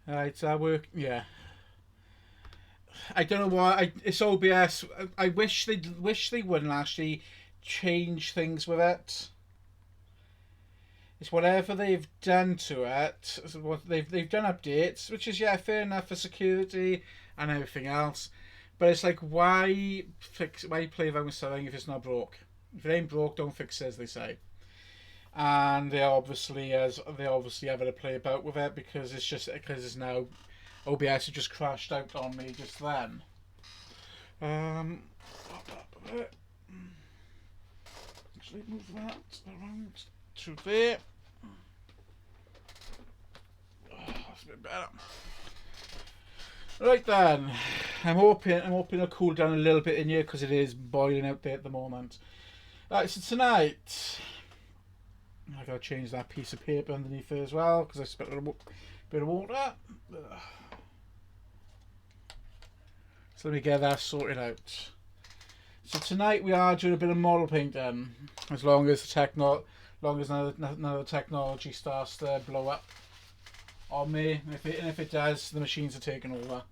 Right, so I work. Yeah, I don't know why. It's OBS. I wish they wouldn't actually change things with it. It's whatever they've done to it. What they've done updates, which is yeah fair enough for security and everything else. But it's like why play around with something if it's not broke? If it ain't broke, don't fix it, as they say. And they obviously having to play about with it because it's now OBS has just crashed out on me just then. Um, actually move that around to there. Oh, that's a bit better. Right then, I'm hoping it'll cool down a little bit in here because it is boiling out there at the moment. Right, so tonight I gotta change that piece of paper underneath there as well because I spilled a bit of water. So let me get that sorted out. So tonight we are doing a bit of model painting, as long as another technology starts to blow up on me. And if it does, the machines are taking over.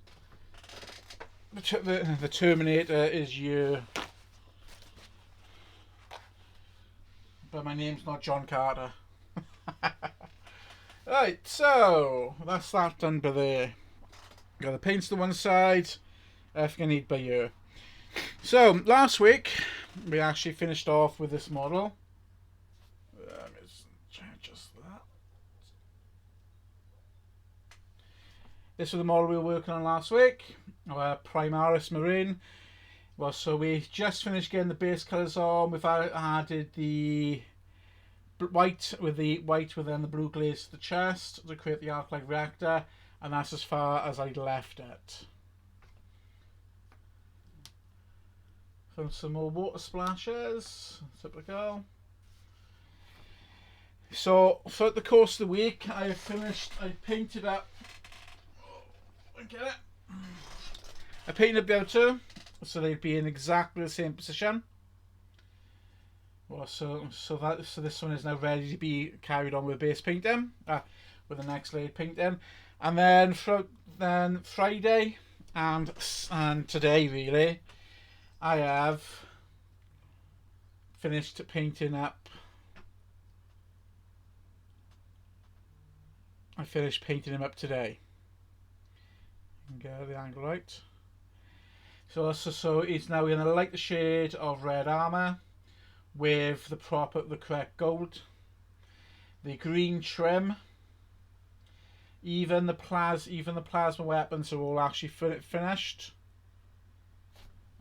The Terminator is here, but my name's not John Carter. Right, so that's that done by there. Got the paints to one side, everything I need by here. So last week we actually finished off with this model. Just that. This was the model we were working on last week, our Primaris Marine. Well, so we just finished getting the base colours on. We've added the white within the blue glaze to the chest to create the arc-like reactor, and that's as far as I left it. Some more water splashes, typical. So throughout the course of the week, I painted up. I painted up the other two, so they'd be in exactly the same position. Well, so this one is now ready to be carried on with base painting, with the next layer painting, and then Friday and today really, I have finished painting up. I finished painting him up today. Get the angle right. So it's now in a lighter shade of red armor, with the correct gold, the green trim. Even the plasma weapons are all actually finished.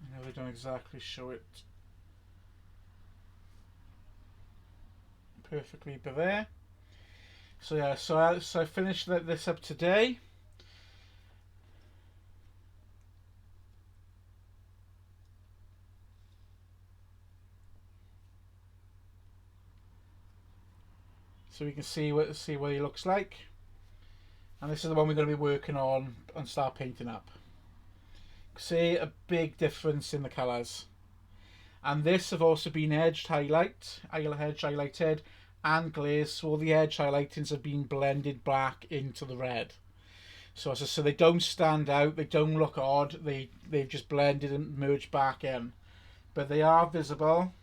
I know they don't exactly show it perfectly, but there. So yeah, so I finished this up today. So we can see what he looks like, and this is the one we're going to be working on and start painting up. See a big difference in the colours, and this have also been edge highlighted and glazed, so all the edge highlightings have been blended back into the red. So they don't stand out, they don't look odd, they've just blended and merged back in, but they are visible.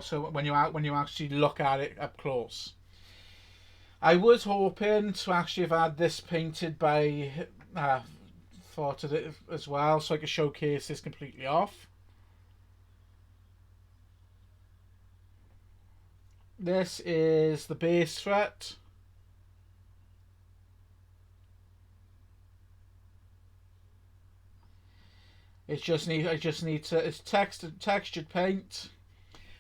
So when you actually look at it up close, I was hoping to actually have had this painted by thought of it as well, so I could showcase this completely off. This is the base threat. It's textured paint.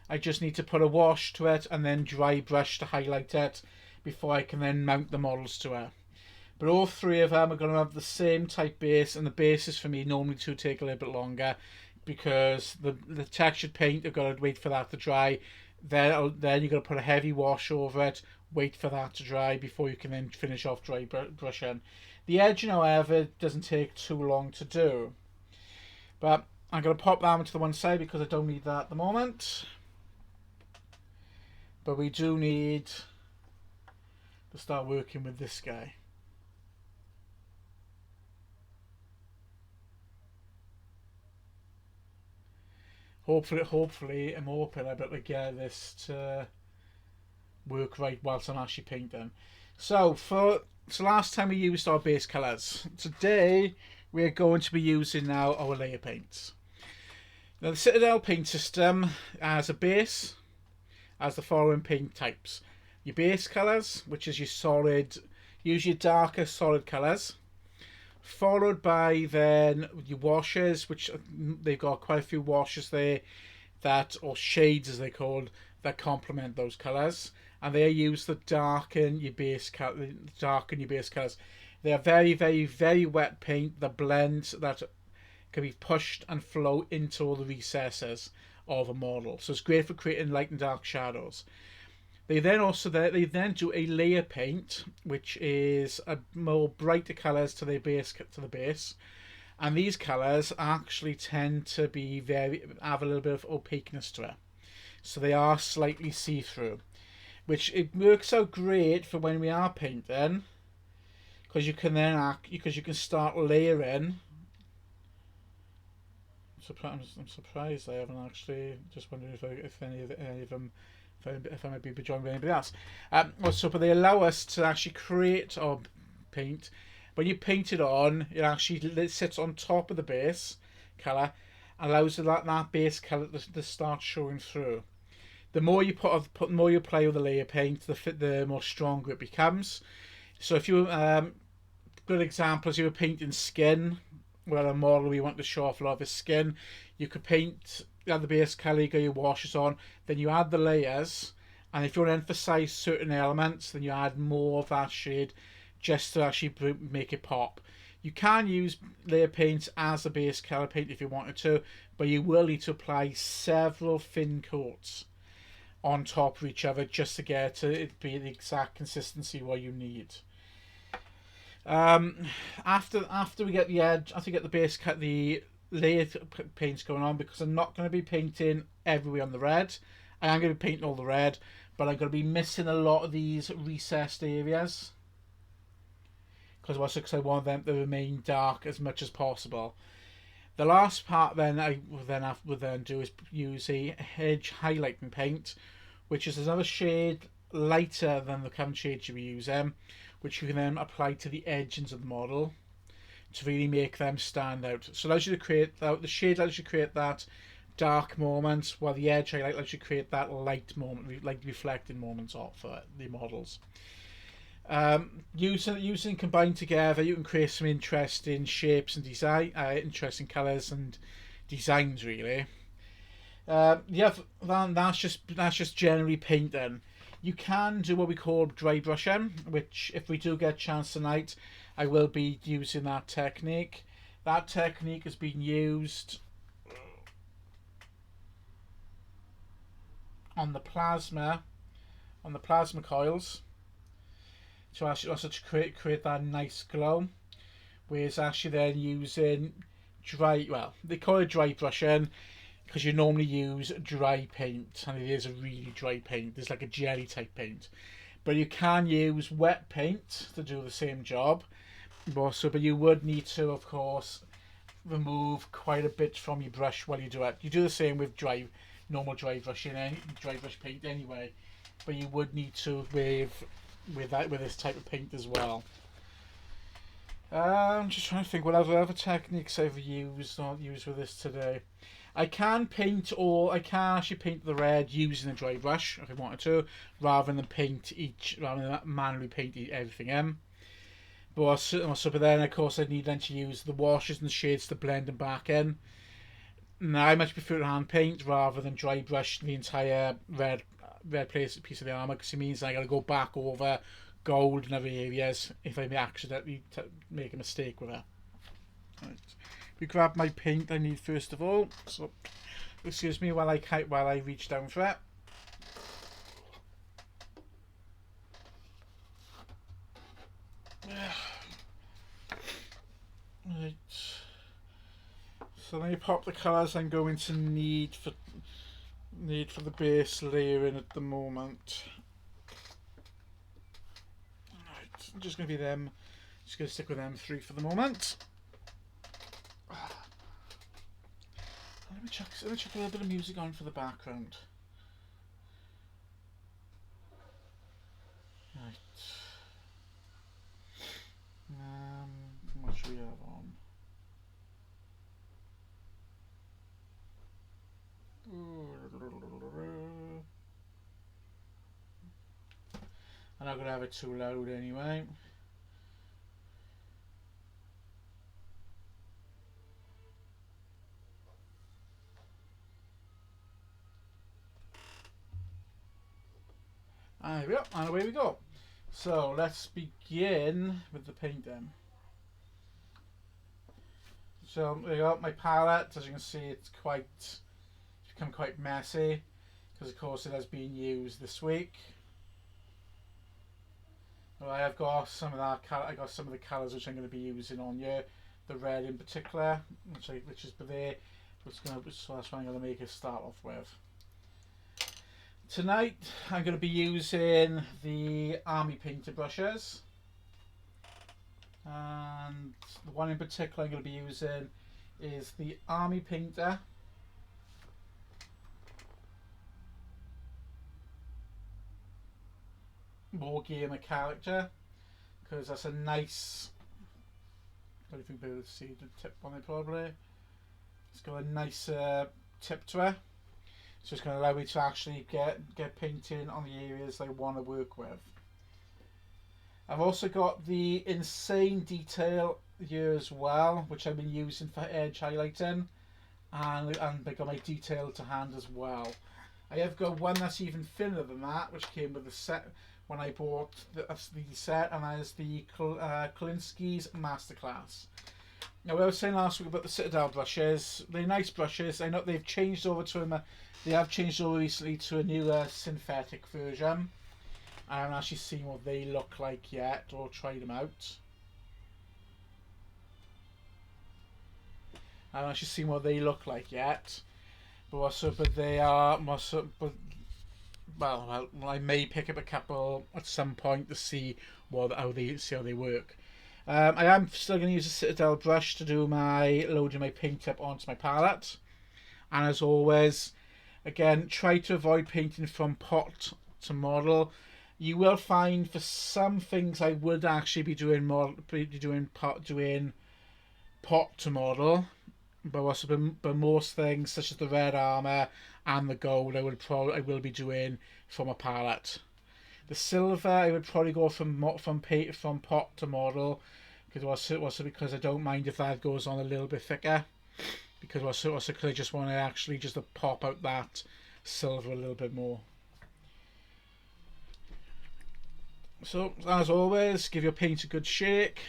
I just need to put a wash to it and then dry brush to highlight it before I can then mount the models to it. But all three of them are going to have the same type base, and the bases for me normally do take a little bit longer because the textured paint, you've got to wait for that to dry. Then you've got to put a heavy wash over it, wait for that to dry before you can then finish off dry brushing. The edging, however, doesn't take too long to do. But I'm going to pop that to the one side because I don't need that at the moment. But we do need to start working with this guy. Hopefully I'm hoping I'll be able to get this to work right whilst I'm actually painting. So last time we used our base colours. Today we're going to be using now our layer paints. Now the Citadel paint system as a base has the following paint types. Your base colours, which is your solid, usually darker solid colours, followed by then your washes, which they've got quite a few washes there that, or shades as they're called, that complement those colours, and they are used to darken your base colours. They are very, very, very wet paint that blends, that can be pushed and flow into all the recesses of a model. So it's great for creating light and dark shadows. They then do a layer paint, which is a more brighter colours to the base, and these colours actually tend to have a little bit of opaqueness to it, so they are slightly see-through, which it works out great for when we are painting, because you can start layering. I'm surprised I haven't actually. Just wondering if any of them. If I might be joined with anybody else. But they allow us to actually create our paint. When you paint it on, it sits on top of the base colour, and allows that base colour to start showing through. The more you the more you play with the layer paint, the more stronger it becomes. So if you good example is you were painting skin, where a model we want to show off a lot of his skin, you could paint. You add the base colour, you get your washes on, then you add the layers, and if you want to emphasise certain elements, then you add more of that shade just to actually make it pop. You can use layer paints as a base colour paint if you wanted to, but you will need to apply several thin coats on top of each other just to get it be the exact consistency what you need. After we get the edge, after we get the base cut, the layer paints going on, because I'm not going to be painting everywhere on the red. I am going to be painting all the red, but I'm going to be missing a lot of these recessed areas because I want them to remain dark as much as possible. The last part then I would then do is use a edge highlighting paint, which is another shade lighter than the current shades you were using, which you can then apply to the edges of the model to really make them stand out. So it allows you to create that, the shade allows you to create that dark moment, while the edge highlight allows you to create that light moment, like reflecting moments for the models. Using combined together, you can create some interesting shapes and design, interesting colours and designs really. That's just generally painting. You can do what we call dry brushing, which if we do get a chance tonight, I will be using that technique. That technique has been used on the plasma coils to actually also to create that nice glow. Whereas actually then using they call it dry brushing because you normally use dry paint, and it is a really dry paint. It's like a jelly type paint, but you can use wet paint to do the same job. But you would need to, of course, remove quite a bit from your brush while you do it. You do the same with normal dry brush paint anyway, but you would need to with this type of paint as well. I'm just trying to think what other techniques I've used with this today. I can actually paint the red using a dry brush if I wanted to, rather than manually paint everything in. But then of course I need then to use the washes and the shades to blend them back in. Now I much prefer hand paint rather than dry brush the entire red piece of the armour, because it means I got to go back over gold and other areas if I accidentally make a mistake with it. Right. We grab my paint I need first of all. So excuse me while I reach down for it. Right. So then you pop the colours I'm going to need for the base layering at the moment. Right, I'm just going to be them. Just going to stick with them three for the moment. Let me chuck a little bit of music on for the background. Right. What should we have on? I'm not going to have it too loud anyway. And there we go, and away we go. So let's begin with the painting. So there you go, my palette, as you can see, it's become quite messy because of course it has been used this week. Well, I have got some of that. I got some of the colours which I'm going to be using on here. The red in particular, which is there. So that's what I'm going to make it start off with. Tonight I'm going to be using the army painter brushes, and the one in particular I'm going to be using is the army painter. Warhammer character, because that's a nice, I don't think you'll be able to see the tip on it probably. It's got a nice tip to it, so it's going to allow me to actually get painting on the areas I want to work with. I've also got the insane detail here as well, which I've been using for edge highlighting, and I got my detail to hand as well. I have got one that's even thinner than that, which came with the set when I bought the set, and that is the Klinsky's Masterclass. Now, I was saying last week about the Citadel brushes. They're nice brushes. I know they've changed over to they have changed over recently to a newer synthetic version. I haven't actually seen what they look like yet or tried them out. I haven't actually seen what they look like yet. But they are well, I may pick up a couple at some point to see how they work. I am still going to use a Citadel brush to do loading my paint up onto my palette, and as always, again, try to avoid painting from pot to model. You will find for some things I would actually be doing pot to model. But most things, such as the red armor and the gold, I will be doing from a palette. The silver, I would probably go from pot to model, because I don't mind if that goes on a little bit thicker, because I just want to actually just to pop out that silver a little bit more. So as always, give your paint a good shake.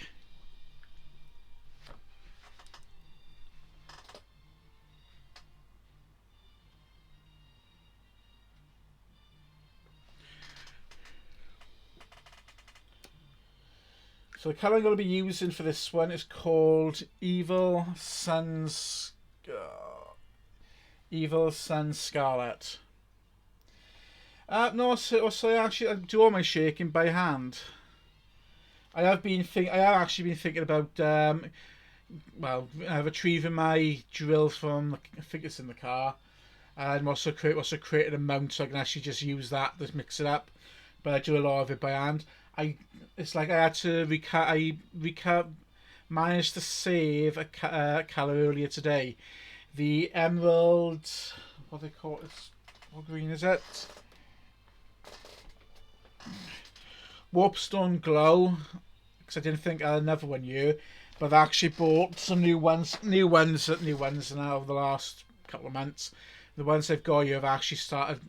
So the colour I'm going to be using for this one is called Evil Sun Scarlet. No, so I do all my shaking by hand. I have actually been thinking about retrieving my drill from, I think it's in the car, and also created a mount so I can actually just use that to mix it up. But I do a lot of it by hand. It's like I had to managed to save a colour earlier today. The emerald, what they call it? What green is it? Warpstone Glow. Because I didn't think I had another one here, but I actually bought some new ones now over the last couple of months. The ones I've got here have actually started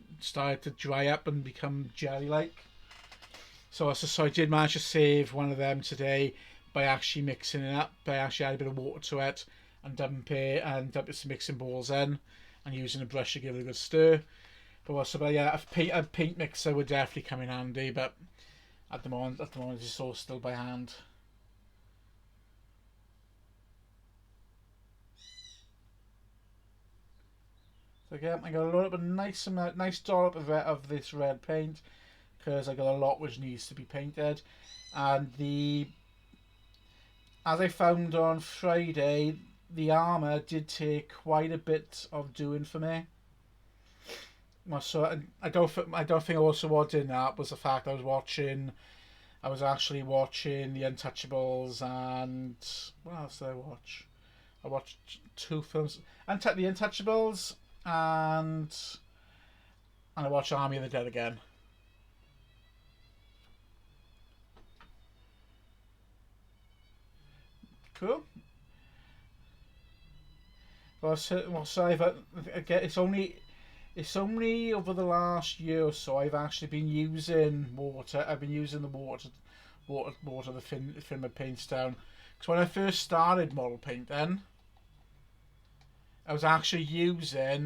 to dry up and become jelly-like. So I did manage to save one of them today by actually mixing it up. I actually add a bit of water to it and dump some mixing balls in, and using a brush to give it a good stir. But yeah, a paint mixer would definitely come in handy. But at the moment, it's all still by hand. So again, I got a lot of nice dollop of this red paint, because I got a lot which needs to be painted. And as I found on Friday, the armour did take quite a bit of doing for me. Well, so I don't think also what did that was the fact I was actually watching The Untouchables, and what else did I watch? I watched two films, The Untouchables, and I watched Army of the Dead again. Cool. Well, so again, it's only over the last year or so I've actually been using water. I've been using the water to thin my paints down. Because when I first started model painting, I was actually using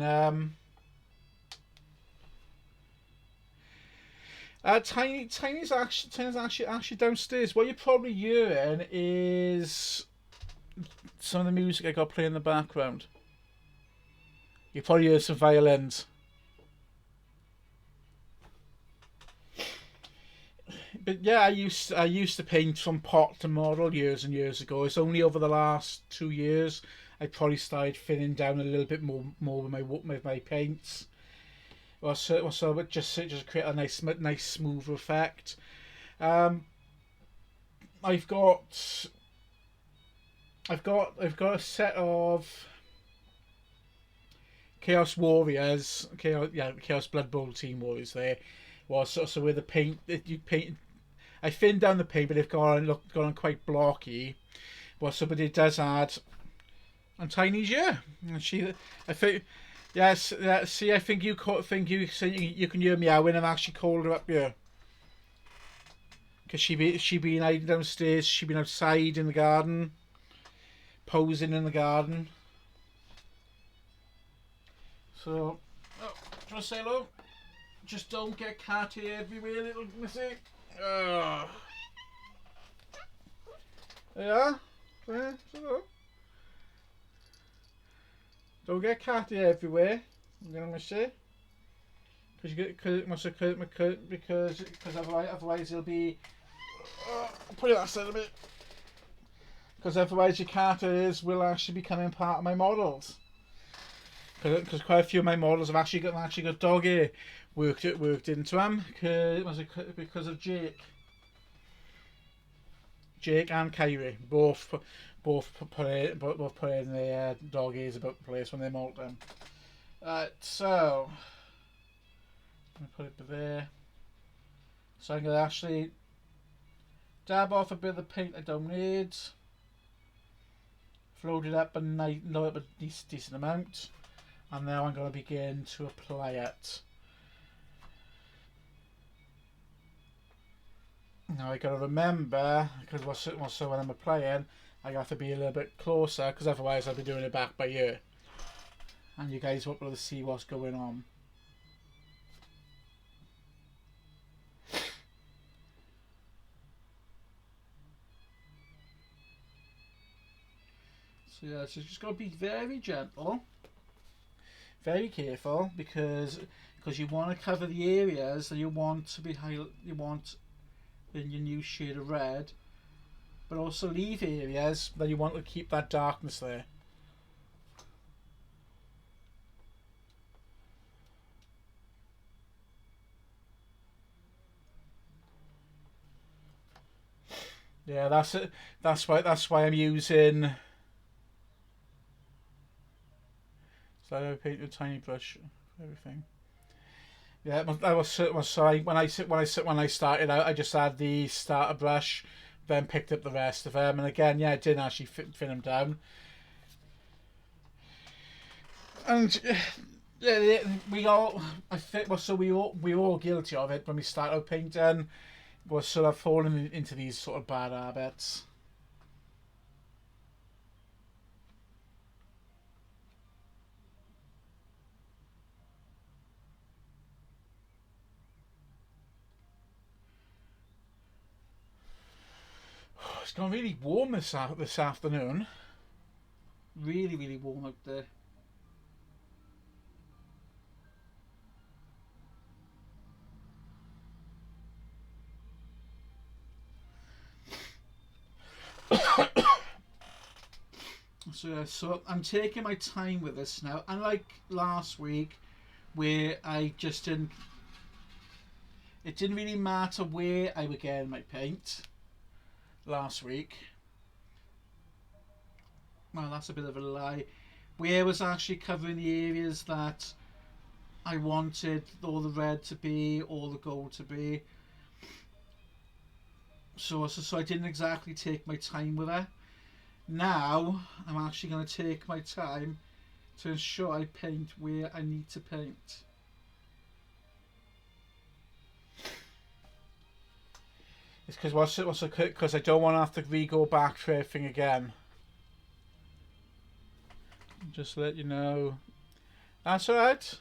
Tiny's actually downstairs. What you're probably hearing is some of the music I got playing in the background. You probably hear some violins. But yeah, I used to paint from pot to model years and years ago. It's only over the last 2 years I probably started thinning down a little bit more with my paints. So it just create a nice smoother effect. Um, I've got a set of Chaos Warriors, Chaos Blood Bowl Team Warriors. There, well, so with the paint that you paint, I thinned down the paint, but they've gone quite blocky. Well, so but it does add. And Tiny's and I think, yes, see, I think you can hear me out when I'm actually called her up here. Because she been hiding downstairs, she been outside in the garden, posing in the garden. So, do you want to say hello? Just don't get catty everywhere, little missy. Yeah? So. Don't get catty everywhere, you know what I say? Because otherwise it'll be. I'll put it outside a bit. Because otherwise your catters will actually be becoming part of my models. Because quite a few of my models have actually got dog hair worked into them because of Jake and Kyrie both put in their dog ears about the place when they molt them. So I'm gonna put it there. So I'm gonna actually dab off a bit of the paint I don't need. Float it up a decent amount. And now I'm going to begin to apply it. Now I got to remember, because also when I'm applying, I have to be a little bit closer, because otherwise I'll be doing it back by ear, and you guys won't be able to see what's going on. So yeah, so just got to be very gentle. Very careful because you want to cover the areas that you want to be you want in your new shade of red, but also leave areas that you want to keep that darkness there. Yeah, that's it. That's why I'm using. So I paint with a tiny brush for everything. Yeah, I was sorry when I started out. I just had the starter brush, then picked up the rest of them, and again, yeah, it didn't actually thin them down. And yeah, we all we're all guilty of it when we start out painting. We're sort of falling into these sort of bad habits. It's gone really warm this afternoon. Really warm out there. So I'm taking my time with this now. Unlike last week, where I just didn't. It didn't really matter where I would get my paint last week. Well, that's a bit of a lie. Where I was actually covering the areas that I wanted all the red to be, all the gold to be. So I didn't exactly take my time with it. Now I'm actually going to take my time to ensure I paint where I need to paint. It's because I don't want to have to re-go back for everything again. Just to let you know. That's alright.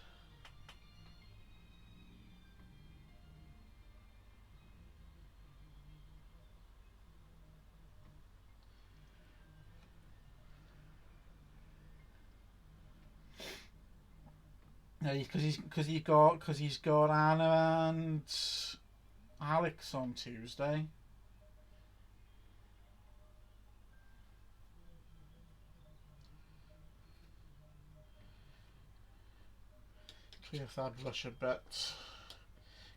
No, because he's got Anna and Alex on Tuesday. Clear that brush a bit.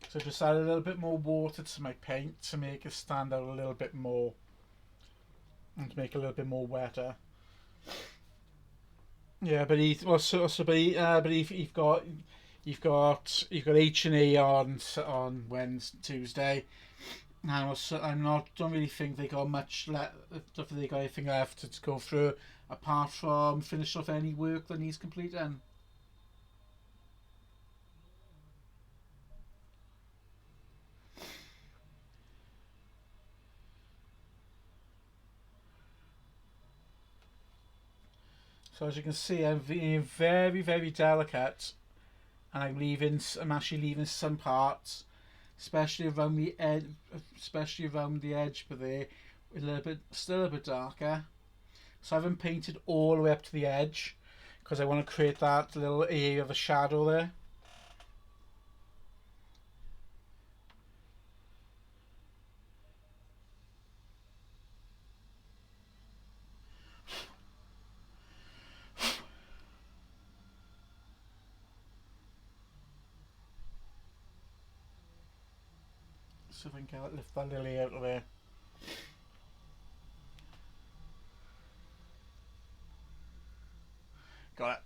So just add a little bit more water to my paint to make it stand out a little bit more and to make it a little bit more wetter. Yeah, but you've got H&E on Wednesday, Tuesday. And don't really think they got much left. Don't think they got anything left to go through apart from finish off any work that needs completing. So as you can see, I'm being very, very delicate, and I'm actually leaving some parts, especially around the edge, but there, still a bit darker. So I haven't painted all the way up to the edge because I want to create that little area of a shadow there. So if I can lift that little area out of there. Got it.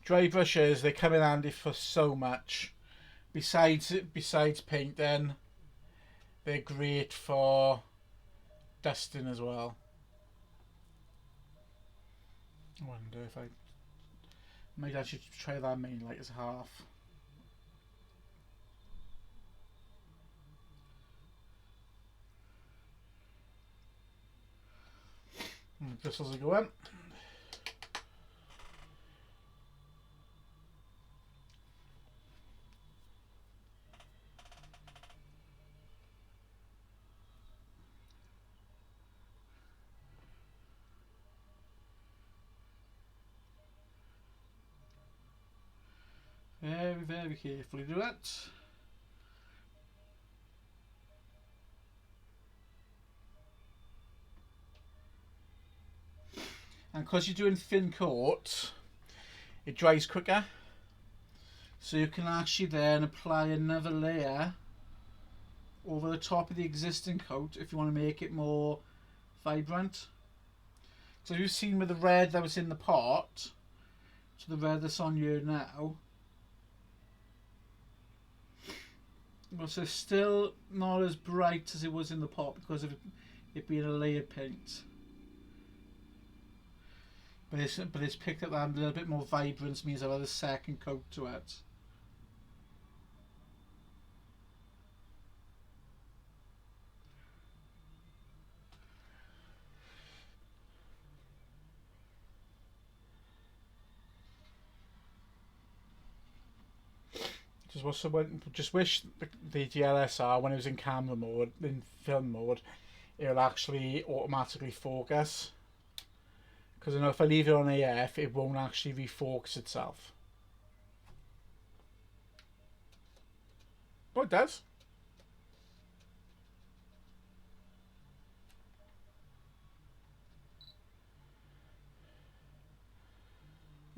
Dry brushes, they come in handy for so much. Besides painting, they're great for dusting as well. I wonder if I might actually try that main light as half. Crystals are going. Very, very carefully do that. And because you're doing thin coat, it dries quicker. So you can actually then apply another layer over the top of the existing coat if you want to make it more vibrant. So you've seen with the red that was in the pot to the red that's on here now. Well, so it's still not as bright as it was in the pot because of it being a layered paint. But it's picked up that a little bit more vibrance, means I've had a second coat to it. Just wish the DLSR, when it was in camera mode, in film mode, it'll actually automatically focus. Because I know if I leave it on AF, it won't actually refocus itself. Oh, it does.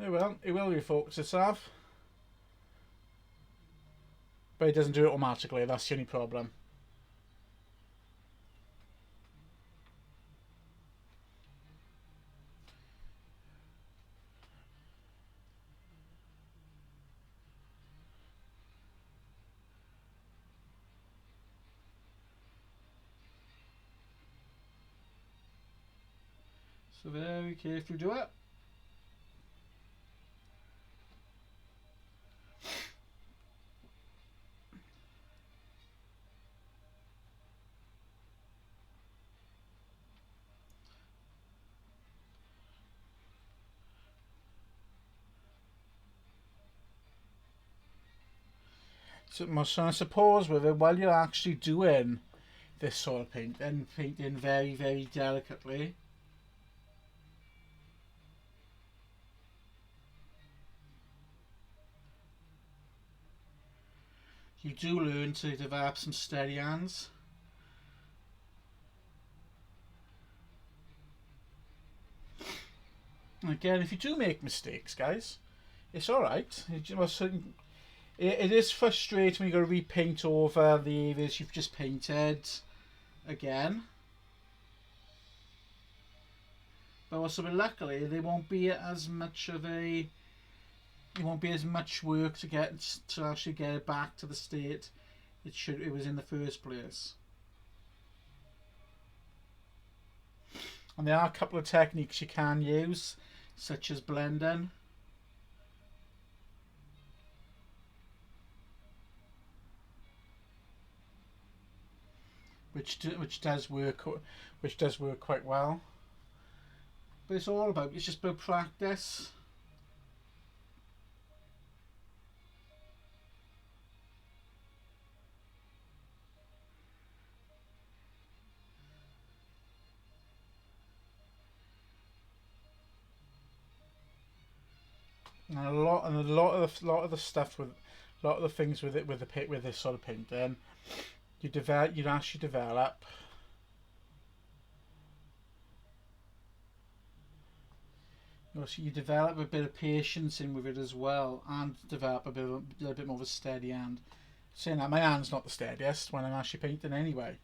It will. It will refocus itself. But it doesn't do it automatically. That's the only problem. So very carefully do it. So I suppose with it, while you're actually doing this sort of paint, then painting very, very delicately. You do learn to develop some steady hands. And again, if you do make mistakes, guys, it's alright. It is frustrating when you've got to repaint over the areas you've just painted again. But also, luckily, there won't be as much of a... It won't be as much work to actually get it back to the state it was in the first place. And there are a couple of techniques you can use, such as blending. Which does work quite well. But it's just about practice. And a lot of the stuff with a lot of the things with this sort of painting, you actually develop. So you develop a bit of patience in with it as well, and develop a little bit more of a steady hand. Saying that, my hand's not the steadiest when I'm actually painting anyway.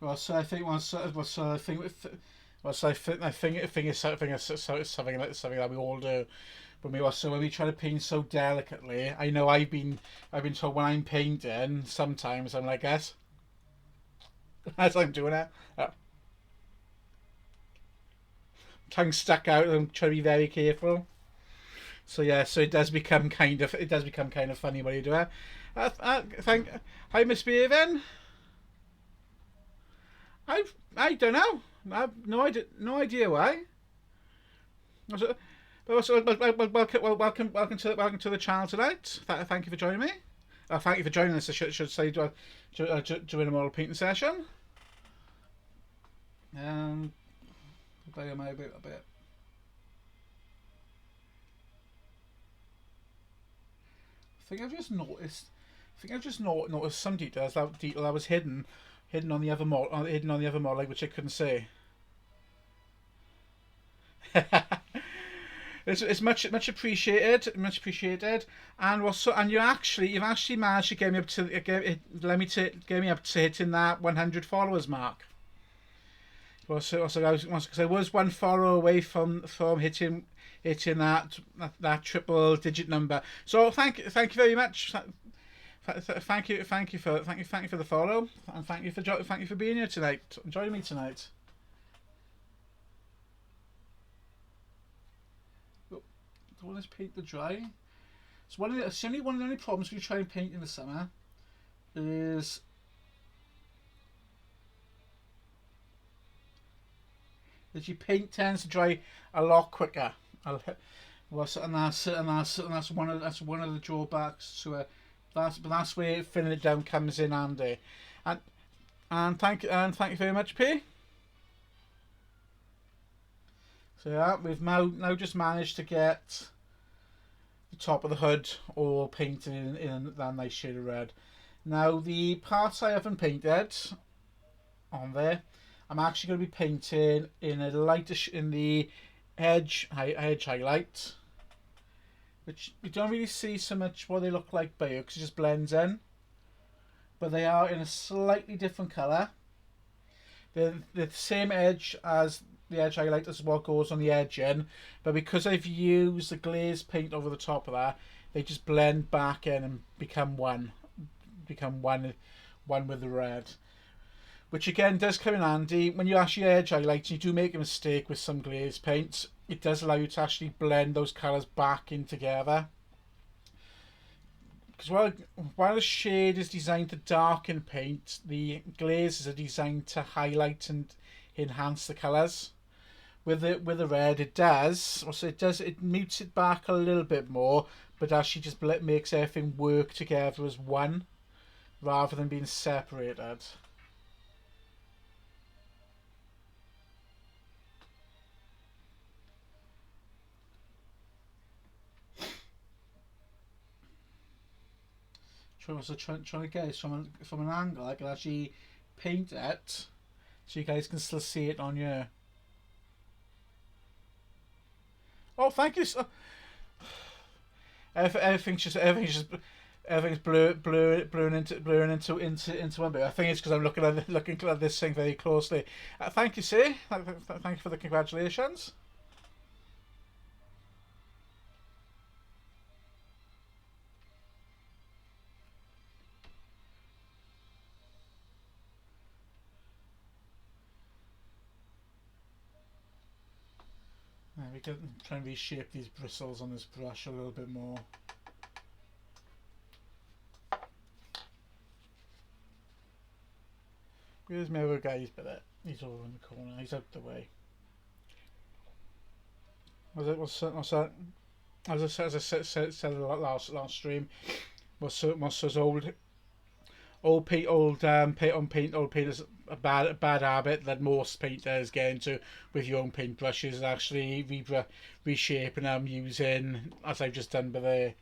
Well, so I think it's something that we all do. When we try to paint so delicately, I know I've been told when I'm painting, sometimes I'm like this, as I'm doing it, tongue stuck out, and I'm trying to be very careful. So yeah, so it does become kind of funny when you do it. Hi, Miss Bevan. I don't know. I've no idea why. Welcome to the channel tonight. Thank you for joining me. Thank you for joining us. I should say during a model painting session. Play my bit a bit. I think I've just noticed some details. That detail that was hidden on the other model, which I couldn't see. It's much appreciated, and you've actually managed to get me up to hitting that 100 followers mark. Because I was one follower away from hitting that triple digit number. So thank you very much. Thank you for the follow, and thank you for being here tonight, joining me tonight. want this paint to dry. So it's only one of the only problems when you try and paint in the summer is that your paint tends to dry a lot quicker. And that's one of the drawbacks to it. That's where thinning it down comes in handy. And thank you very much, P. So yeah, we've now just managed to get the top of the hood all painted in that nice shade of red. Now the parts I haven't painted on there, I'm actually going to be painting in a lighter in the edge highlight, which you don't really see so much what they look like by here because it just blends in, but they are in a slightly different colour. They're the same edge as the edge highlight as what goes on the edge in, but because I've used the glaze paint over the top of that, they just blend back in and become one with the red, which again does come in handy when you actually edge highlight. You do make a mistake with some glaze paints, it does allow you to actually blend those colours back in together, because while the shade is designed to darken paint, the glazes are designed to highlight and enhance the colours. With the red, it mutes it back a little bit more, but actually just makes everything work together as one, rather than being separated. So trying to get it from an angle, I can actually paint it, so you guys can still see it on your. Oh, thank you. Everything's blurring into one bit. I think it's because I'm looking at this thing very closely. Thank you, sir. Thank you for the congratulations. We can try and reshape these bristles on this brush a little bit more. Where's my other guy's bit? He's over in the corner. He's out the way. What's that? As I said last stream, what's those old paint is a bad habit that most painters get into with your own paint brushes, actually reshaping them using, as I've just done by there,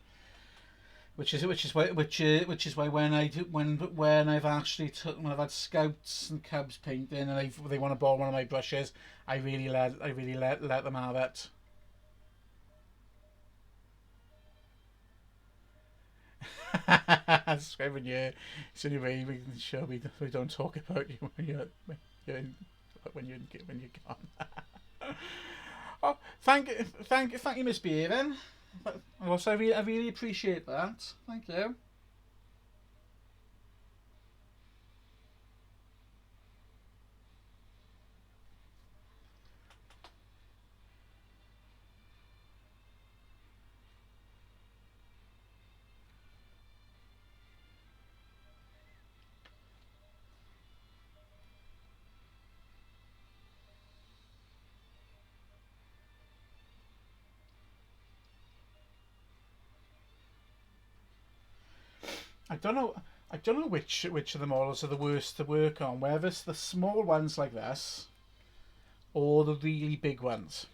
which is why when I've had scouts and cubs painting and they want to borrow one of my brushes, I really let them have it. Scriven, yeah. It's the only way we can show we don't talk about you when you're gone. Oh, thank you, Miss Beaven. Also, I really appreciate that. Thank you. I don't know which of the models are the worst to work on, whether it's the small ones like this or the really big ones.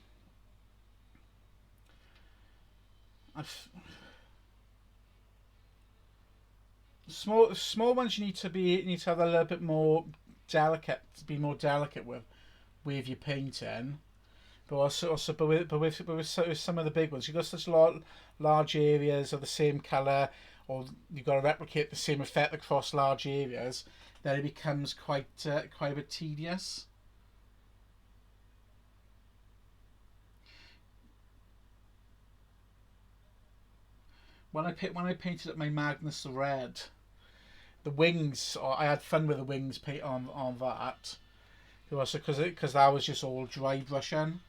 Small ones you need to have a little bit more delicate, to be more delicate with your painting. But with some of the big ones, you've got such large areas of the same colour, or you've got to replicate the same effect across large areas, then it becomes quite a bit tedious. When I painted up my Magnus the red, the wings, I had fun with the wings paint on that. Because that was just all dry brushing.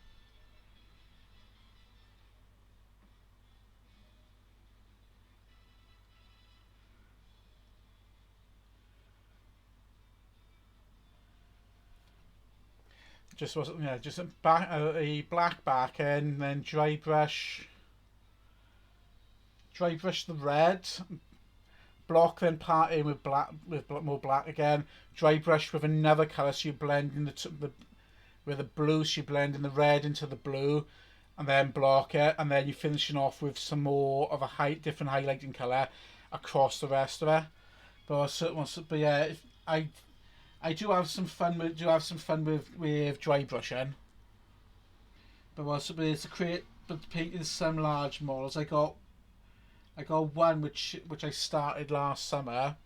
just was just a black back end, then dry brush the red, block, then part in with more black again, dry brush with another colour, so you blend in with the blue, so you blend in the red into the blue, and then block it, and then you're finishing off with some more of a different highlighting colour across the rest of it. But yeah, I do have some fun with dry brushing. But also, to create, but painting some large models, I got one which I started last summer.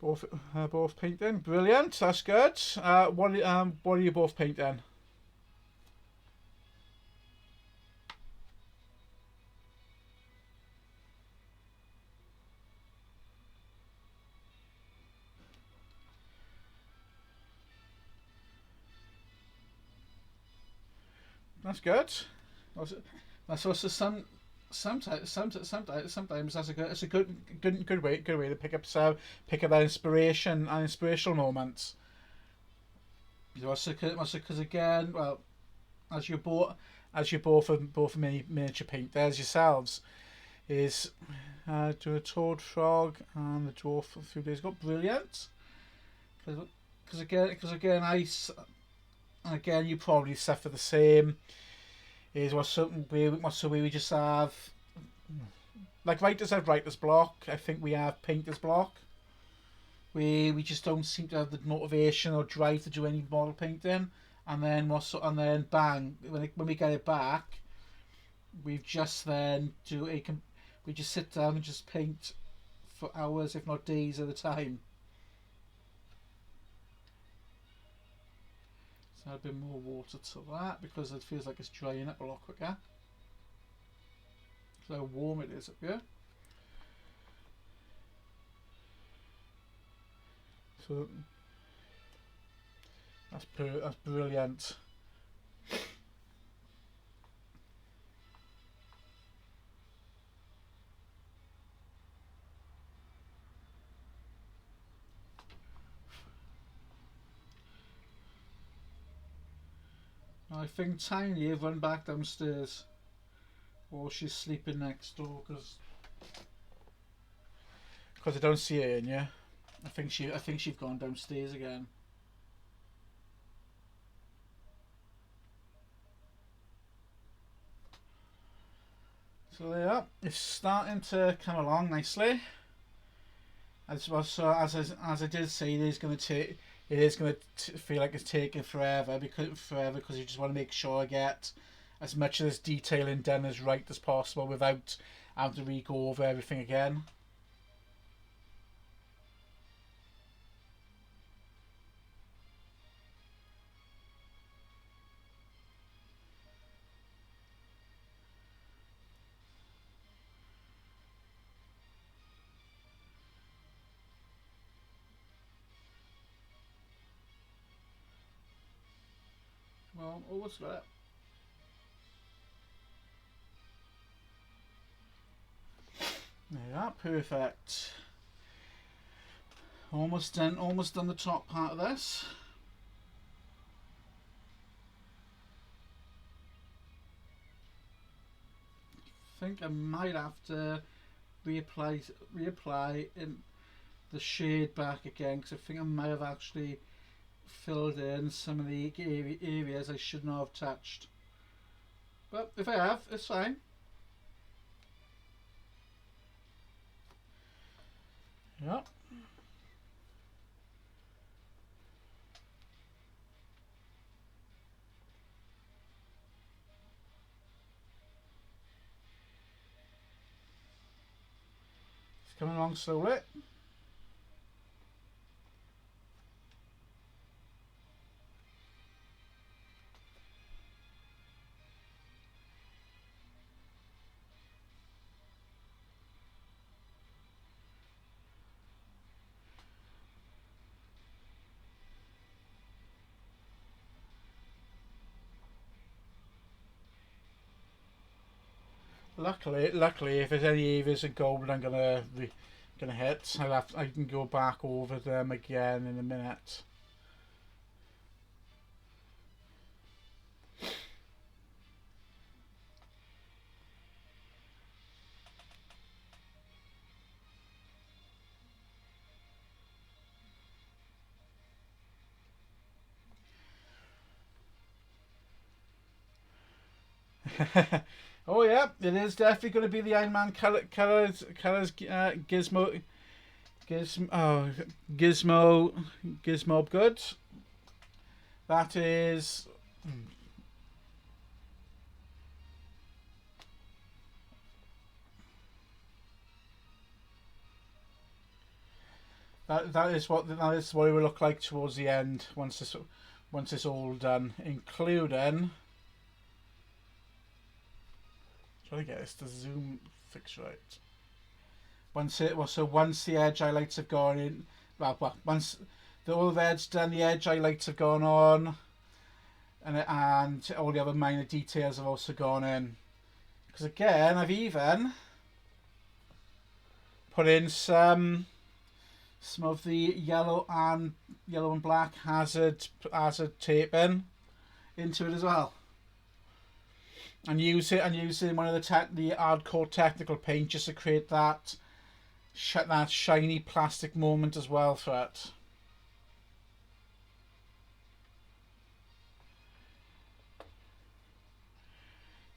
Both painting, brilliant. That's good. What are you both painting? That's good. That's also sometimes that's a good way to pick up that inspirational moments. Because again, well, as you both miniature painters yourselves, is do a toad frog and the dwarf a few days ago. Brilliant. Because again, you probably suffer the same. Is we just have, like writers have writer's block. I think we have painter's block. We just don't seem to have the motivation or drive to do any model painting, and then bang, when we get it back, we just sit down and just paint for hours, if not days at a time. So a bit more water to that because it feels like it's drying up a lot quicker. So how warm it is up here. So that's brilliant. I think Tiny have run back downstairs, or she's sleeping next door because I don't see her in here. I think she's gone downstairs again. So yeah, it's starting to come along nicely. As I did say, it is going to feel like it's taking forever because you just want to make sure I get as much of this detailing done as right as possible without having to re-go over everything again. Well, almost there. Yeah, perfect. Almost done the top part of this. I think I might have to reapply in the shade back again because I think I might have actually filled in some of the areas I should not have touched. But if I have, it's fine. Yeah. It's coming along slowly. Luckily, if there's any areas of gold I'm gonna hit, I can go back over them again in a minute. Oh yeah, it is definitely going to be the Iron Man colors Gizmo good. That is. That is what it will look like towards the end once it's all done, including. Try to get this to zoom fix right. Once the edge highlights have gone in, once all the edge done, the edge highlights have gone on, and all the other minor details have also gone in. Because again, I've even put in some of the yellow and black hazard taping into it as well, and using one of the hardcore technical paint just to create that shiny plastic moment as well for it.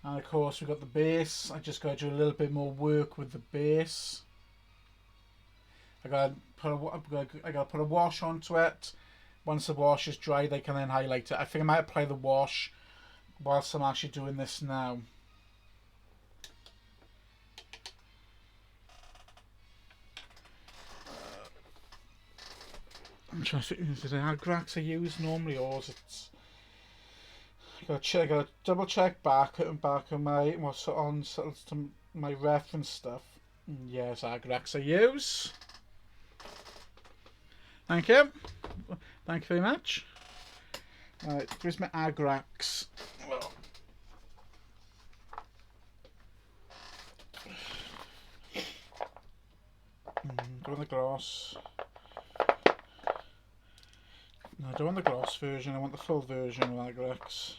And of course we've got the base. I just got to do a little bit more work with the base. I got to put a wash onto it. Once the wash is dry, they can then highlight it. I think I might apply the wash whilst I'm actually doing this now. I'm trying to think, is it Agrax I use normally, or is it? I gotta double check back on my what's on my reference stuff. Yes, Agrax I use. Thank you. Thank you very much. Right, here's my Agrax. Go on the gloss. No, I don't want the gloss version, I want the full version of Agrax.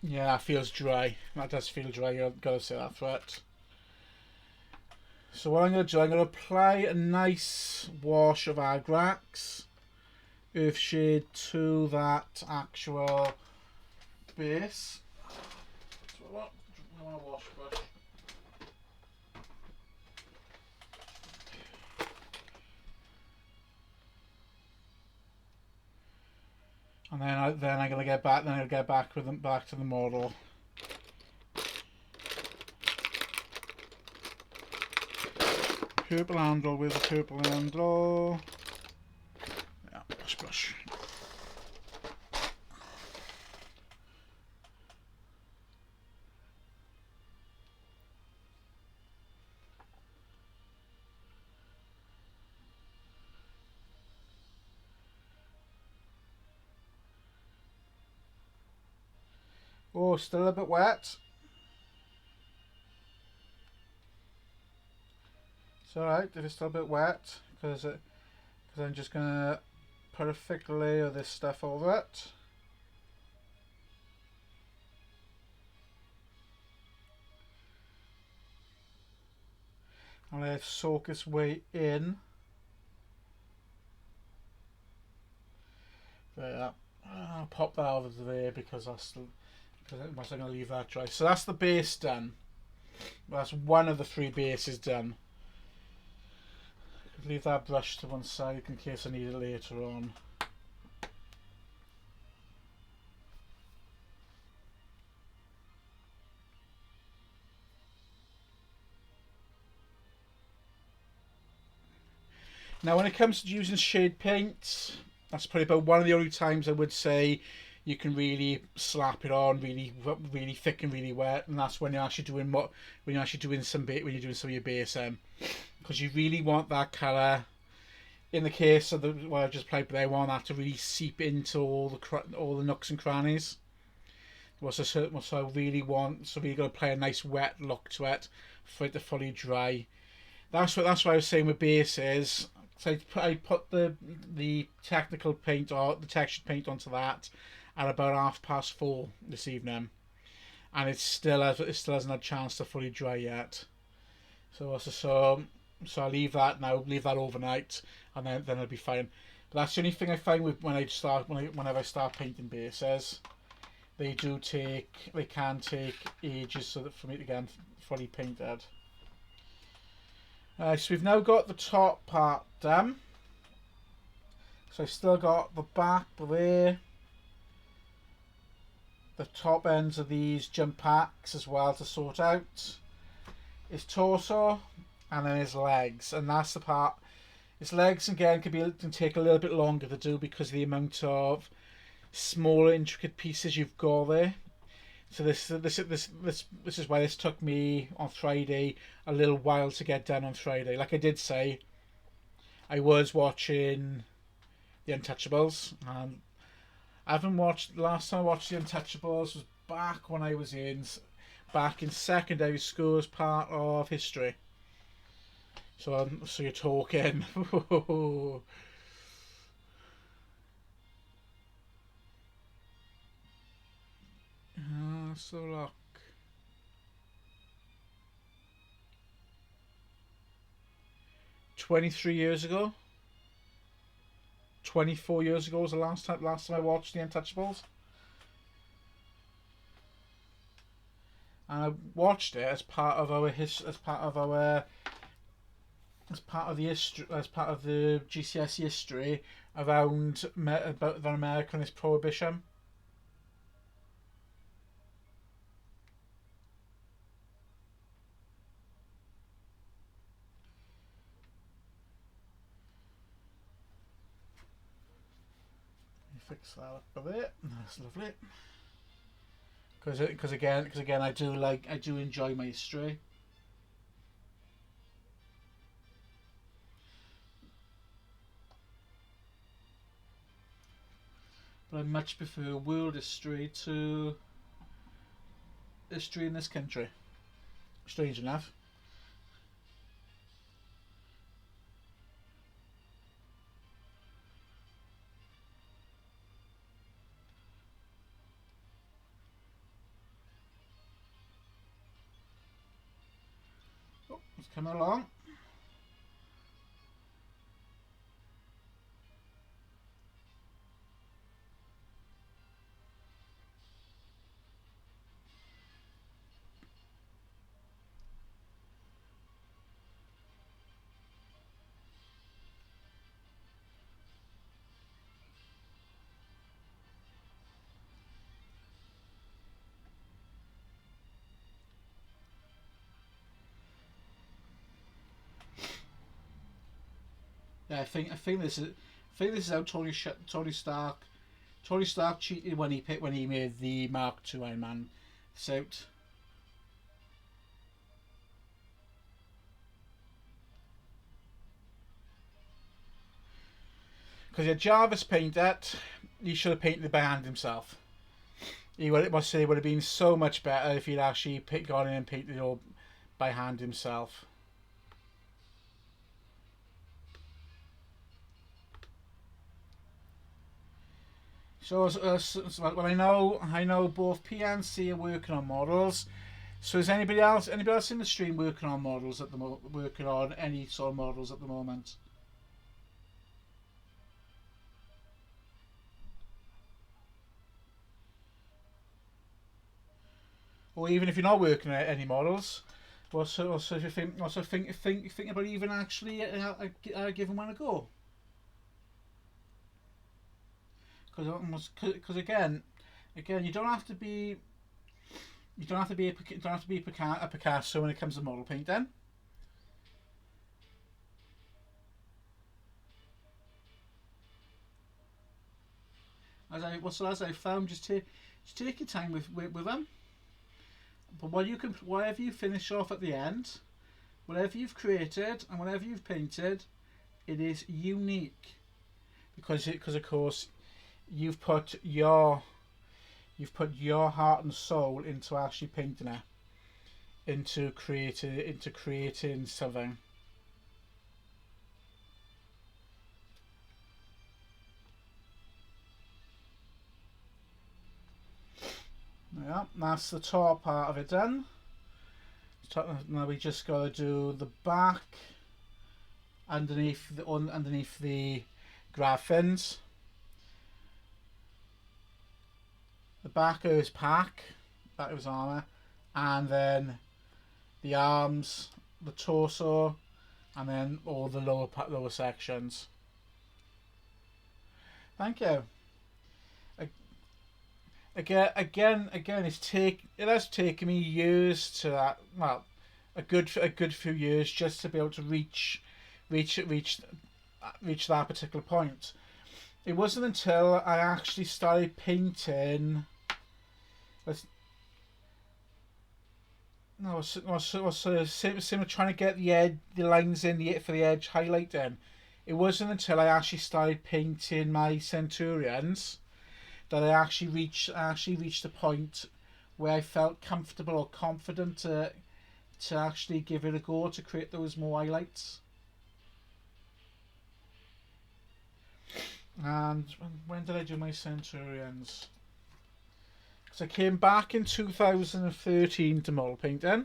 Yeah, that feels dry. That does feel dry, I've got to say that for it. So what I'm going to do, I'm going to apply a nice wash of Agrax Earthshade to that actual base. So what? I want a wash brush. And then I'm gonna get back. Then I'll get back with them back to the model. Purple handle with a purple handle. Yeah, brush. Oh, still a bit wet. It's alright if it's still a bit wet, because I'm just gonna put a thick layer of this stuff over it. And let it soak its way in. There. I'll pop that over there because I'm going to leave that dry. So that's the base done. That's one of the 3 bases done. Leave that brush to one side in case I need it later on. Now when it comes to using shade paints, that's probably about one of the only times I would say you can really slap it on really thick and really wet, and that's when you're actually doing some of your base because you really want that colour. In the case of what I've just played, but I want that to really seep into all the nooks and crannies. So I really want, so we're going to play a nice wet look to it for it to fully dry. That's what I was saying with bases. So I put the technical paint or the textured paint onto that at about 4:30 this evening, and it still hasn't had a chance to fully dry yet. So I leave that now, leave that overnight, and then it'll be fine. But that's the only thing I find with whenever I start painting bases, they can take ages for me to get fully painted. So we've now got the top part done. So I've still got the back there, the top ends of these jump packs as well to sort out. His torso, and then his legs, and that's the part. His legs again can take a little bit longer to do because of the amount of smaller intricate pieces you've got there. So this is why this took me on Friday a little while to get done on Friday. Like I did say, I was watching The Untouchables, and I haven't watched. The last time I watched The Untouchables was back when I was back in secondary school as part of history. So you're talking. So look. 23 years ago. 24 years ago was the last time I watched The Untouchables. And I watched it as part of the GCSE history about the Americanist prohibition. Fix that up a bit. That's lovely. Because again, I do enjoy my history. But I much prefer world history to history in this country. Strange enough. Oh, it's coming along. Yeah, I think this is how Tony Stark cheated when he made the Mark II Iron Man suit. Because he had Jarvis paint that, he should have painted it by hand himself. It would have been so much better if he'd actually gone in and painted it all by hand himself. So well, I know both P and C are working on models. So is anybody else in the stream working on models at the working on any sort of models at the moment? Or even if you're not working at any models, also if you think about even actually giving one a go. Because again, you don't have to be a Picasso when it comes to model painting. As I found, just take your time with them. But whatever you finish off at the end, whatever you've created and whatever you've painted, it is unique because of course you've put your heart and soul into actually painting it, into creating something. Yeah, that's the top part of it done. Now we just got to do the back underneath the graphins. The back of his pack, back of his armour, and then the arms, the torso, and then all the lower sections. Thank you. Again, it has taken me years to that. Well, a good few years just to be able to reach that particular point. It wasn't until I actually started painting. No, similar trying to get the lines in for the edge highlighting. It wasn't until I actually started painting my Centurions that I actually reached the point where I felt comfortable or confident to actually give it a go to create those more highlights. And when did I do my Centurions? Because I came back in 2013 to model painting.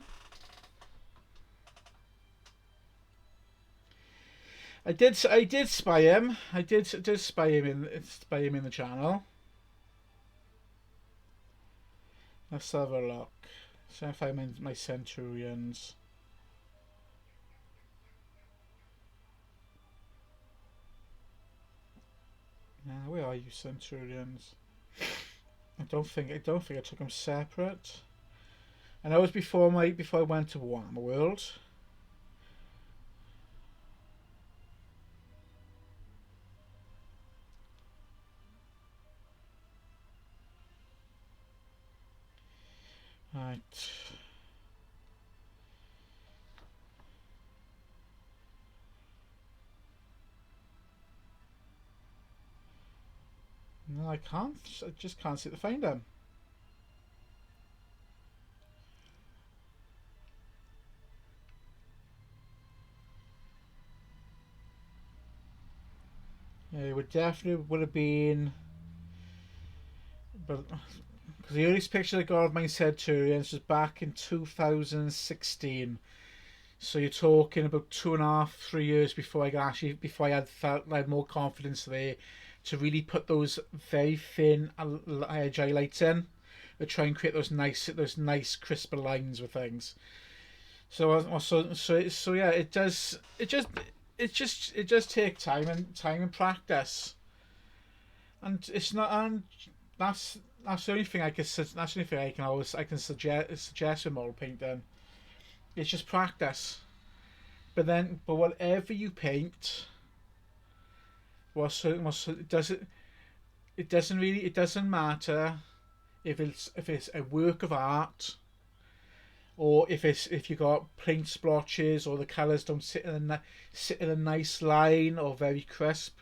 I did spy him. I did spy him in the channel. Let's have a look. See if I find my Centurions. Now, where are you, Centurions? I don't think I took them separate. And that was before I went to Warhammer World. Right. No, I can't. I just can't seem to find them. Yeah, it would have been, but because the earliest picture I got of my Centurions was back in 2016. So you're talking about 2.5, 3 years before I had felt I had more confidence there to really put those very thin edge highlights in, to try and create those nice crisper lines with things. So yeah, it does take time and practice, and it's not and that's the only thing I can suggest with model painting. It's just practice. But whatever you paint, it doesn't matter if it's a work of art, or if you got paint splotches, or the colours don't sit in a nice line or very crisp.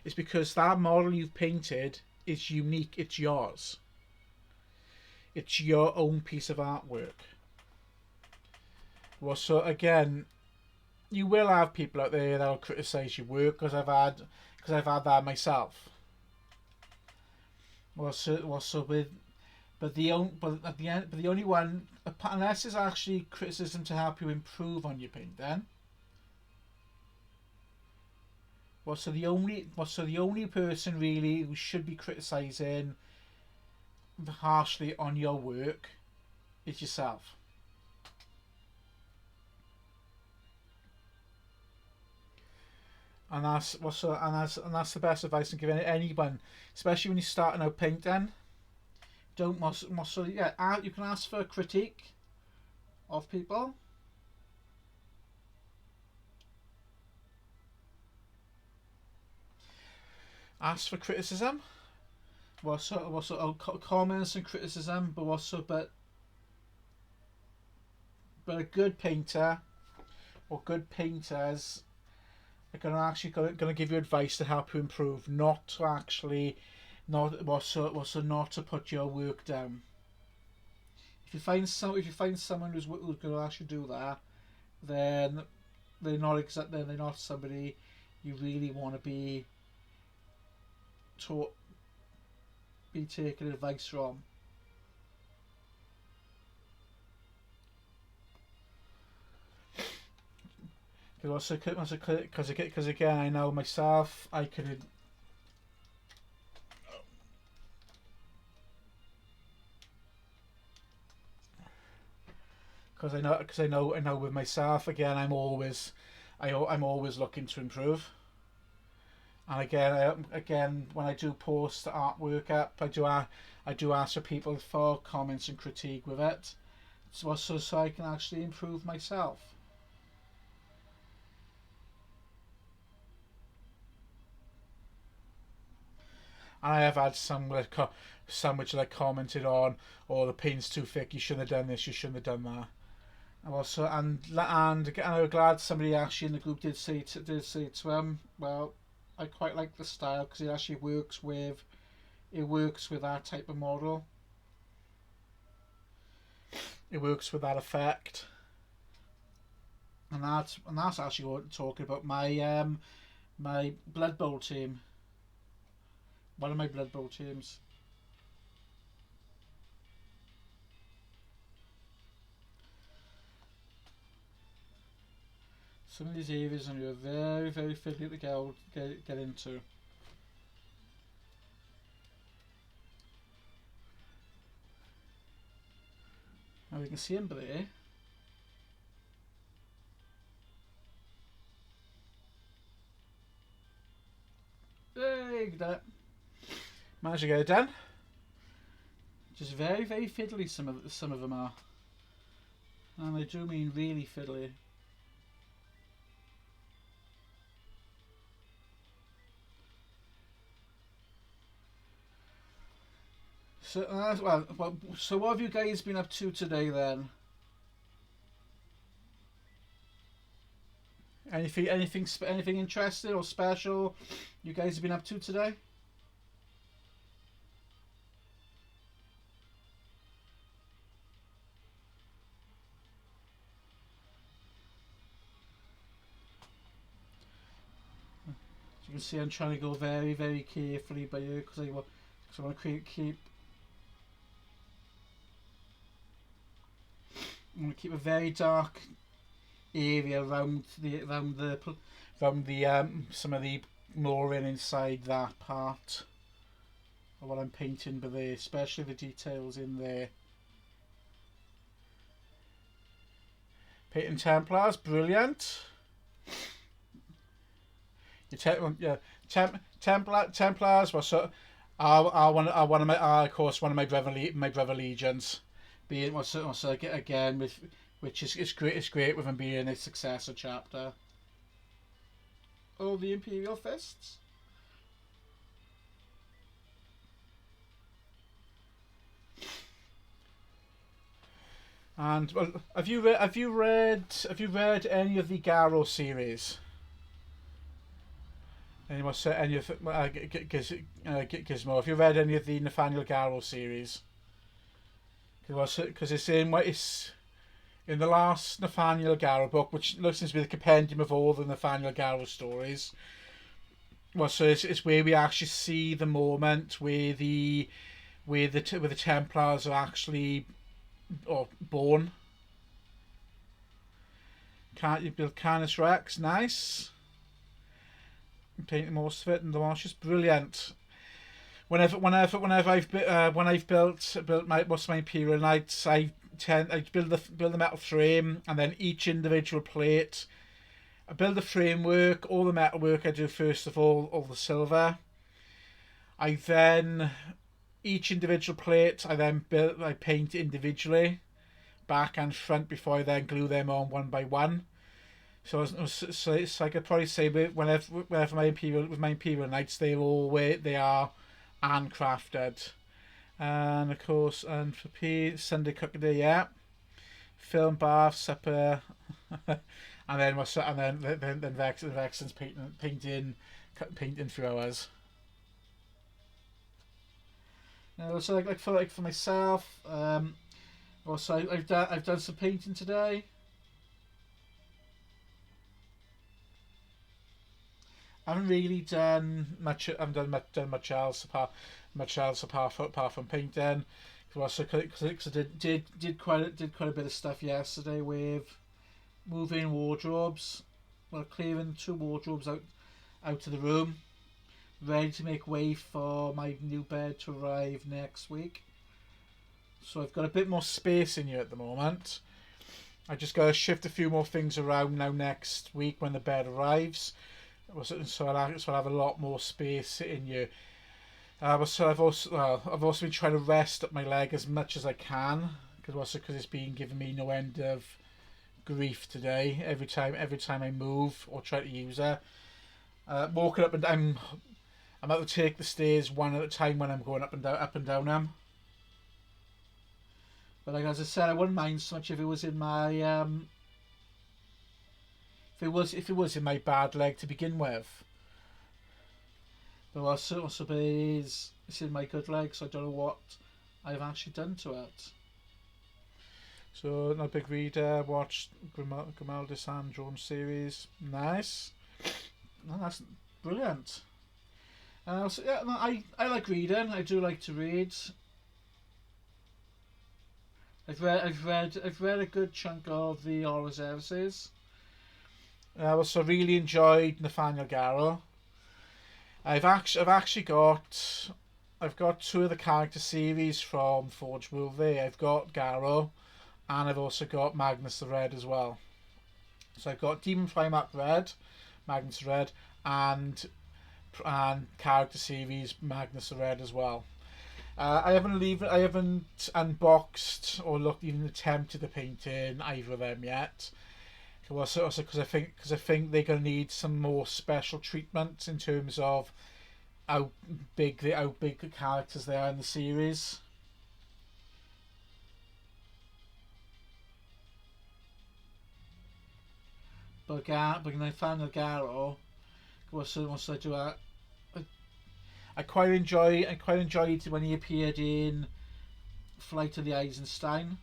It's because that model you've painted is unique. It's yours. It's your own piece of artwork. Well, so again, you will have people out there that'll criticise your work, because I've had that myself. But the only one, unless it's actually criticism to help you improve on your painting. So the only person really who should be criticising harshly on your work is yourself. And that's the best advice I'm giving anyone, especially when you're starting out painting. Don't you can ask for a critique of people. Ask for criticism. Comments and criticism, but a good painter or good painters are going to give you advice to help you improve, not to put your work down. If you find someone who's going to actually do that, then they're not somebody you really want to be taking advice from. Because again, I know myself. I could. I know with myself again. I'm always looking to improve. And again, when I do post artwork up, I do ask for people for comments and critique with it, so I can actually improve myself. And I have had some which commented on, "Oh, the paint's too thick. You shouldn't have done this. You shouldn't have done that." And also, and I'm glad somebody actually in the group did say to him, well, I quite like the style because it actually works with that type of model. It works with that effect, and that's actually what talking about my Blood Bowl team. One of my Blood Bowl teams. Some of these areas are very, very fiddly to get into. Now we can see him there. Hey, that managed to get it done. Just very, very fiddly. Some of them are, and I do mean really fiddly. So, so what have you guys been up to today then? Anything interesting or special you guys have been up to today? As you can see, I'm trying to go very, very carefully by here because I want to keep. I'm going to keep a very dark area around some of the mooring inside that part of what I'm painting, but there, especially the details in there. Painting Templars, brilliant. Templars were are one of my of course one of my brother legions. Being also again with which is great. It's great with him being a successor chapter. Oh, the Imperial Fists. And well, have you read any of the Garrow series? Anyone said any of Gizmo? Have you read any of the Nathaniel Garrow series? Because it's in the last Nathaniel Garrow book, which looks to be the compendium of all the Nathaniel Garrow stories. Well, so it's where we actually see the moment where the Templars are actually born. Can't you build Canis Rex? Nice. I'm painting most of it, and the wash is brilliant. Whenever I've built most of my Imperial Knights, I build the metal frame, and then each individual plate. I build the framework, all the metalwork I do first of all the silver. I then each individual plate I paint individually, back and front, before I then glue them on one by one. So I could probably say whenever my Imperial Knights, they are handcrafted. And of course, and for Sunday cooking day, yeah, film, bath, supper, and then Vexen's painting for hours. So for myself, also I've done some painting today. I haven't really done much. I haven't done much else apart from painting. Because I did quite a bit of stuff yesterday with moving wardrobes. clearing 2 wardrobes out of the room, ready to make way for my new bed to arrive next week. So I've got a bit more space in here at the moment. I just got to shift a few more things around now next week when the bed arrives. So I'll have a lot more space in here. So I've also been trying to rest up my leg as much as I can, because it's been giving me no end of grief today. Every time I move or try to use her, walking up and down, I'm about to take the stairs one at a time when I'm going up and down them. But like as I said, I wouldn't mind so much if it was in my if it was in my bad leg to begin with. But also it's in my good leg, so I don't know what I've actually done to it. So, not a big reader. Watched Grimaldi Sandrone series. Nice. No, that's brilliant. So yeah, no, I like reading. I do like to read. I've read a good chunk of the Horror Services. I also really enjoyed Nathaniel Garrow. I've actually got 2 of the character series from Forge Movie. I've got Garrow, and I've also got Magnus the Red as well. So I've got Demon Primarch Red, Magnus the Red, and character series Magnus the Red as well. I haven't unboxed or even attempted to paint in either of them yet. Also because I think they're gonna need some more special treatment in terms of how big the characters they are in the series. But Nathaniel Garrow, I quite enjoyed when he appeared in Flight of the Eisenstein,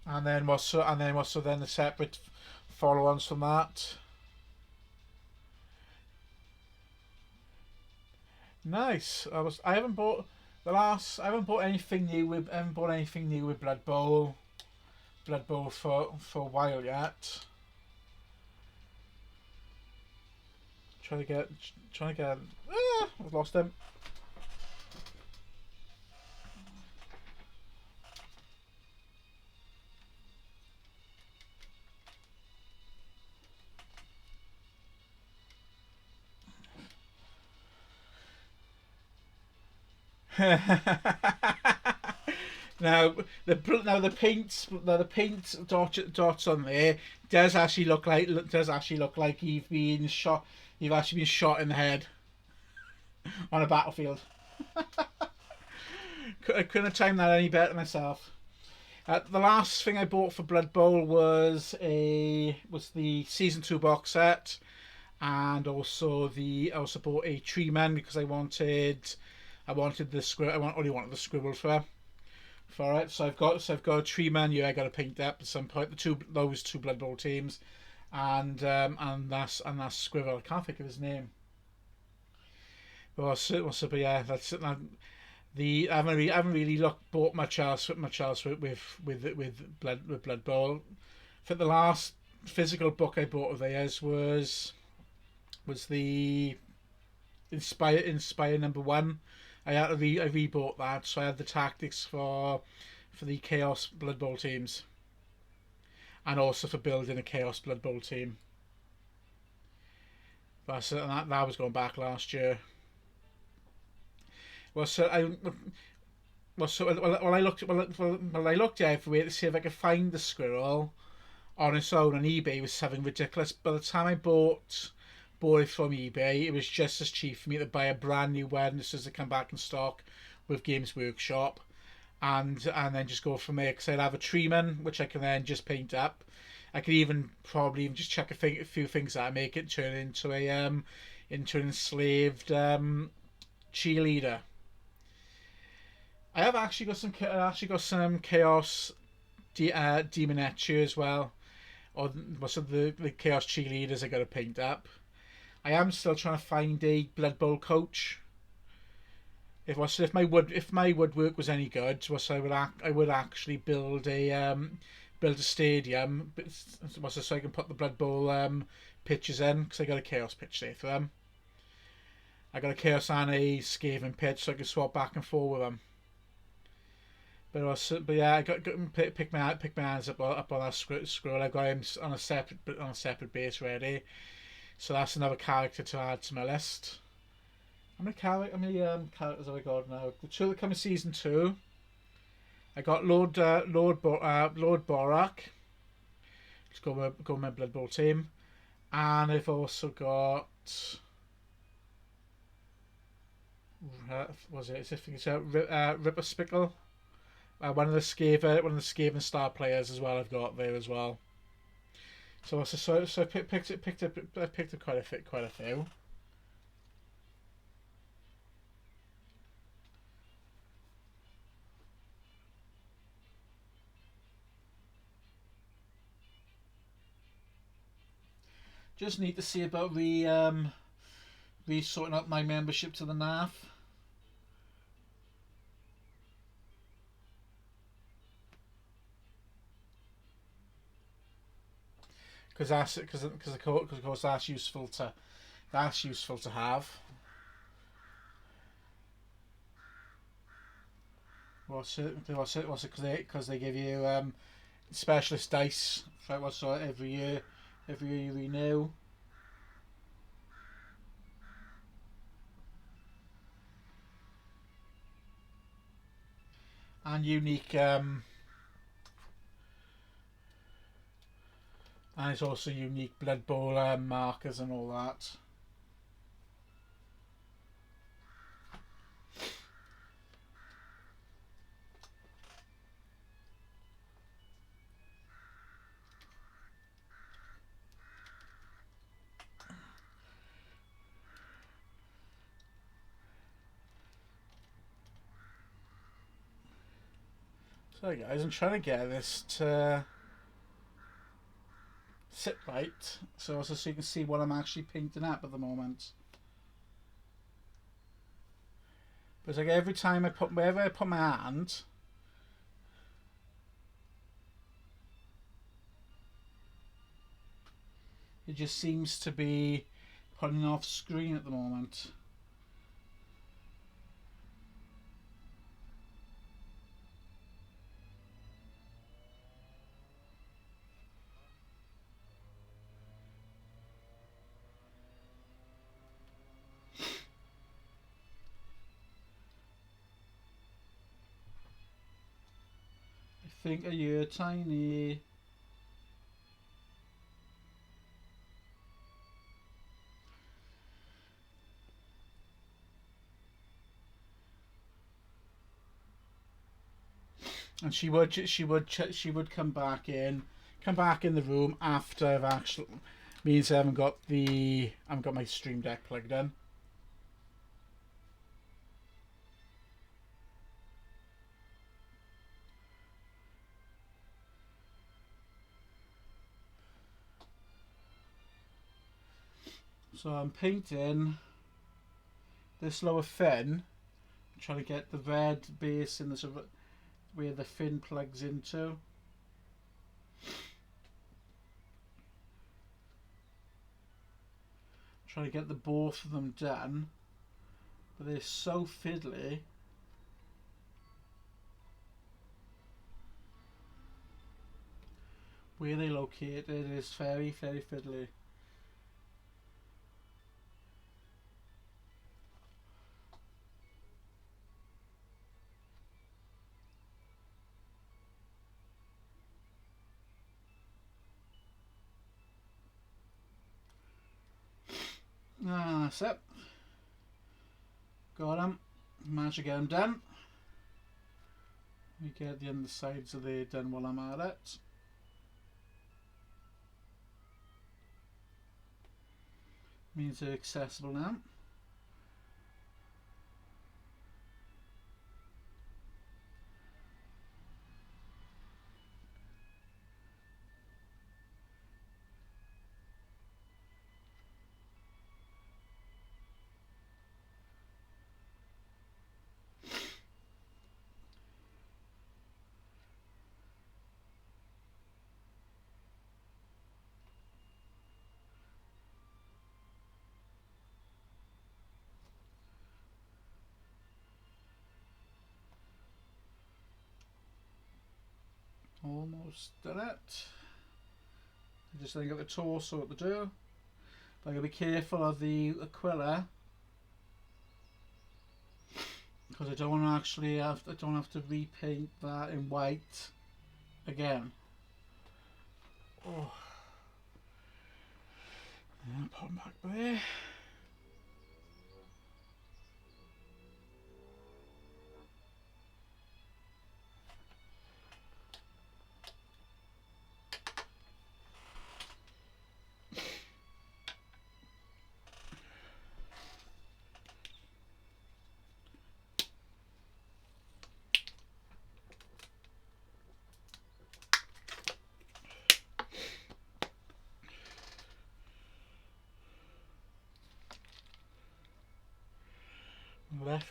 and then the separate follow-ons from that. Nice. I haven't bought anything new with Blood Bowl for a while yet. Trying to get. I've lost him. Now the paint dots on there does actually look like you've been shot. You've actually been shot in the head on a battlefield. I couldn't have timed that any better myself. The last thing I bought for Blood Bowl was the season 2 box set, and also I also bought a Tree Man because I wanted the scribble. I only wanted the scribble for it. So I've got a Tree Man. Yeah, I got to paint up at some point. Those two Blood Bowl teams. And that's Scribble. I can't think of his name. But yeah, that's it. I haven't really bought much else with Blood Bowl. I think the last physical book I bought of theirs was the Inspire #1. I rebought that, so I had the tactics for the Chaos Blood Bowl teams. And also for building a Chaos Blood Bowl team. But that was going back last year. I looked everywhere to see if I could find the squirrel on its own on eBay. It was something ridiculous. By the time I bought it from eBay, it was just as cheap for me to buy a brand new one as soon as they come back in stock with Games Workshop. And then just go from there, because I'd have a Treeman which I can then just paint up. I could probably even just check a few things that I make it turn into an enslaved cheerleader. I have actually got some Chaos Demonetture as well, or most of the Chaos cheerleaders I got to paint up. I am still trying to find a Blood Bowl coach. If my woodwork was any good, I would actually build a build a stadium, so I can put the Blood Bowl pitches in, because I got a Chaos pitch there for them. I got a Chaos and a Skaven pitch, so I can swap back and forth with them. But yeah, I got pick my hands up on that scroll. I got him on a separate base ready, so that's another character to add to my list. How many characters have I got now? The two that come in season 2. I got Lord Borak. Let's go with my Blood Bowl team, and I've also got. Was it? I think it's Ripper Spickle. One of the Skaven star players as well. I've got there as well. So I picked up quite a few. Just need to see about sorting out my membership to the NAF. Because of course that's useful to have. What's it? Because they give you specialist dice for every year you renew. And unique and it's also unique Blood Bowl markers and all that. So guys, I'm trying to get this to sit right, so you can see what I'm actually painting at the moment. But it's like every time wherever I put my hand, it just seems to be putting off screen at the moment. I think you're tiny. And she would come back in the room after I've actually means I haven't got my Stream Deck plugged in. So I'm painting this lower fin, trying to get the red base in the where the fin plugs into. Trying to get the both of them done, but they're so fiddly. Where they located is very fiddly. That's it. Got them. Managed to get them done. We get the undersides of they done while I'm at it. Means they're accessible now. Almost done it. Just then get the torso at the door. But I'm going to be careful of the Aquila, because I don't want to actually have to repaint that in white again. Oh. Yeah, put them back there.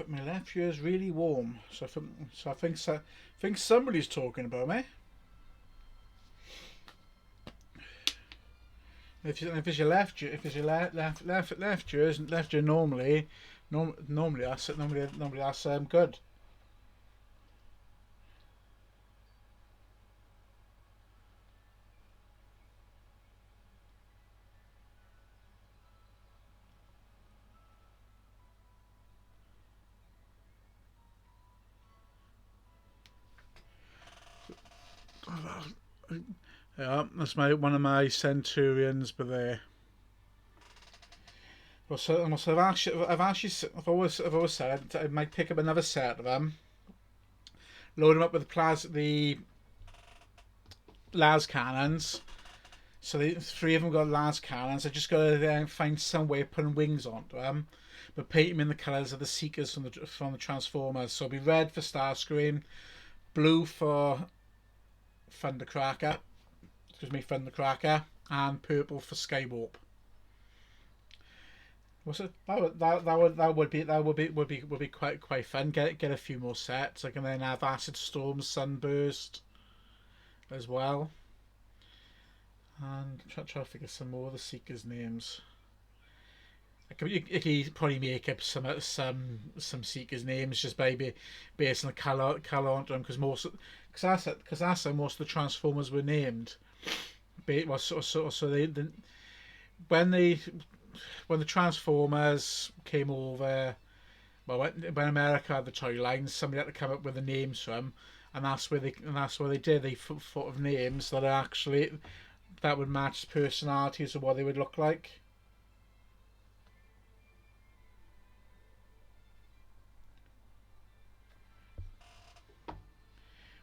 My left ear is really warm, so I think somebody's talking about me. If it's your left ear, if it's your left ear, normally that's good. Yeah, that's one of my centurions, but there. I've always said I might pick up another set of them, load them up with the las cannons. So the three of them got las cannons. I just got to find some way of putting wings onto them, but paint them in the colours of the Seekers from the Transformers. So it'll be red for Starscream, blue for Thundercracker, and purple for Skywarp. Was it that would be quite fun. Get a few more sets. I can then have Acid Storm, Sunburst as well, and try to figure some more of the Seekers' names. You could probably make up some Seekers' names just based on the colour onto them, because that's how most of the Transformers were named. When the Transformers came over, well, when America had the toy lines, somebody had to come up with the names for them, and that's where they did. They thought of names that would match personalities of what they would look like.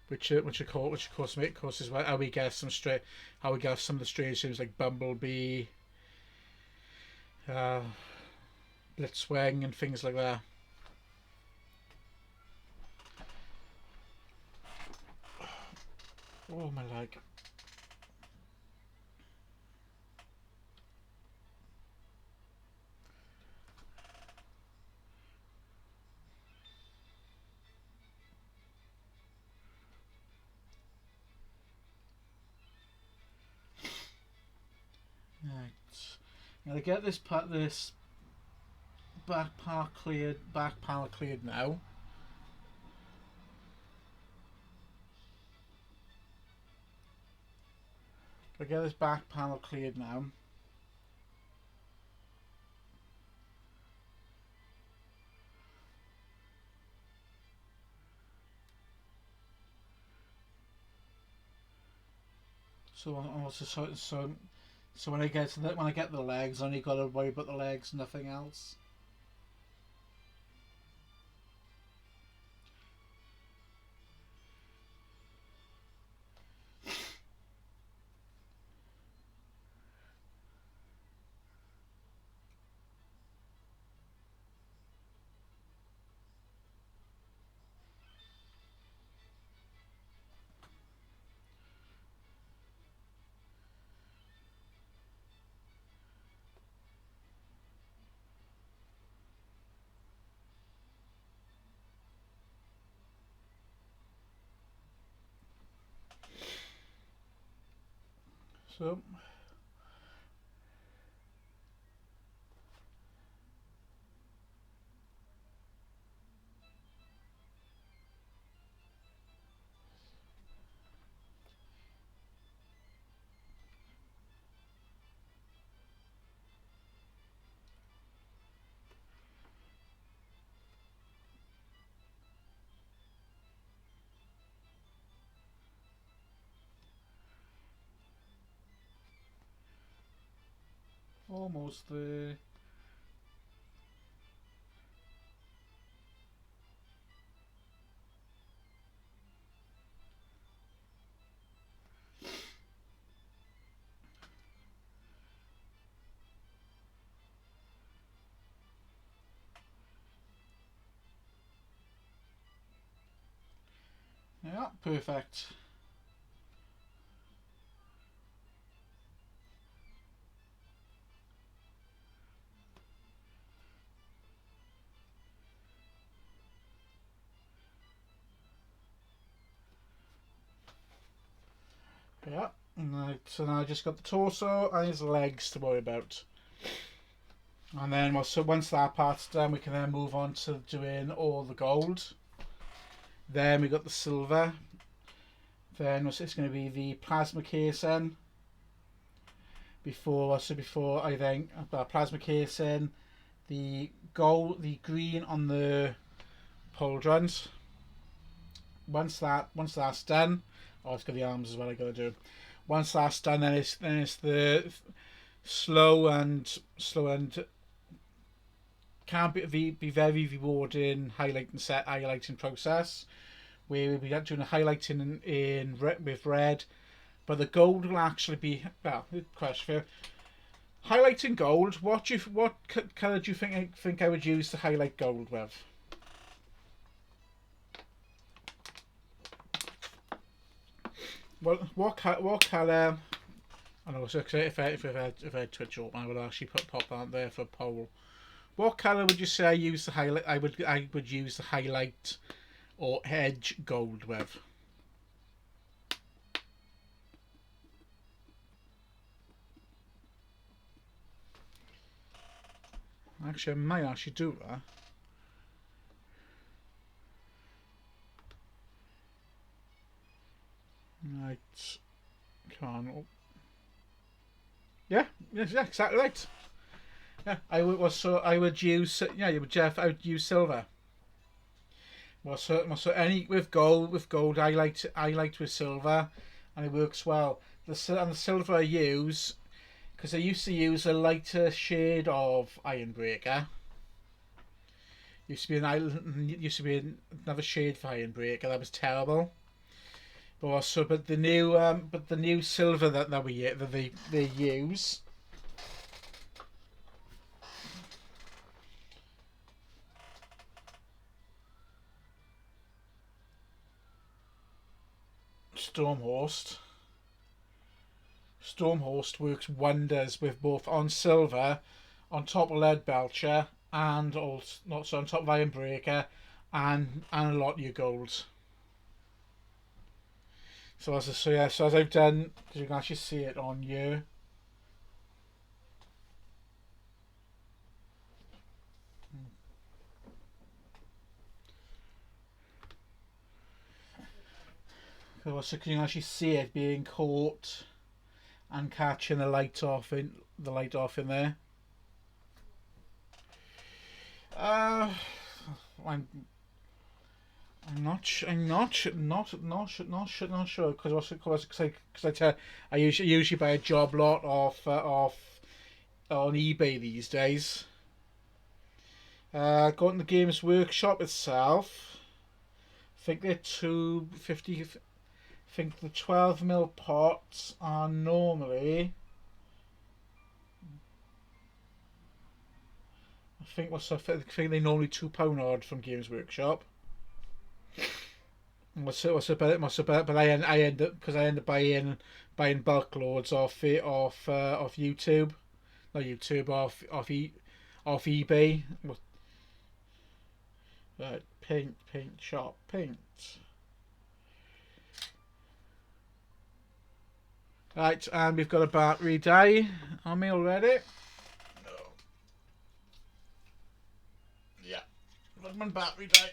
Which of course is how we get some of the strange names like Bumblebee, Blitzwing, and things like that. Oh my leg. Right. I'm gonna get this back panel cleared now. I'll get this back panel cleared now. So when I get the legs, I only got to worry about the legs, nothing else. So Almost there. Yeah, perfect. Yeah, right, so now I just got the torso and his legs to worry about. And then so once that part's done, we can then move on to doing all the gold. Then we got the silver. Then it's going to be the plasma casing. Before I then plasma casing, the gold, the green on the pauldrons. Once that's done, oh, it's got the arms as well. I got to do. Once that's done, then it's the slow and can be very rewarding highlighting process where we'll be doing a highlighting in with red, but the gold will actually be question for you. Highlighting gold. What colour do you think I would use to highlight gold with? What colour? I know. So if I had Twitch open, I would actually pop that there for a poll. What colour would you say I use to highlight? I would use to highlight or edge gold with. Actually, I might actually do that. Right. Come on. Yeah, exactly right. Yeah, I would use Jeff. I would use silver. So any with gold, I like with silver, and it works well. The silver I use because I used to use a lighter shade of Ironbreaker. Used to be another shade for Ironbreaker that was terrible. But the new silver that they use. Stormhost works wonders with both on silver, on top of lead belcher, and also on top of Ironbreaker, and a lot of your golds. So as I've done, because you can actually see it on you. So you can actually see it being caught and catching the light off in there. I'm not sure because I usually buy a job lot off on eBay these days. Going to the Games Workshop itself. I think they're $2.50. I think the 12mm pots are normally. I think they normally £2 odd from Games Workshop. But I end up because I end up buying bulk loads off YouTube, not YouTube off eBay. Right, paint shop paint. Right, and we've got a battery die on me already. No. Yeah, got my battery die.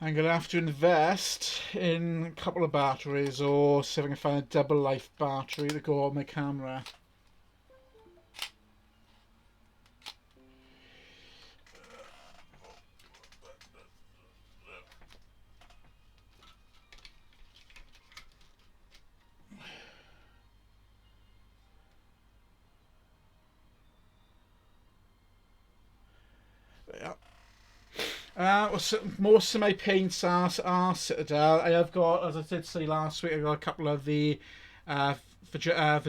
I'm going to have to invest in a couple of batteries, or see if I can find a double life battery to go on my camera. Yeah. Most of my paints are Citadel. I have got, as I did say last week, I got a couple of the Vajanlio.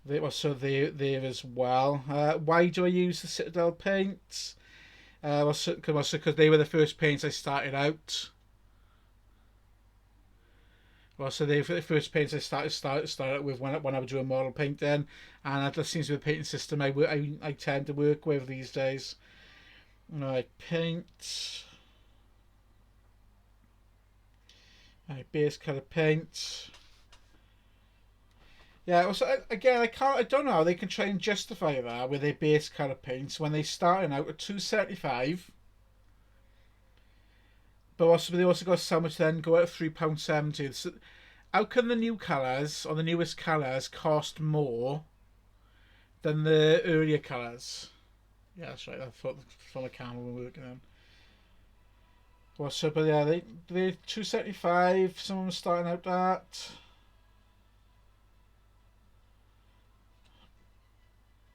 They were so there as well. Why do I use the Citadel paints? Because they were the first paints I started out. Well, so they were the first paints I started with when I was doing model painting, and that seems to be the painting system I tend to work with these days. Right, paint. Right, base colour paint. Yeah, also, again, I don't know how they can try and justify that with their base colour paints when they starting out at £2.75. But also, they also got some which then go at £3.70. So how can the new colours or the newest colours cost more than the earlier colours? Yeah, that's right. I thought from the camera we were working on. Well, so but yeah, they £2.75. Some of them starting out at.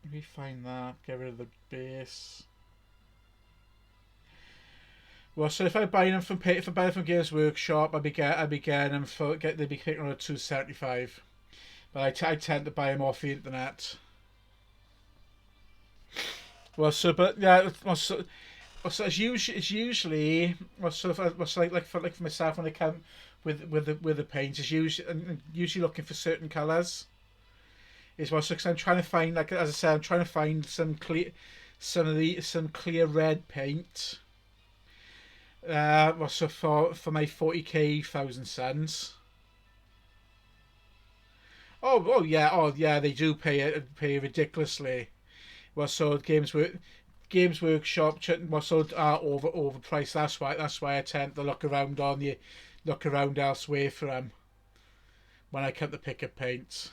Let me find that. Get rid of the base. Well, so if I buy them from Games Workshop, I'd be getting them for they'd be kicking on at £2.75. But I tend to buy them off the internet. Well, so but yeah, so it's usually like for myself when I come with the paint, it's usually looking for certain colours. Is well, so cause I'm trying to find, like as I said, I'm trying to find some clear red paint. Well, so for my 40k Thousand Suns. Oh yeah, they do pay ridiculously. Well, so Games Workshop well, so are overpriced. That's why I tend to look around elsewhere for them when I come to pick up paints.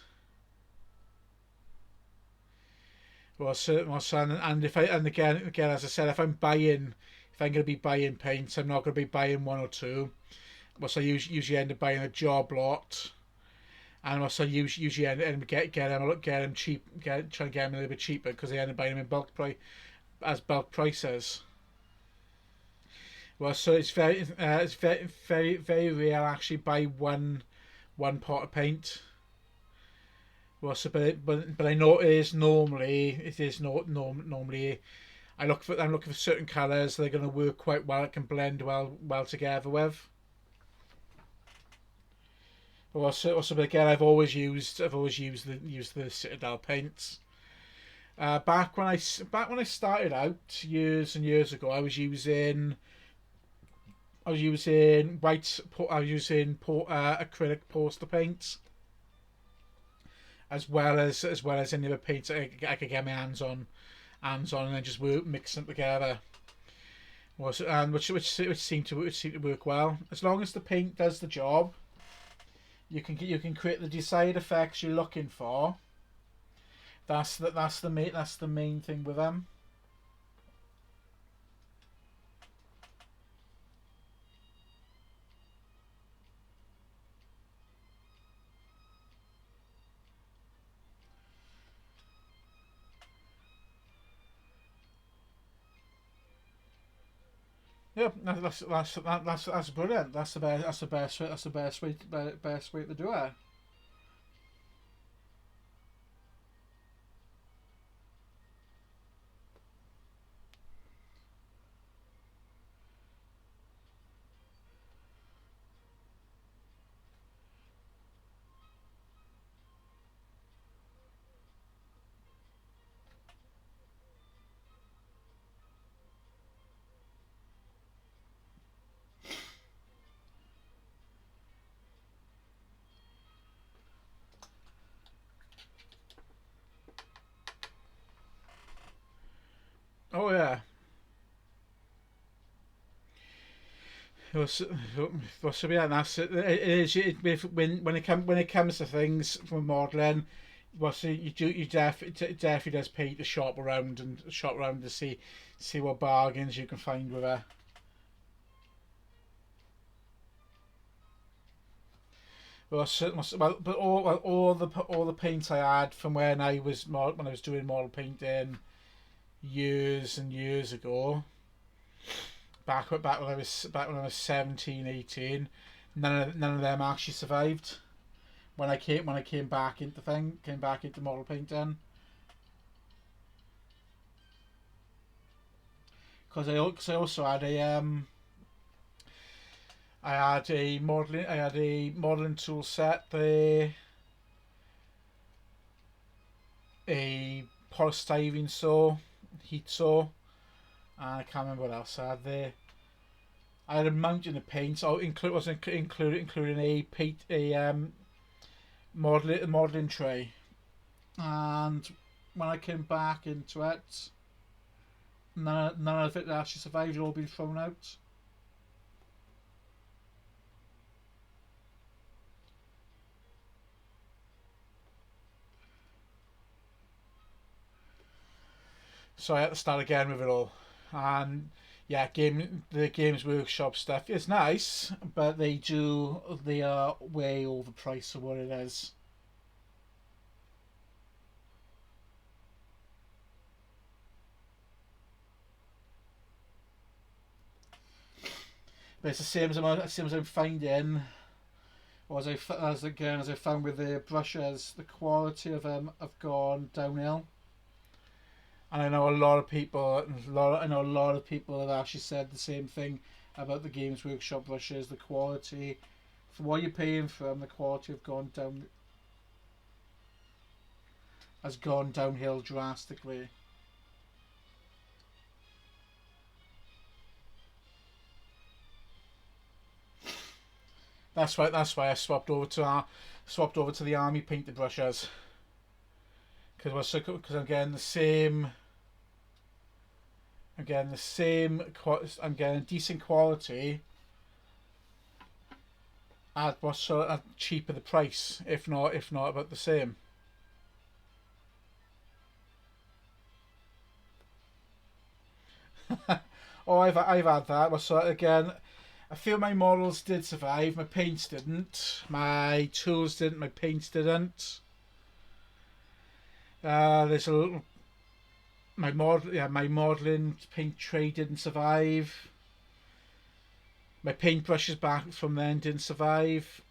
And if I and again as I said, if I'm going to be buying paints, I'm not going to be buying one or two. Well, so I usually end up buying a job lot, and also usually end up get them cheap, trying to get them a little bit cheaper because they end up buying them in bulk prices. Well, so it's very rare I actually buy one pot of paint. Well, so but I know it is not normally I'm looking for certain colours they're going to work quite well. It can blend well together with. But but again, I've always used the Citadel paints. Back when I started out years and years ago, I was using acrylic poster paints as well as any other paints I could get my hands on, and then just mix them together. Which seemed to work well. As long as the paint does the job, you can create the desired effects you're looking for. That's the main thing with them. Yeah, that's brilliant. That's the best way to do it. Possibly, and that's it. When it comes to things from modelling, you definitely just pay to shop around to see what bargains you can find with her. But all the paint I had from when I was doing model painting years and years ago, back when I was 17, 18, none of them actually survived when I came back into model painting, because I also had I had a modeling tool set, a polystyrene saw, heat saw, and I can't remember what else I had there. I had a mountain of paints. Including a modeling tray, and when I came back into it, none of it actually survived. It all been thrown out. So I had to start again with it all, and yeah, the Games Workshop stuff is nice, but they are way overpriced for what it is. But it's the same as I'm finding, or as I found with the brushes, the quality of them have gone downhill. And I know I know a lot of people have actually said the same thing about the Games Workshop brushes. The quality, for what you're paying for them, the quality has gone downhill drastically. That's why I swapped over to the army painted brushes, because I'm getting decent quality at cheaper the price, if not about the same. Oh, I've had that. A few of my models did survive. My paints didn't. My tools didn't. My paints didn't. There's a little. My modeling paint tray didn't survive. My paintbrushes back from then didn't survive.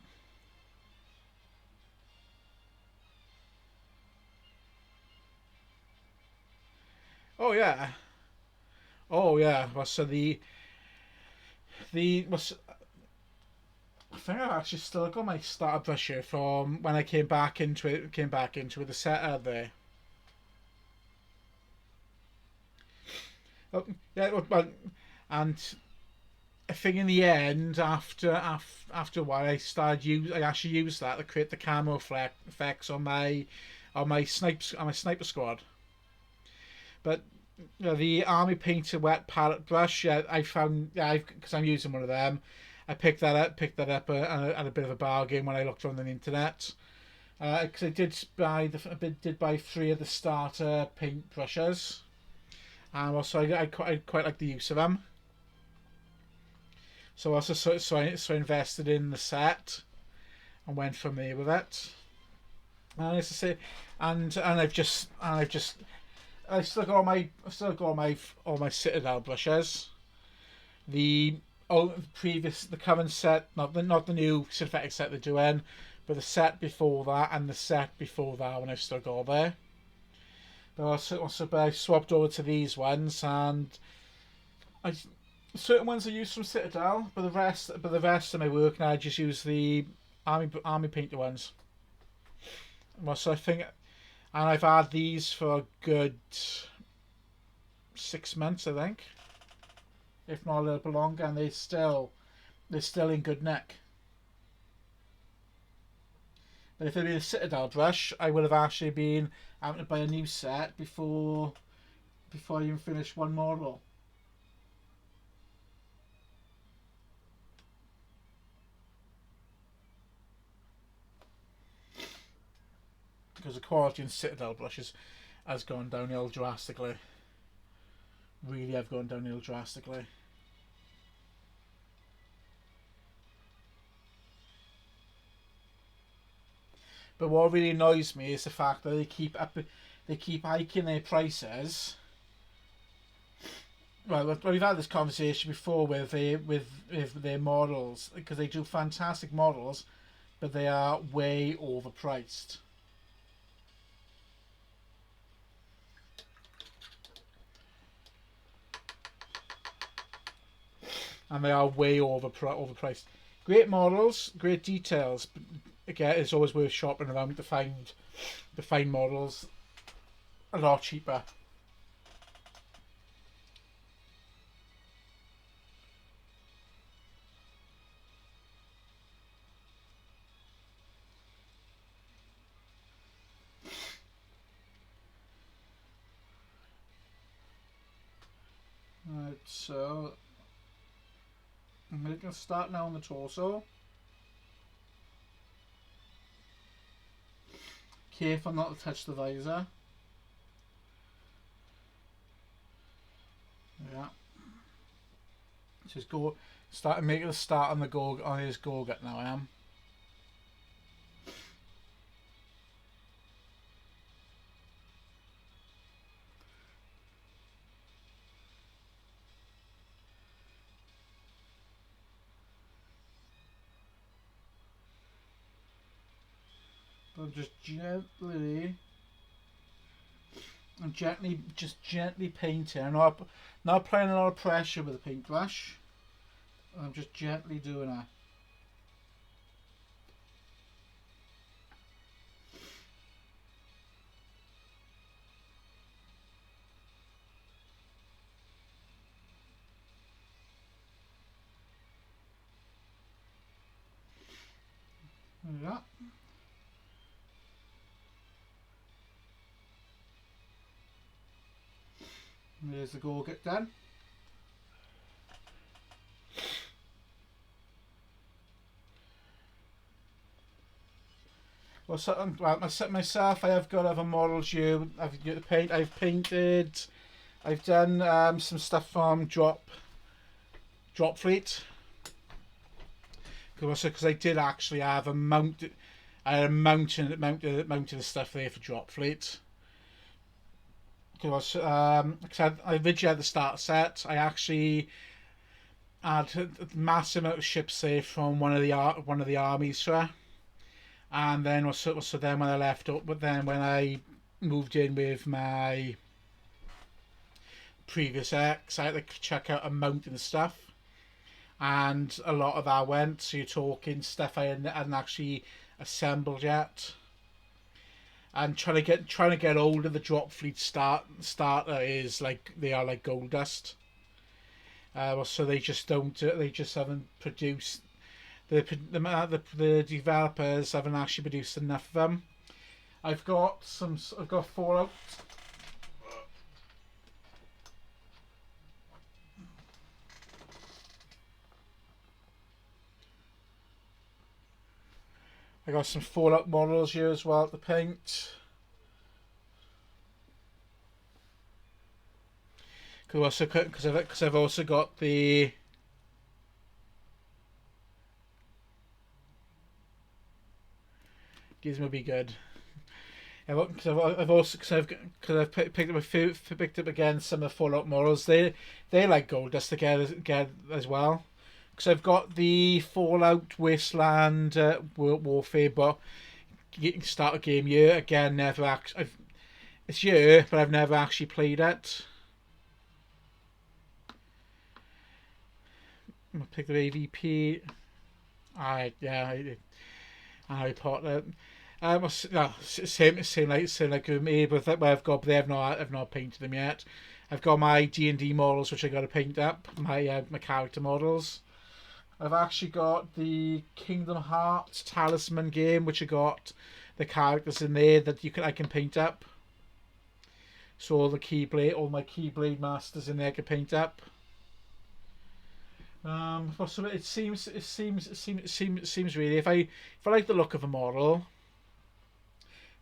Oh yeah. Oh yeah. Well, so the was I think I've actually still got my starter brush here from when I came back into it. Came back into it. The set out there. Oh, yeah. And I think in the end, after a while, I actually used that to create the camo effects on my sniper squad. But the army painted wet palette brush, yeah, I found, yeah, because I'm using one of them. I picked that up at a bit of a bargain when I looked on the internet. Because I did buy three of the starter paint brushes, and also I quite like the use of them. So I invested in the set and went from there with it. And as I say, I've still got all my Citadel brushes. The the current set, not the new synthetic set they're doing, but the set before that and the set before that one I've still got there. But I swapped over to these ones, and I certain ones I use from Citadel, but the rest of my work now I just use the army painter ones. Well, so I think, and I've had these for a good 6 months, I think, if not a little bit longer, and they're still in good nick. But if it had been a Citadel brush, I would have actually been having to buy a new set before I even finished one model. because the quality in Citadel brushes has gone downhill drastically. Really have gone downhill drastically. But what really annoys me is the fact that they keep hiking their prices. Well, we've had this conversation before with their models, because they do fantastic models, but they are way overpriced. And they are way overpriced. Great models, great details. But again, it's always worth shopping around to find models a lot cheaper. Right, so I'm going to start now on the torso. Careful not to touch the visor. Yeah. Just go. Start making the start on the on his gorget now. I am. I'm just gently painting. I'm not applying a lot of pressure with the paintbrush. I'm just gently doing it. Yeah. There's the gorget done. Well, myself, I have got other models here. I've painted. I've done some stuff from Drop Fleet. Because I did actually have a mounted of stuff there for Drop Fleet. Because I originally had the starter set. I actually had a massive amount of ships there from one of the armies, and then so then when I left up, but then when I moved in with my previous ex, I had to check out a mountain stuff, and a lot of that went. So you're talking stuff I hadn't actually assembled yet. And trying to get hold of the Drop Fleet starter is like they are like gold dust. So they just haven't produced the developers haven't actually produced enough of them. I've got Fallout. I got some Fallout models here as well to paint. Because I've also got the Gizmo be good. Because I've picked up again some of the Fallout models. They like gold dust again as well. Because I've got the Fallout Wasteland Warfare, but start a game year again. It's year, but I've never actually played it. I'm gonna pick the AVP. Harry Potter. Same like me, but I've not painted them yet. I've got my D&D models which I got to paint up. My character models. I've actually got the Kingdom Hearts Talisman game, which I got the characters in there that I can paint up. So all my Keyblade masters in there I can paint up. So it seems really, if I like the look of a model,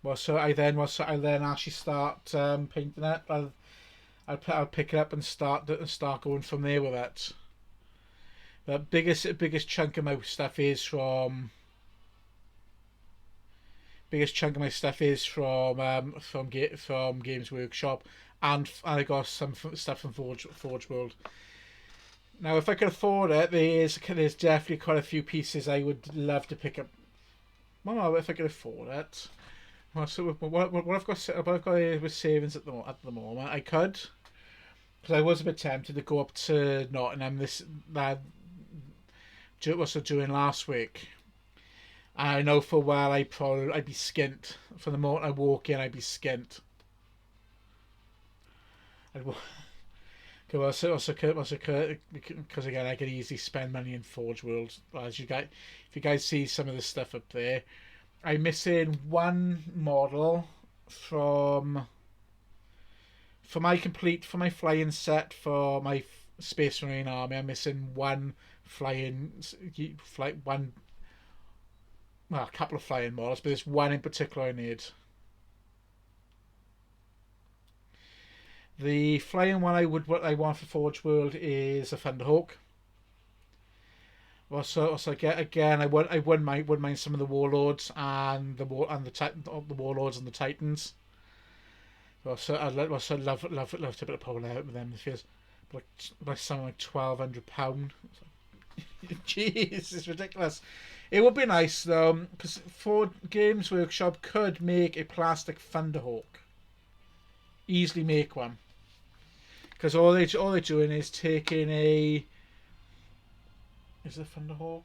I then actually start painting it. I'll pick it up and start going from there with it. The biggest chunk of my stuff is from from Games Workshop, and I got some stuff from Forge World. Now, if I could afford it, there's definitely quite a few pieces I would love to pick up. Well, if I could afford it. Well, so what I've got here with savings at the moment, I could, because I was a bit tempted to go up to Nottingham during last week. I know for a while I'd be skint. From the moment I walk in, I'd be skint. Because again, I could easily spend money in Forge World. If you guys see some of the stuff up there, I'm missing one model from for my flying set for my Space Marine army. I'm missing one a couple of flying models, but there's one in particular I need. The flying one I want for Forge World is a Thunderhawk. Also I wouldn't mind some of the Warlords and the Warlords and the Titans. I'd love to put a pole out with them. It like something like £1,200. Jeez, it's ridiculous. It would be nice though, because Games Workshop could make a plastic Thunderhawk. Easily make one. Because all they're doing is taking a... Is it a Thunderhawk?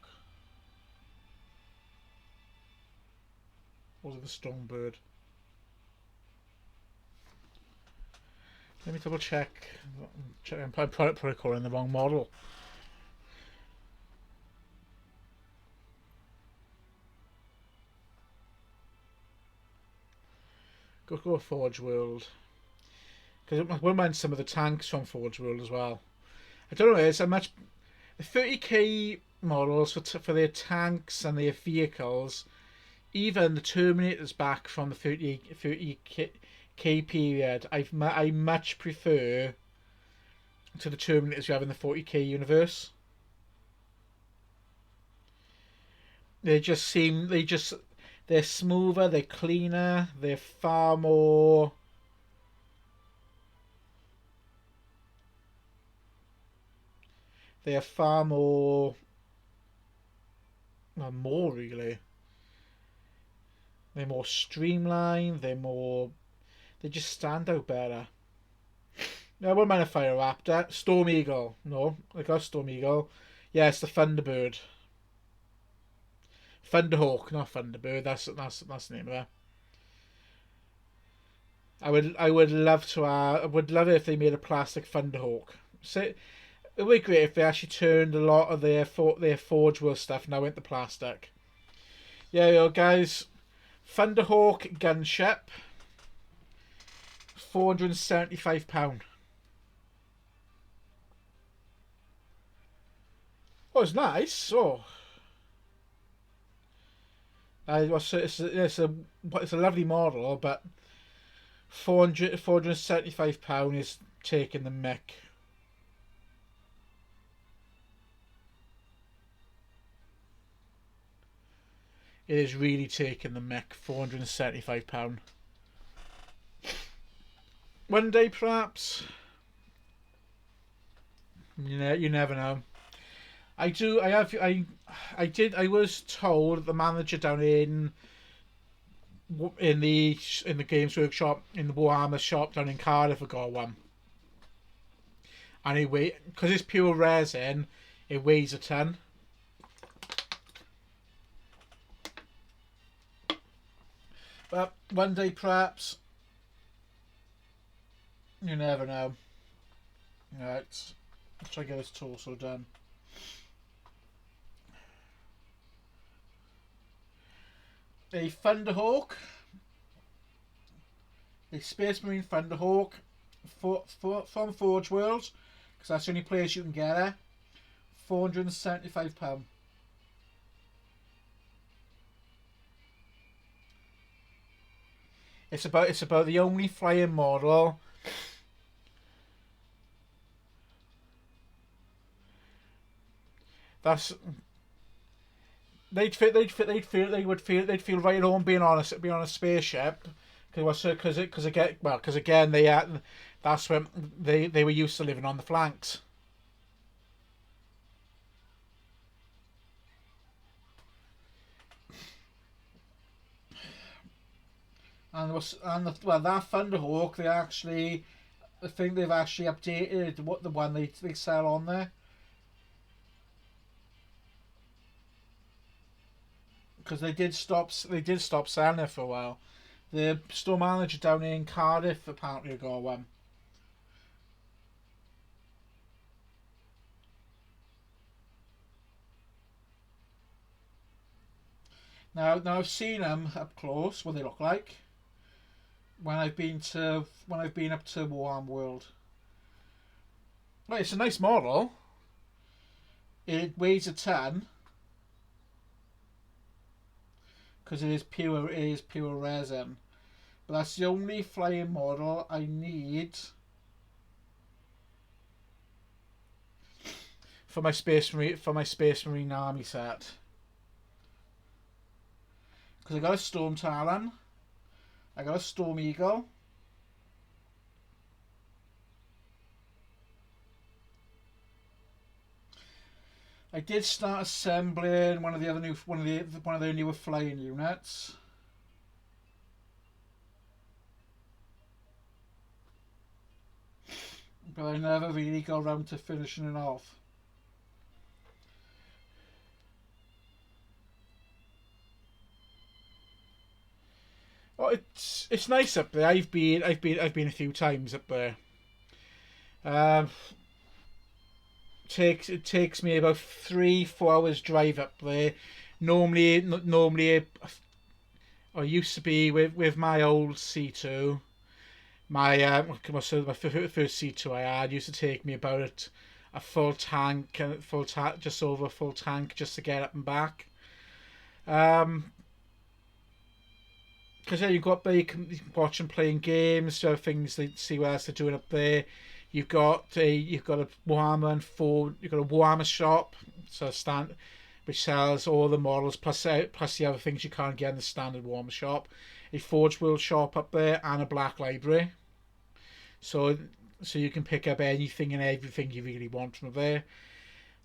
Or is it the Stormbird? Let me double check. I'm probably calling the wrong model. Go Forge World. Because I wouldn't mind some of the tanks from Forge World as well. I don't know, it's a much... The 30k models for their tanks and their vehicles, even the Terminators back from the 30k period, I much prefer to the Terminators you have in the 40k universe. They're smoother, they're cleaner, they're far more... They are far more... Well, more really. They're more streamlined, they just stand out better. No, I wouldn't mind a Fire Raptor. Storm Eagle. No, I got Storm Eagle. Yeah, it's the Thunderbird. Thunderhawk, not Thunderbird. That's the name of it. I would love it if they made a plastic Thunderhawk. So it would be great if they actually turned a lot of their Forge World stuff now into plastic. Yeah, yo guys, Thunderhawk gunship, £475. Oh, it's nice. Oh. It's a lovely model, but £475 is taking the mick. It is really taking the mick. £475. One day, perhaps. You never know. I was told the manager down in the Games Workshop in the Warhammer shop down in Cardiff got one. And because it's pure resin, it weighs a ton. But one day, perhaps. You never know. Right, let's try to get this torso done. A Thunderhawk, a Space Marine Thunderhawk from Forge World, because that's the only place you can get it. £475. It's about the only flying model. That's they'd feel right at home being on a spaceship, because again that's when they were used to living on the flanks. Well, that Thunderhawk, I think they've actually updated what the one they sell on there, because they did stop selling it for a while. The store manager down in Cardiff apparently got one. Now I've seen them up close, what they look like, when I've been up to Warhammer World. Well, it's a nice model. It weighs a ton because it is pure resin. But that's the only flying model I need for my Space Marine army set. Because I got a Storm Talon, I got a Storm Eagle. I did start assembling one of the newer flying units. But I never really got around to finishing it off. Oh, it's nice up there. I've been a few times up there. Um, it takes me about 3-4 hours drive up there. Normally, I used to be with my old C2. My first C2 I had used to take me about a just over a full tank just to get up and back. Because yeah, you can watch them playing games, so things they see what else they're doing up there. You've got a Warhammer shop, so stand which sells all the models plus the other things you can't get in the standard Warhammer shop. A Forge World shop up there and a Black Library. So you can pick up anything and everything you really want from there.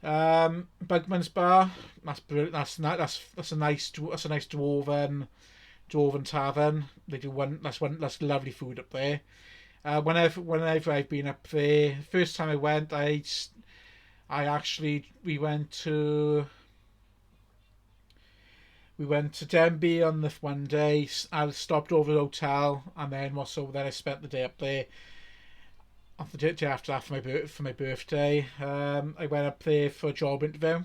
Bugman's Bar. That's a nice dwarven tavern. They do that's lovely food up there. Whenever I've been up there, first time I went, I actually we went to Denby on the one day. I stopped over at the hotel, and then I spent the day up there. The day after that for my birthday, I went up there for a job interview,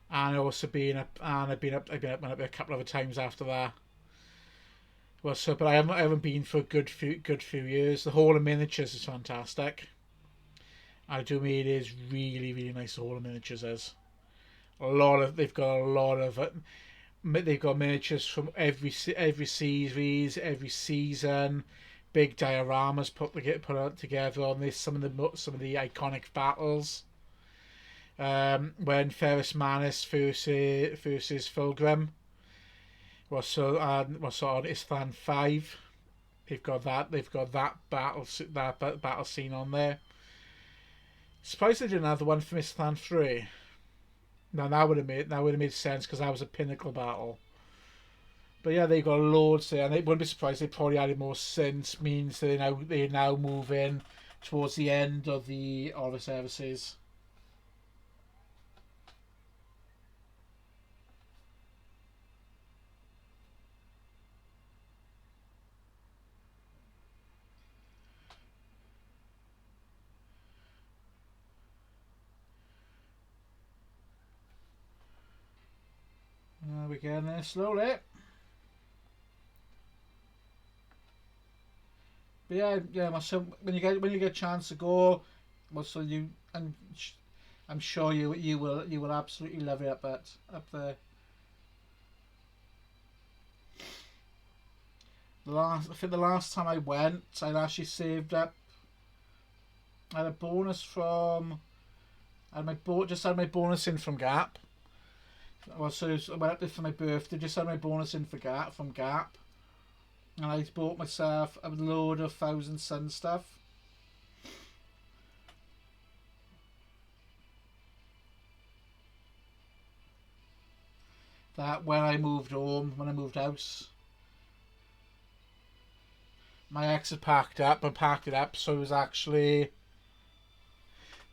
and I also went up there a couple of other times after that. But I haven't been for a good few years. The Hall of Miniatures is fantastic. I do mean it is really really nice. The Hall of Miniatures is they've got a lot of it. They've got miniatures from every series, every season. Big dioramas put out together on this. Some of the iconic battles. When Ferrus Manus versus Fulgrim was on Isthlan 5. They've got that battle scene on there. Surprised they didn't have the one from Isthlan 3. Now that would have made sense because that was a pinnacle battle. But yeah, they got loads there, and it wouldn't be surprised they probably added more since. Means they're now moving towards the end of the services. We're getting there slowly. But yeah, my son, when you get a chance to go, well, so you and I'm sure you will absolutely love it up there. I think the last time I went, I'd actually saved up. I had a bonus from. Just had my bonus in from Gap. So I went up there for my birthday. Just had my bonus in for Gap. And I bought myself a load of Thousand Sun stuff. That when I moved house, my ex had packed it up, so it was actually.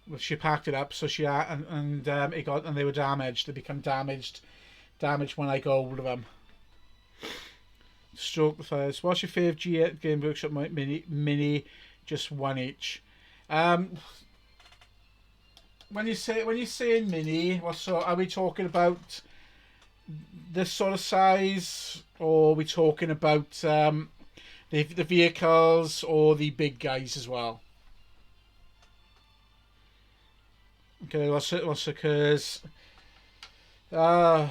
Well, she packed it up, so she and they were damaged. They become damaged when I got hold of them. Stroke the fires. What's your favourite Game Workshop mini? Just one each. When you say mini, what sort are we talking about? This sort of size, or are we talking about the vehicles or the big guys as well? Okay, what's occurs? I'm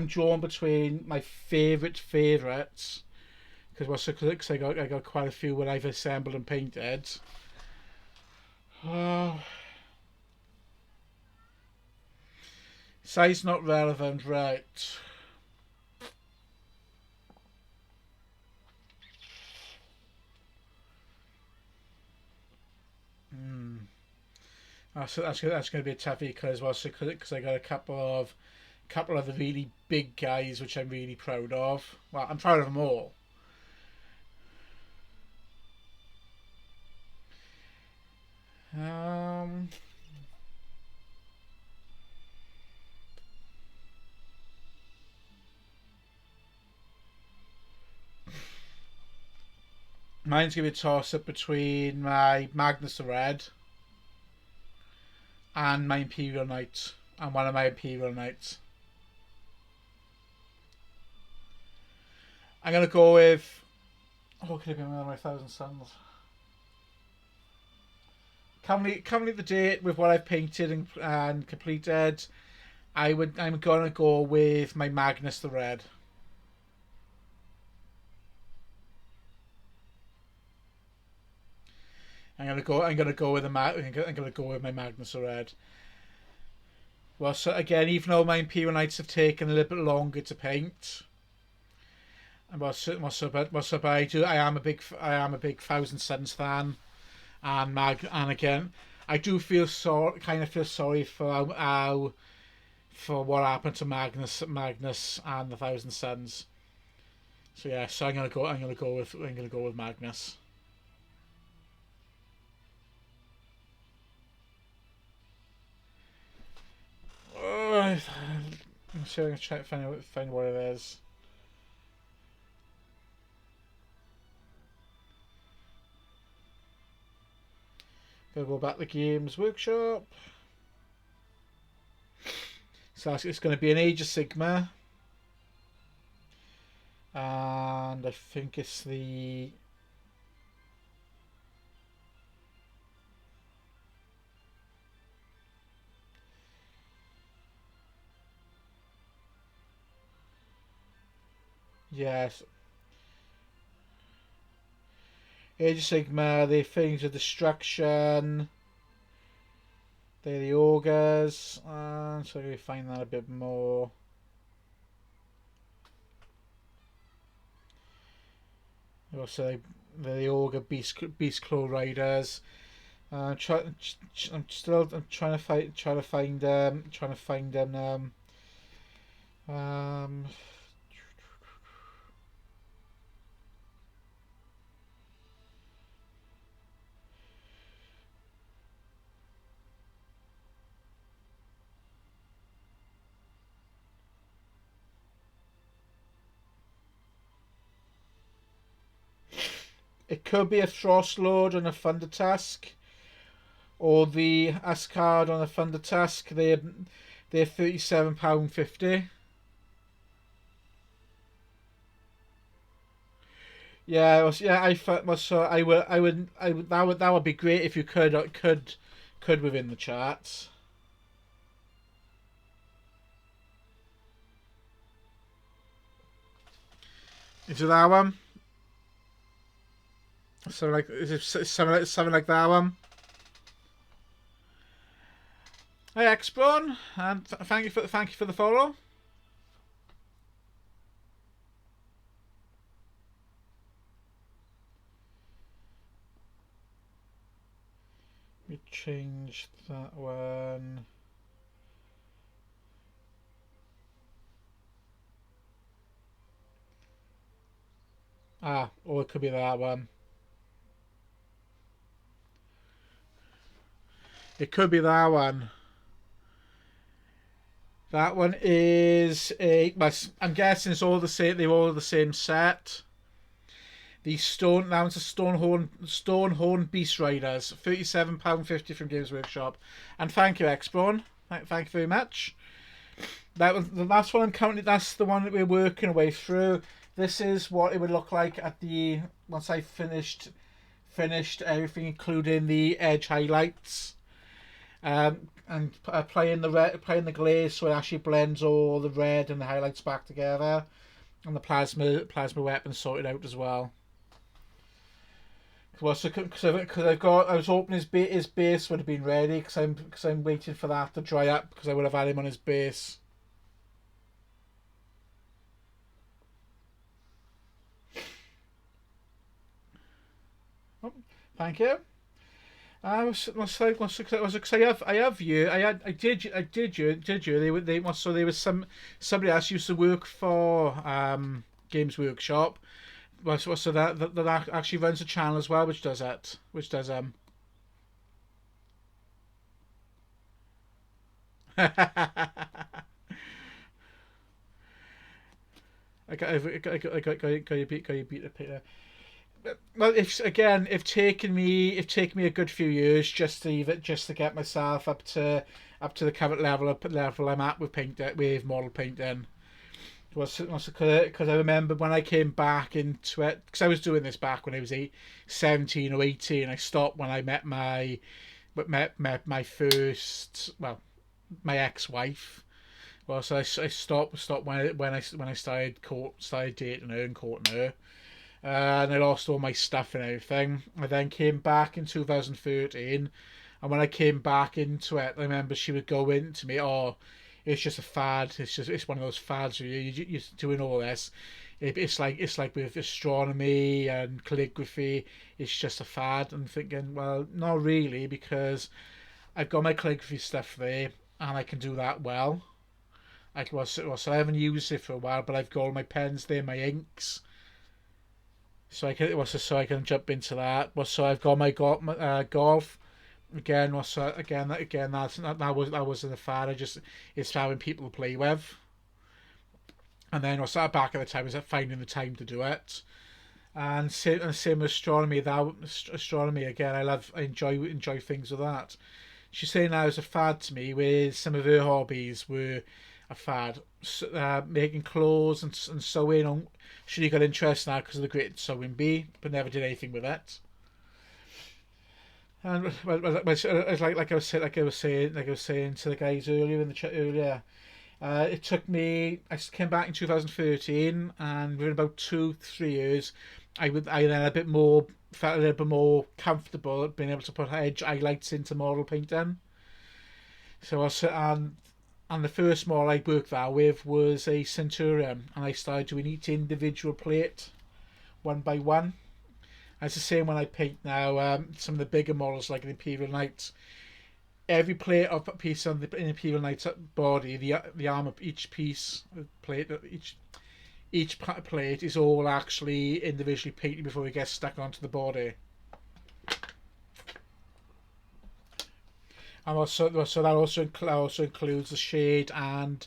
drawn between my favourites because I got quite a few that I've assembled and painted. Size not relevant, right? That's going to be a toughie because I got a couple of the really big guys which I'm really proud of. Well, I'm proud of them all. Mine's going to be a toss-up between my Magnus the Red and my Imperial Knight, and one of my Imperial Knights. I'm going to go with... Oh, could it be one of my Thousand Suns? Currently the date with what I've painted and completed, I'm going to go with my Magnus the Red. I'm gonna go with my Magnus the Red. Well, so again, even though my Imperial Knights have taken a little bit longer to paint, and I am a big Thousand Suns fan, and again, I do feel kind of feel sorry for what happened to Magnus and the Thousand Suns. So yeah, so I'm gonna go with Magnus. I'm sure I'm gonna try to find what it is. Gonna go back to Games Workshop. So it's going to be an Age of Sigma, and I think it's the. Yes. Age of Sigma, the things of destruction. They're the ogres. So we find that a bit more. Also, they're the ogre beast claw riders. I'm trying to find them. It could be a Frost Lord on a Thunder Tusk, or the Ascard on a Thunder Tusk. They're £37.50. Yeah, I thought so. That would be great if you could within the charts. Is it that one? Something like, is it something like that one? Hi X-Brawn, and thank you for the follow. We changed that one. Or it could be that one. It could be that one. That one is a. I'm guessing it's all the same. They're all the same set. The stone. That one's a Stonehorn Beast Riders. £37.50 from Games Workshop. And thank you, X-Brawn. Thank you very much. That was the last one I'm counting. That's the one that we're working our way through. This is what it would look like at the once I finished everything, including the edge highlights, and playing the glaze so it actually blends all the red and the highlights back together, and the plasma weapon sorted out as well. Well, so because I was hoping his base would have been ready because I'm waiting for that to dry up because I would have had him on his base. Oh, thank you. I have you. I did you. They so there was somebody else used to work for Games Workshop. So that actually runs a channel as well, which does that. Which does got you beat the. Well, if taken me a good few years just to get myself up to the current level I'm at with model painting. Because I remember when I came back into it, because I was doing this back when I was 17 or 18. I stopped when I met my first, well, my ex-wife. Well, so I stopped when I started dating her and courting her. And I lost all my stuff and everything. I then came back in 2013, and when I came back into it, I remember she would go into me, "Oh, it's just a fad. It's one of those fads. You're doing all this. It's like with astronomy and calligraphy. It's just a fad." I'm thinking, well, not really, because I've got my calligraphy stuff there, and I can do that well. So I haven't used it for a while, but I've got all my pens there, my inks. So I can jump into that. So I've got my golf again. That wasn't a fad. It's having people to play with. And then back at the time was finding the time to do it. And same with astronomy. Astronomy again. I enjoy things with that. She's saying now it's a fad to me, where some of her hobbies were a fad. Making clothes and sewing on. She got interest now because of the Great Sewing Bee, but never did anything with it. And like I was saying to the guys earlier in the chat earlier, it took me. I came back in 2013, and within about 2-3 years, I then felt a little bit more comfortable at being able to put edge highlights into model painting. So and the first model I worked that with was a Centurion, and I started doing each individual plate one by one. And it's the same when I paint now. Some of the bigger models like an Imperial Knight, every plate of a piece on the Imperial Knight's body, the armor, each plate is all actually individually painted before it gets stuck onto the body. And that also includes the shade and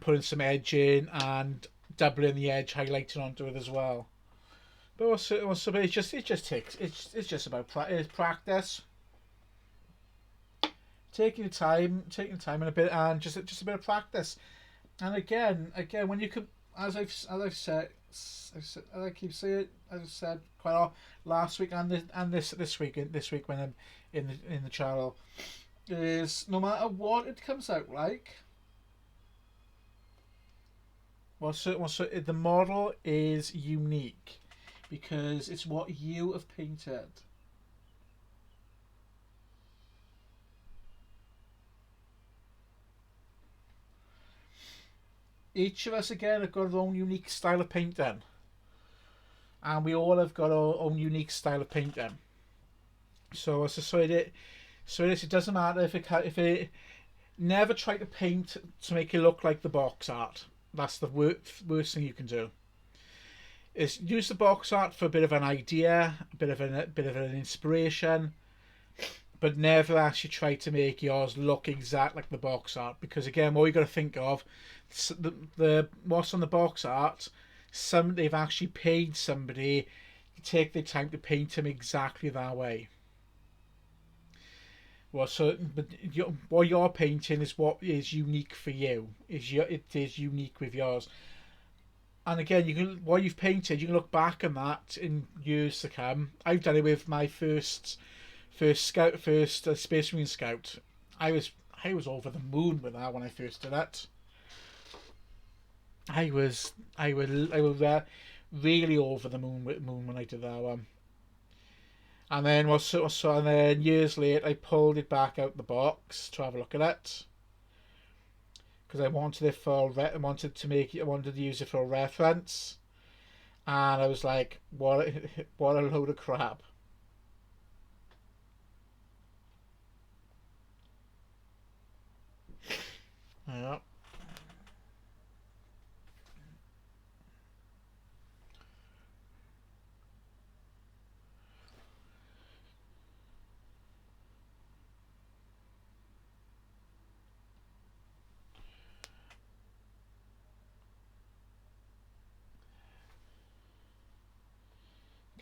putting some edge in and doubling the edge, highlighting onto it as well. But but it just takes it's just about practice, taking time and a bit, and just a bit of practice. And again, when you could, as I've said, as I keep saying, as I said quite a lot last week and this week when I'm in the channel, is no matter what it comes out like, So the model is unique because it's what you have painted. Each of us again have got our own unique style of painting, and we all have got our own unique style of painting. It doesn't matter if it never try to paint to make it look like the box art. That's the worst thing you can do. Is use the box art for a bit of an idea, a bit of an inspiration, but never actually try to make yours look exact like the box art, because again, what you got to think of, the what's on the box art, they've actually paid somebody to take the time to paint them exactly that way. What you're painting is what is unique for you. It is unique with yours. And again, what you've painted, you can look back on that in years to come. I've done it with my first Space Marine Scout. I was over the moon with that when I first did it. I was really over the moon when I did that one. And then and then years later, I pulled it back out the box to have a look at it, because I wanted to use it for a reference, and I was like, what a load of crap. Yeah.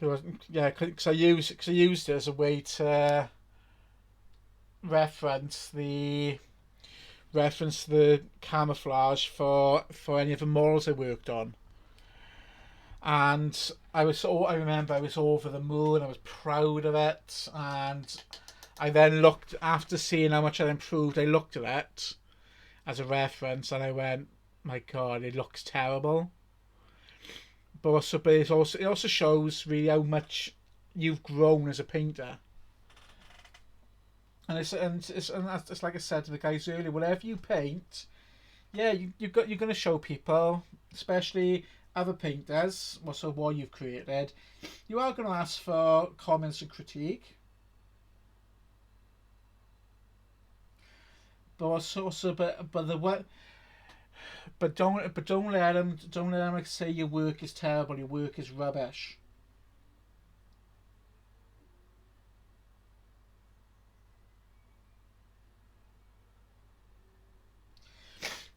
Because I used it as a way to reference the camouflage for any of the models I worked on. And I remember I was over the moon. I was proud of it, and I then looked, after seeing how much I improved, I looked at it as a reference, and I went, "My God, it looks terrible." But it also shows really how much you've grown as a painter. And it's like I said to the guys earlier. Whatever you paint, yeah, you're going to show people, especially other painters, what you've created. You are going to ask for comments and critique, but don't let them say your work is terrible, your work is rubbish.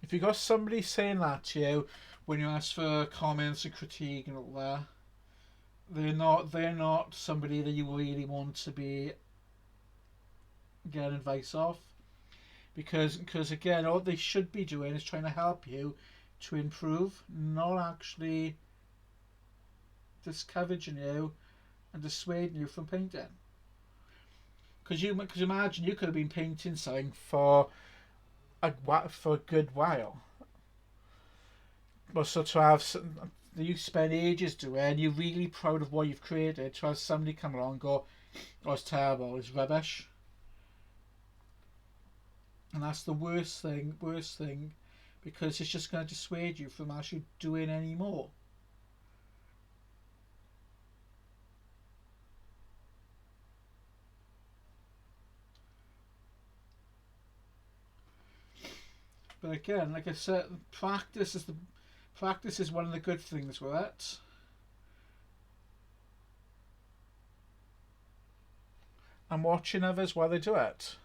If you got somebody saying that to you when you ask for comments and critique and all that, they're not somebody that you really want to be getting advice off, because again, all they should be doing is trying to help you to improve, not actually discouraging you and dissuading you from painting. Because imagine you could have been painting something for a good while. Well, so to have you spend ages doing, and you're really proud of what you've created, to have somebody come along and go, "Oh, it's terrible, it's rubbish," and that's the worst thing, because it's just going to dissuade you from actually doing any more. But again, like I said, practice is one of the good things with it. And watching others while they do it.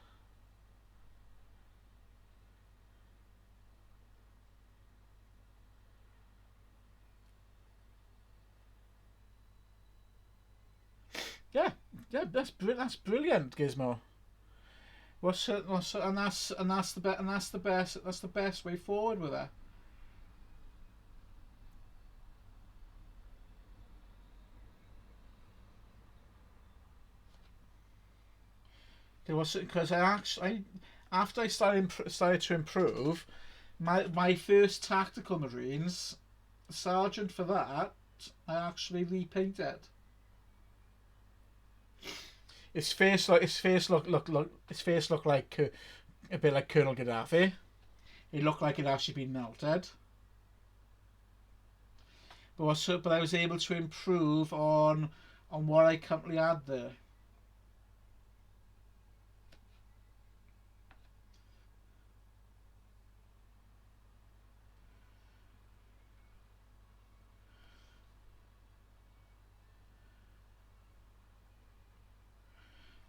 Yeah, that's brilliant, Gizmo. And that's the best way forward with it. Because after I started to improve, my first tactical marines, Sergeant for that, I actually repainted. His face looked like a bit like Colonel Gaddafi. It looked like it actually been melted. But I was able to improve on what I currently had there.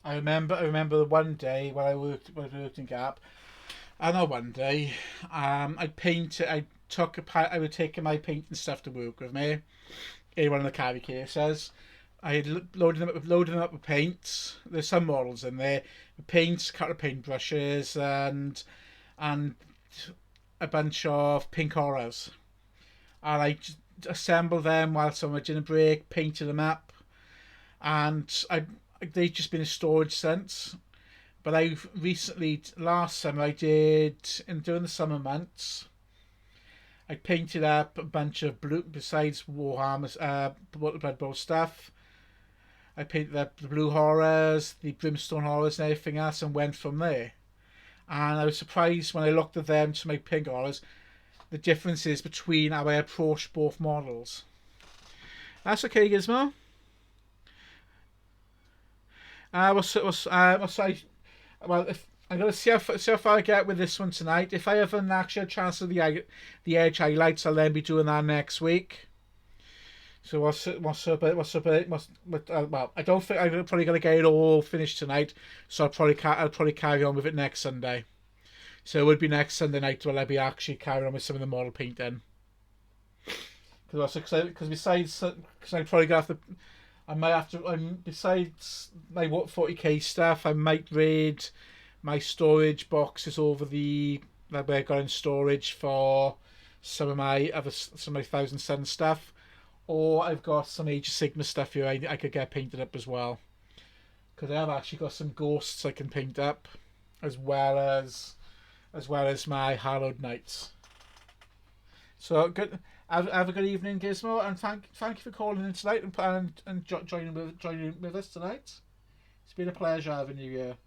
I remember the one day when I worked in Gap. I know one day, I painted. I would take my painting stuff to work with me in one of the carry cases. I had loaded them up with paints. There's some models in there, paints, a couple of paintbrushes, and a bunch of pink horrors. And I just assembled them whilst on my dinner break, painted them up, and they've just been in storage since. But I recently, last summer, I did, in during the summer months, I painted up a bunch of blue, besides Warhammer, Blood Bowl stuff. I painted up the blue horrors, the brimstone horrors, and everything else, and went from there. And I was surprised when I looked at them to my pink horrors, the differences between how I approached both models. That's okay, Gizmo. Well, if I'm gonna see how far I get with this one tonight. If I have an actual chance of the edge highlights, I'll then be doing that next week. So well, I don't think I'm probably gonna get it all finished tonight. So I'll probably carry on with it next Sunday. So it would be next Sunday night when I'll be actually carrying on with some of the model painting. Because besides, because I probably gonna have to. I might have to. Besides my 40k stuff, I might raid my storage boxes over that I got in storage for some of my Thousand Sun stuff, or I've got some Age of Sigma stuff here I could get painted up as well. Because I have actually got some ghosts I can paint up, as well as my Hallowed Knights. So good. Have a good evening, Gizmo, and thank you for calling in tonight and joining with us tonight. It's been a pleasure having you here.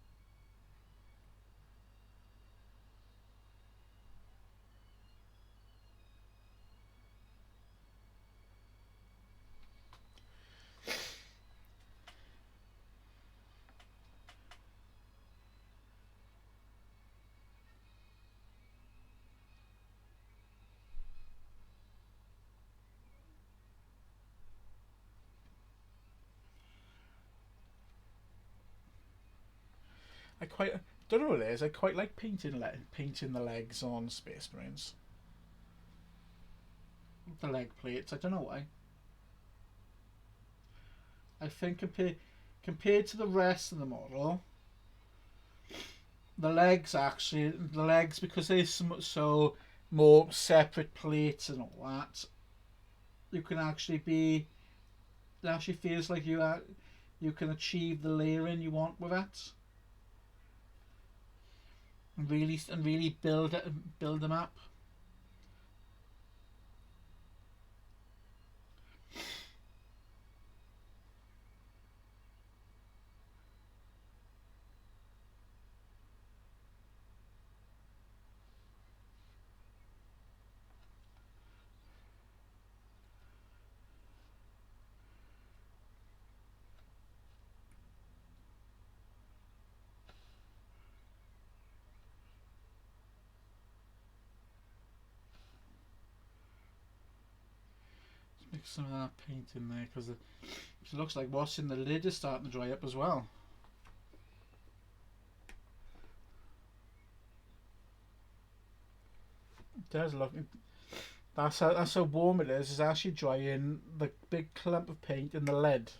I quite don't know what it is. I quite like painting the legs on Space Marines. The leg plates. I don't know why. I think compared to the rest of the model, the legs because they're so more separate plates and all that. You can actually be. It actually feels like you can achieve the layering you want with it, and really build them up. Mix some of that paint in there because it looks like what's in the lid is starting to dry up as well. It does look. That's how warm it is. It's actually drying the big clump of paint in the lead.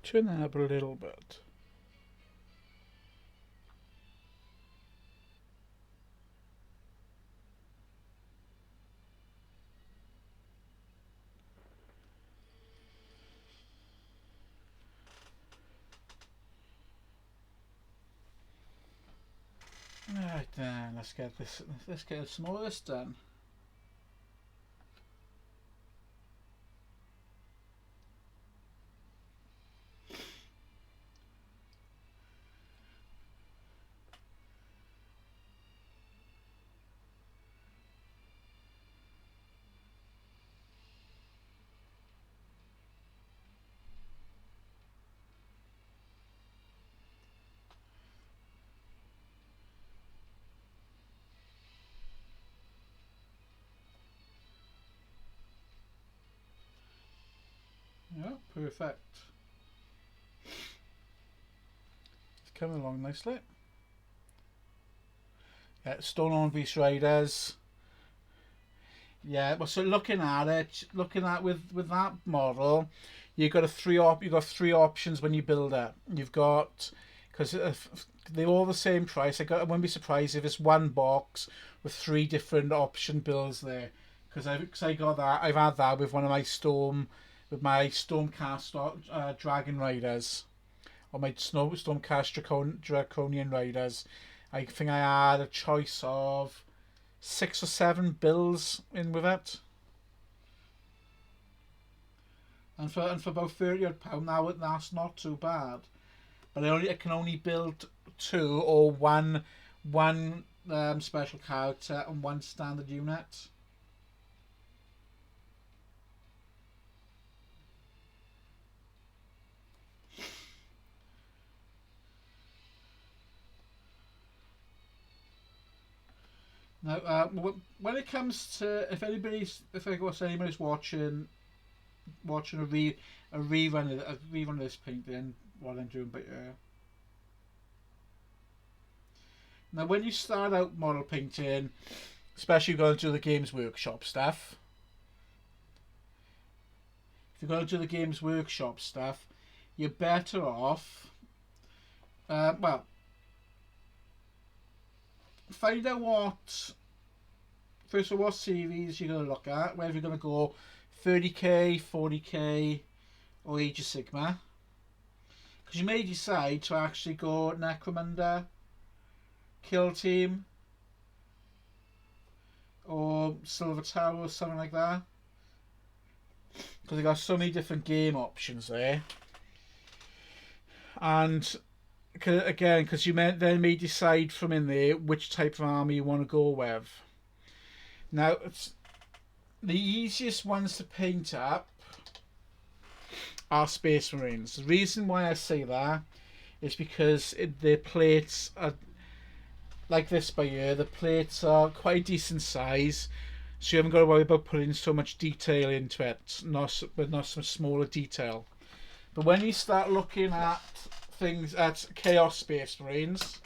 turn that up a little bit. Right then, let's get some more of this done. Yeah, perfect. It's coming along nicely. Yeah, Stone on Beast Riders. Yeah, well, so looking at with that model, you've got three options when you build it. You've got, because they're all the same price. I wouldn't be surprised if it's one box with 3 different option builds there. Because I got that. I've had that with one of my Stormcast Dragon Riders, or my Stormcast Draconian Riders. I think I had a choice of 6 or 7 bills in with it, and for about £30 now, that's not too bad. But I can only build 2 or one special character and 1 standard unit. Now, when it comes to if anybody's watching a rerun of this painting, what I'm doing, but now when you start out model painting, especially going to the Games Workshop stuff, if you're going to do the Games Workshop stuff, you're better off. Well, find out what series you're going to look at, whether you're going to go 30k, 40k, or Age of Sigma. Because you may decide to actually go Necromunda, Kill Team, or Silver Tower, or something like that. Because they've got so many different game options there. And again, because you then may decide from in there which type of army you want to go with. Now, it's the easiest ones to paint up are Space Marines. The reason why I say that is because their plates are like this by here. The plates are quite a decent size, so you haven't got to worry about putting so much detail into it, not some smaller detail. But when you start looking at things at Chaos Space Marines,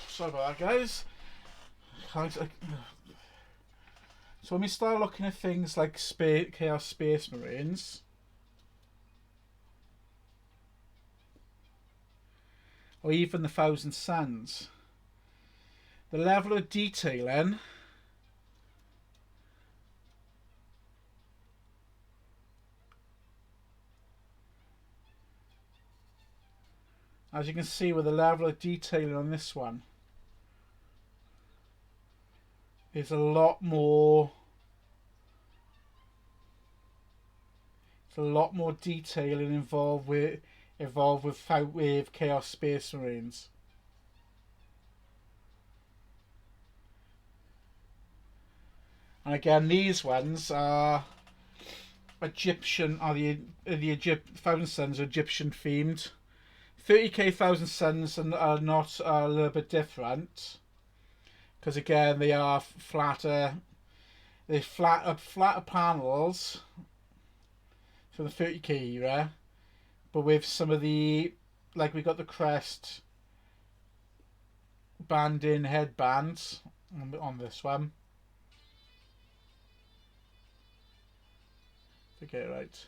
sorry about that, guys. So when we start looking at things like Chaos Space Marines, or even the Thousand Suns, the level of detailing as you can see with the level of detailing on this one is a lot more. It's a lot more detailing involved with Chaos Space Marines. And again, these ones are Egyptian. Thousand Suns are Egyptian themed 30k Thousand Suns are not a little bit different because again they are flatter. They're flatter panels for the 30k era, but with some of the, like we got the crest banding headbands on this one. To get it right.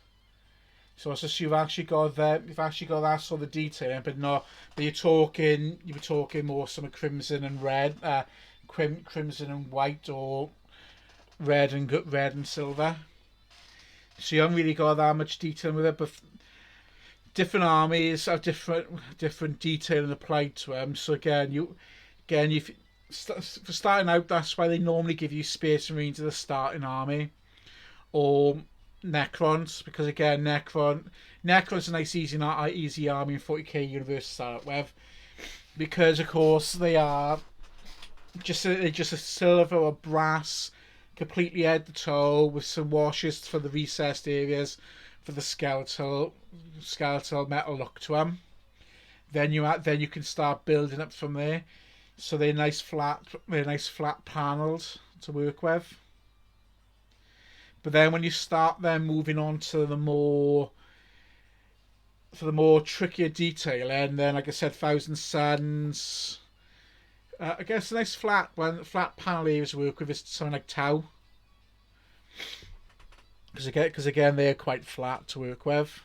So it's just you've actually got that sort of detailing, but not. But you were talking more some of crimson and red, crimson and white, or red and silver. So you haven't really got that much detail with it, but different armies have different detailing applied to them. So for starting out, that's why they normally give you Space Marines at the starting army, or Necrons, because again, Necron's a nice easy army in 40k universe to start with, because of course they're just a silver or brass, completely head to toe, with some washes for the recessed areas for the skeletal metal look to them. Then you can start building up from there. So they're nice flat panels to work with. But then when you start then moving on to the more trickier detailing, then like I said, Thousand Suns. I guess a nice flat panel areas work with is something like Tau. Because again they're quite flat to work with.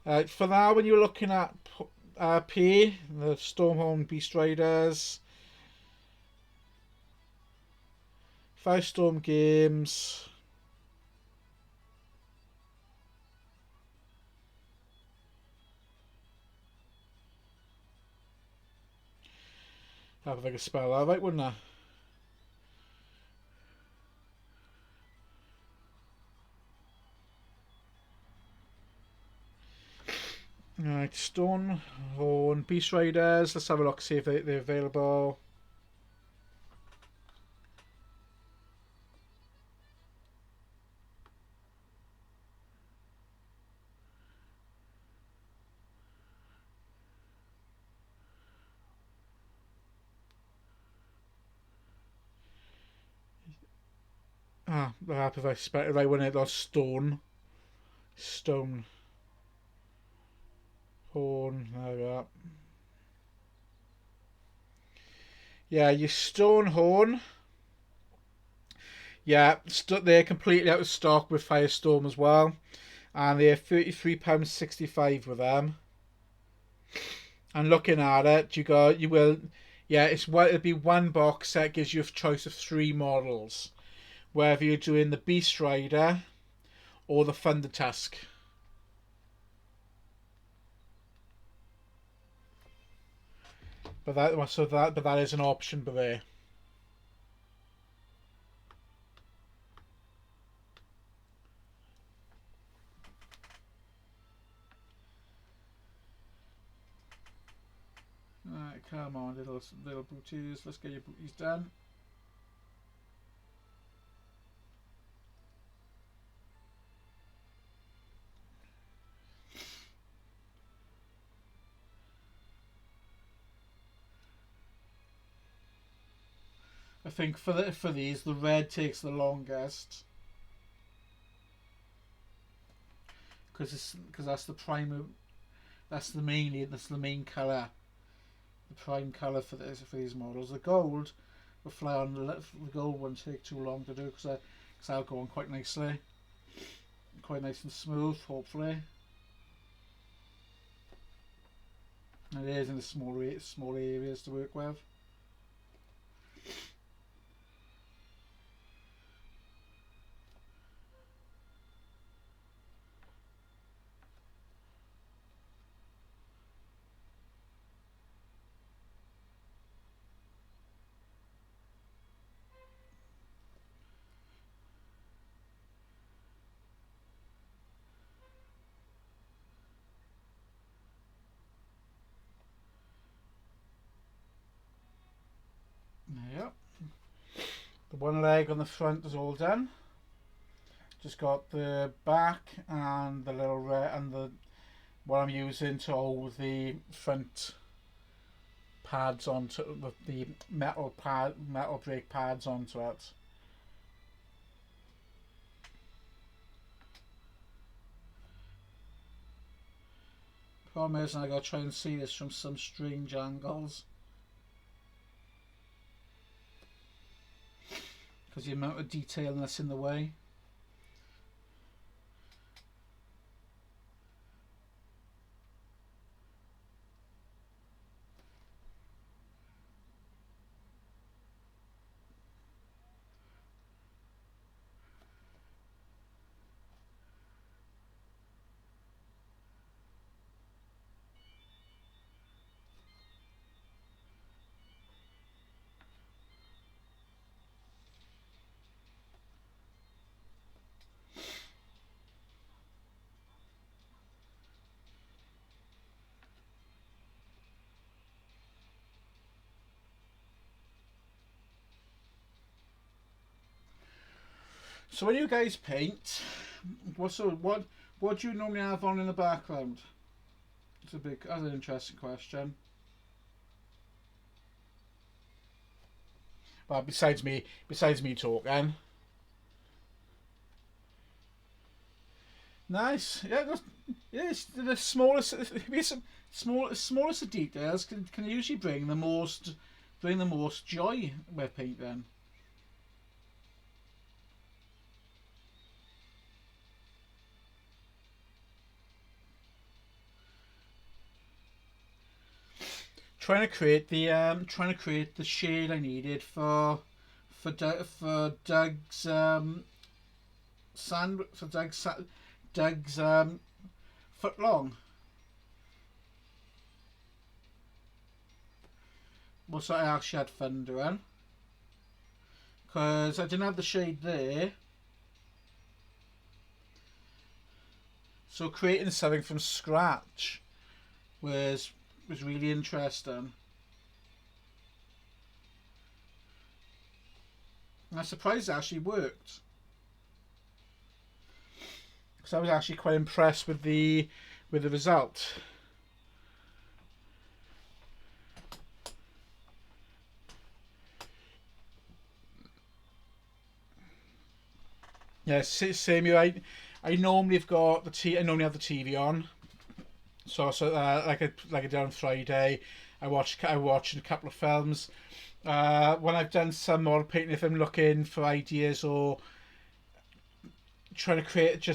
For now, when you're looking at P, the Stormhorn Beast Raiders, Firestorm Games. If I could spell that right, wouldn't I? Right, Stormhorn Beast Raiders. Let's have a look, see if they're available. If I spell it right, when it was Stone Horn. There we are. Yeah, your Stonehorn. Yeah, they're completely out of stock with Firestorm as well, and they're £33.65 with them. And looking at it, it'll be one box set, gives you a choice of 3 models, whether you're doing the Beast Rider or the Thunder Tusk. But that is an option, but there. Alright, come on, little booties. Let's get your booties done. I think for these, the red takes the longest, because that's the prime. That's the main colour. The prime colour for these models. The gold will fly on. The gold won't take too long to do because that'll go on quite nicely, quite nice and smooth. Hopefully, and it is in the small areas to work with. Yep. The one leg on the front is all done. Just got the back and the little red and what I'm using to hold the front pads onto the metal brake pads onto it. Problem is, I gotta try and see this from some strange angles because the amount of detail that's in the way. So when you guys paint, what do you normally have on in the background? That's an interesting question. Well, besides me talking. Nice. Yeah, yes. The smallest, smallest of details can usually bring the most joy with painting. Trying to create the shade I needed for Doug's Doug's foot long. What I actually had fun doing, because I didn't have the shade there, so creating something from scratch was really interesting. And I'm surprised it actually worked, because I was actually quite impressed with the result. Yeah, same here. I normally have got I normally have the TV on. So like I did on Friday, I watched a couple of films. When I've done some more painting, if I'm looking for ideas or trying to create,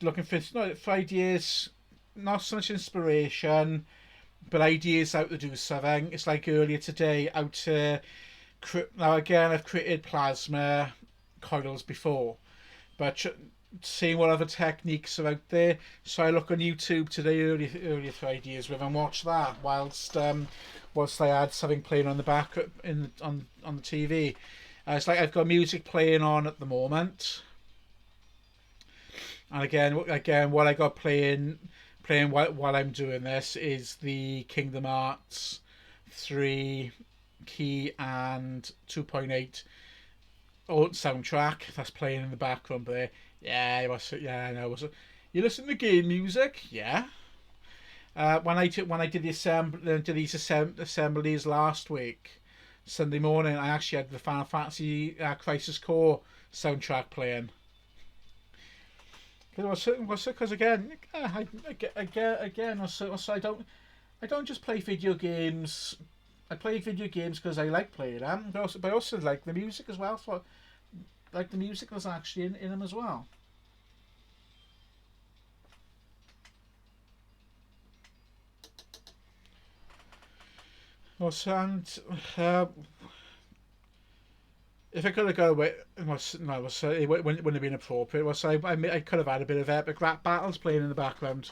looking for ideas, not so much inspiration, but ideas how to do something. It's like earlier today, how to now again I've created plasma coils before, but seeing what other techniques are out there. So I look on YouTube today earlier for ideas with and watch that whilst I had something playing on the back on the TV. It's like I've got music playing on at the moment, and again what I got playing while I'm doing this is the Kingdom Hearts 3 key and 2.8 old soundtrack that's playing in the background there. Yeah, I know. You listen to game music? Yeah. When I did these assemblies last week, Sunday morning, I actually had the Final Fantasy Crisis Core soundtrack playing. Because again, I don't just play video games. I play video games because I like playing them, but I also like the music as well. So like the music was actually in them as well. And if I could have gone away, it wouldn't have been appropriate. I could have had a bit of epic rap battles playing in the background.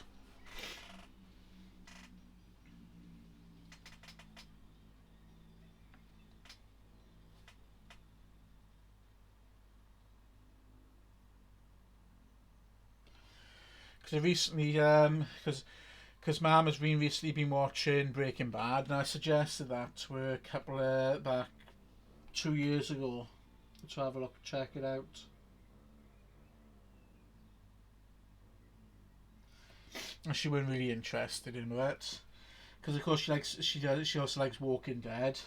Because recently, because Mum has recently been watching Breaking Bad, and I suggested that to her a couple of back 2 years ago to have a look, check it out. and she wasn't really interested in it because of course she also likes Walking Dead.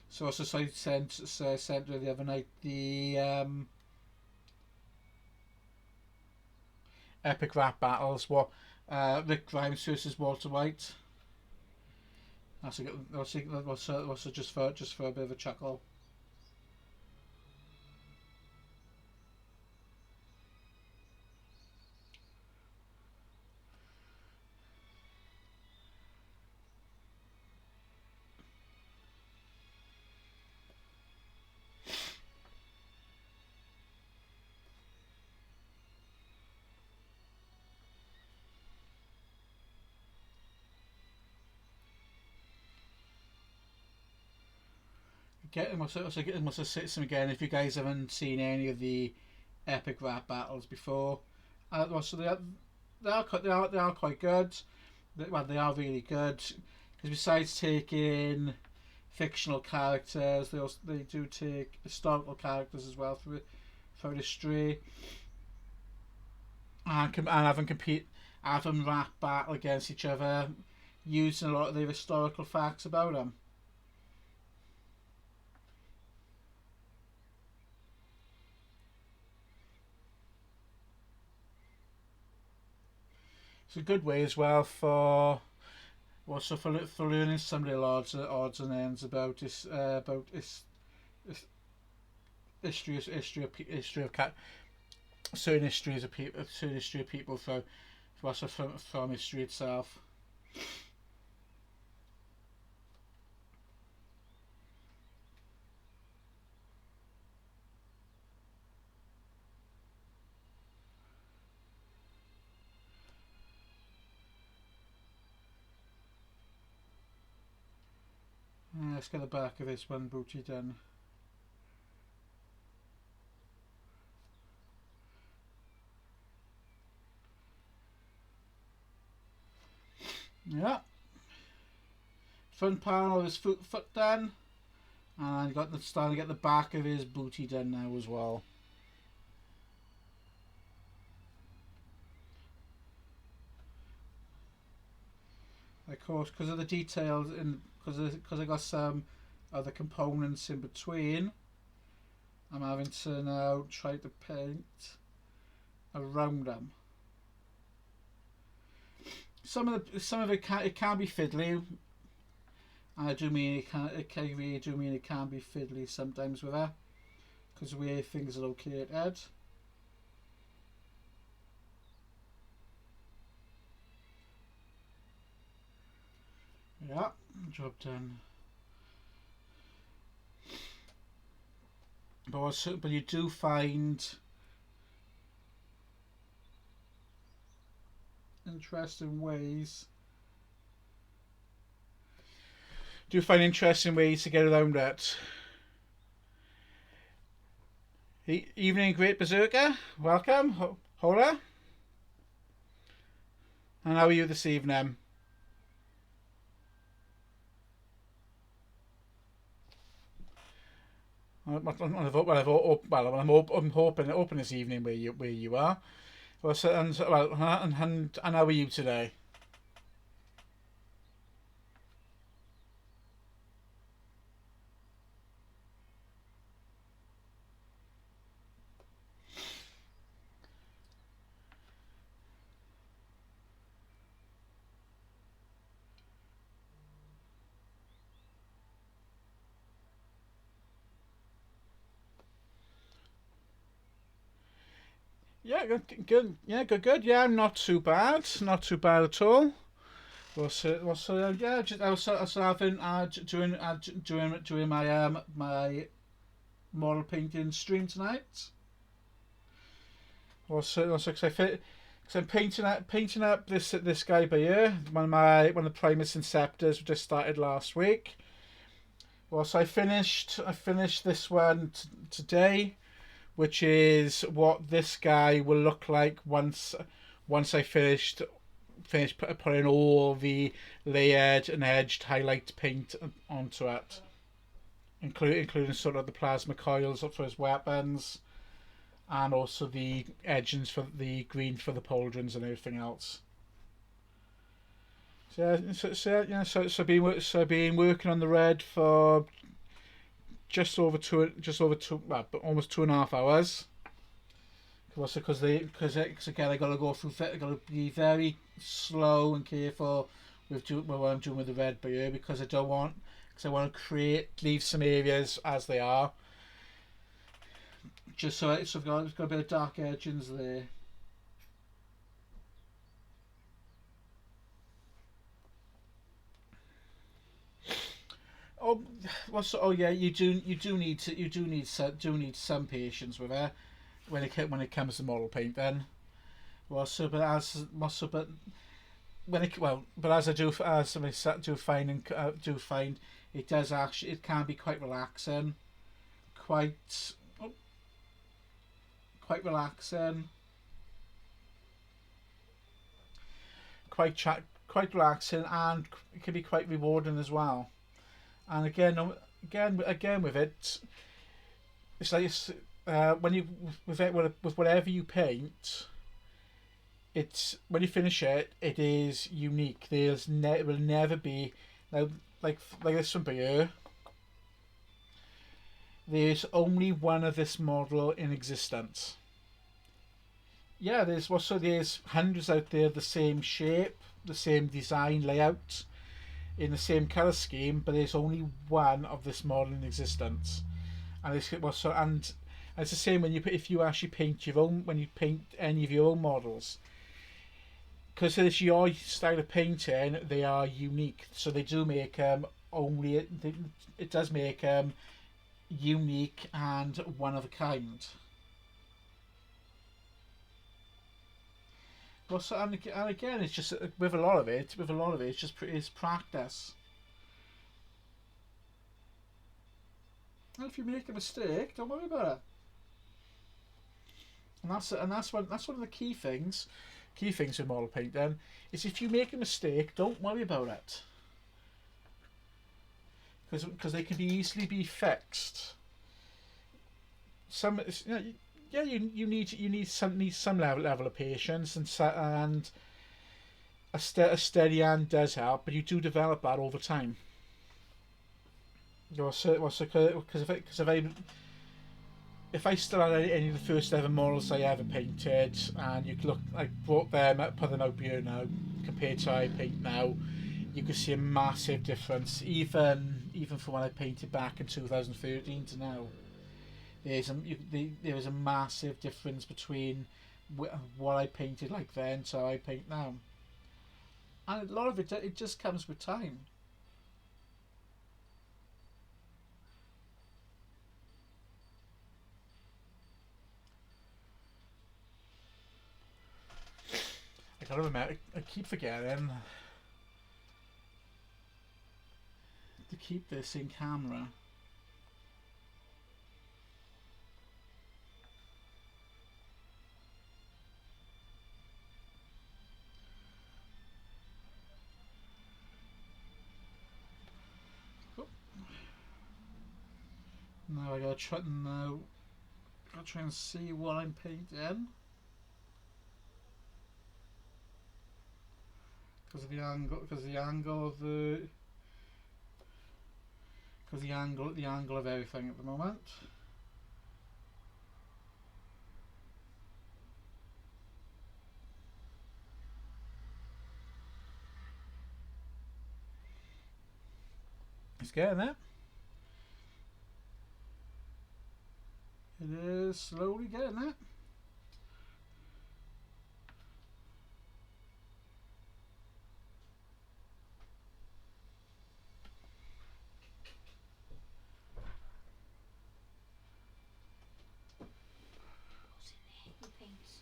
So I sent her the other night the epic rap battles. What Rick Grimes versus Walter White. That's just for a bit of a chuckle. Must have sit some again. If you guys haven't seen any of the epic rap battles before, so they are quite good. They are really good because besides taking fictional characters, they do take historical characters as well for history, and have them rap battle against each other using a lot of the historical facts about them. It's a good way as well for learning some little odds and ends about history of certain histories of people, certain history of people from history itself. Let's get the back of this one booty done. Yeah. Front panel of his foot done. And starting to get the back of his booty done now as well. Of course, because of the details because I got some other components in between, I'm having to now try to paint around them. Some of it can be fiddly. And I do mean it can be fiddly sometimes with her, because the way things are located. Yeah, job done. But you do find interesting ways. Do you find interesting ways to get around that? Evening, Great Berserker. Welcome, Hola. And how are you this evening? I'm hoping this evening where you are. And how are you today? Yeah, good. Yeah, good. Yeah, I'm not too bad. Not too bad at all. Yeah, I was having doing my model painting stream tonight. So I'm painting up this guy by here. One of the Primaris Inceptors just started last week. So I finished this one today, which is what this guy will look like once I finished putting all the layered and edged highlight paint onto it, including sort of the plasma coils for his weapons, and also the edgings for the green for the pauldrons and everything else. Been working on the red for well, almost 2.5 hours. Because again, I gotta go through. I gotta be very slow and careful with what I'm doing with the red beer, because I don't want, because I want to leave some areas as they are, just so I've got a bit of dark edges there. Oh, yeah, you do need some patience with it when it comes to model paint. Then, but as I do find it does actually, it can be quite relaxing, quite quite relaxing, quite quite relaxing, and it can be quite rewarding as well. And again with it, it's like when you with whatever you paint, it's when you finish it, it is unique. Will never be now like this one here. There's only one of this model in existence. Yeah, there's hundreds out there, the same shape, the same design layout, in the same color scheme, but there's only one of this model in existence. And and it's the same when if you actually paint your own, when you paint any of your own models, because it's your style of painting, they are unique. So they do make it does make unique and one of a kind. And again, it's just with a lot of it, it's practice. And if you make a mistake, don't worry about it. And that's one of the key things. Key things with model paint then is, if you make a mistake, don't worry about it, because they can easily be fixed. Some, yeah, you need some level of patience, and a steady hand does help, but you do develop that over time. Because if I still had any of the first ever models I ever painted, and you could look, I put them out here now compared to how I paint now, you could see a massive difference, even from when I painted back in 2013 to now. There was a massive difference between what I painted like then to how I paint now, and a lot of it just comes with time. I gotta remember. I keep forgetting to keep this in camera. Now I gotta try and see what I'm painting. Because of the angle of everything at the moment. It's getting there. It is slowly getting there.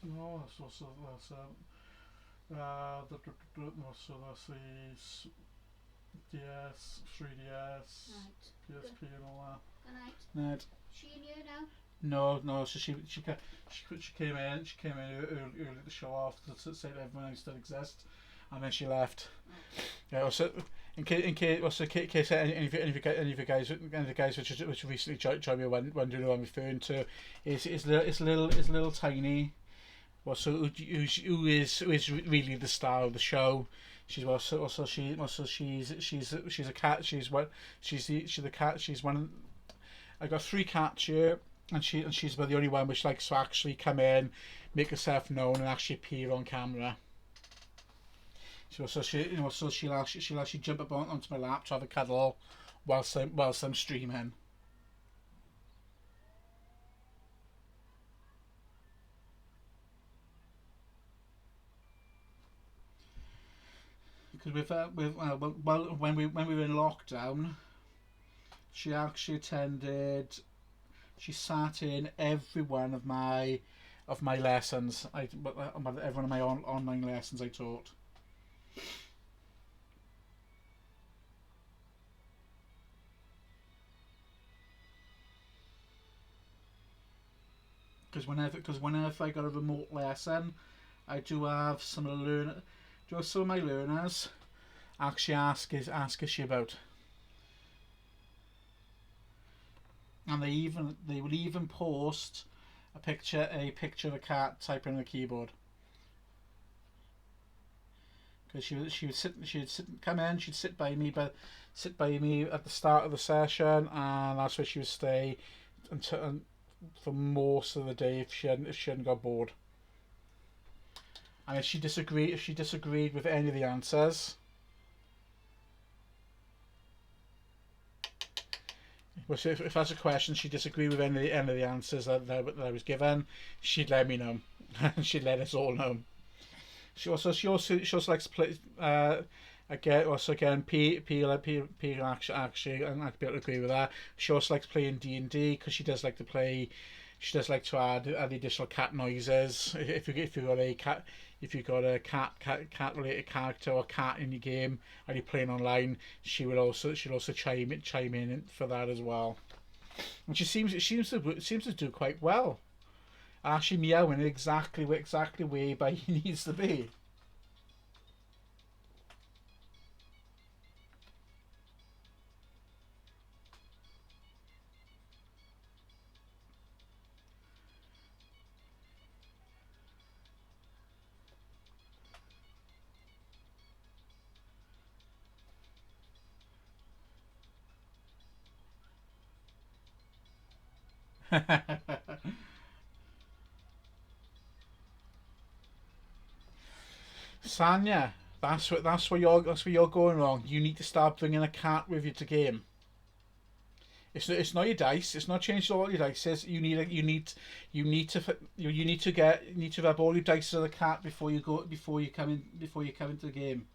No, that's that's the DS, 3DS, right. PSP, and all that. Good night. Night. She in here now? No. So she came in. She came in early to show off to say that everyone else still exists, and then she left. Oh. Yeah. So in case any of the guys which recently joined me wondering who I'm referring to, is little tiny. Well, so who is really the star of the show? She's she's a cat. She's the cat. She's one. I got three cats here, and she's about the only one which likes to actually come in, make herself known, and actually appear on camera. So she'll actually jump up onto my lap to have a cuddle whilst I'm streaming. Because when we were in lockdown, she actually attended. She sat in every one of my lessons. Every one of my online lessons I taught. Because whenever I got a remote lesson, I do have some of my learners actually ask us about, and they would even post a picture of a cat typing on the keyboard. Because come in, she'd sit by me at the start of the session, and that's where she would stay until for most of the day if she hadn't got bored. And if she disagreed with any of the answers, if that's a question she disagreed with any of the answers that I was given, she'd let me know. She'd let us all know. She also likes to play. Again, P actually, and I'd be able to agree with that. She also likes playing D&D because she does like to play. She does like to add the additional cat noises. If you've got a cat related character or cat in your game and you're playing online, she'll also chime in for that as well. And she seems to do quite well. Actually meowing exactly where he needs to be. Sanya, that's where you're going wrong. You need to start bringing a cat with you to game. It's not your dice. It's not changing all your dice. You need to have all your dice to the cat before you come into the game.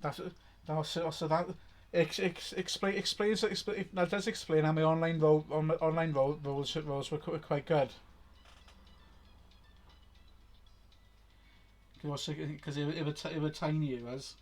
That's also that. Explains that does explain how my online roles were quite good. Because it were tiny it was.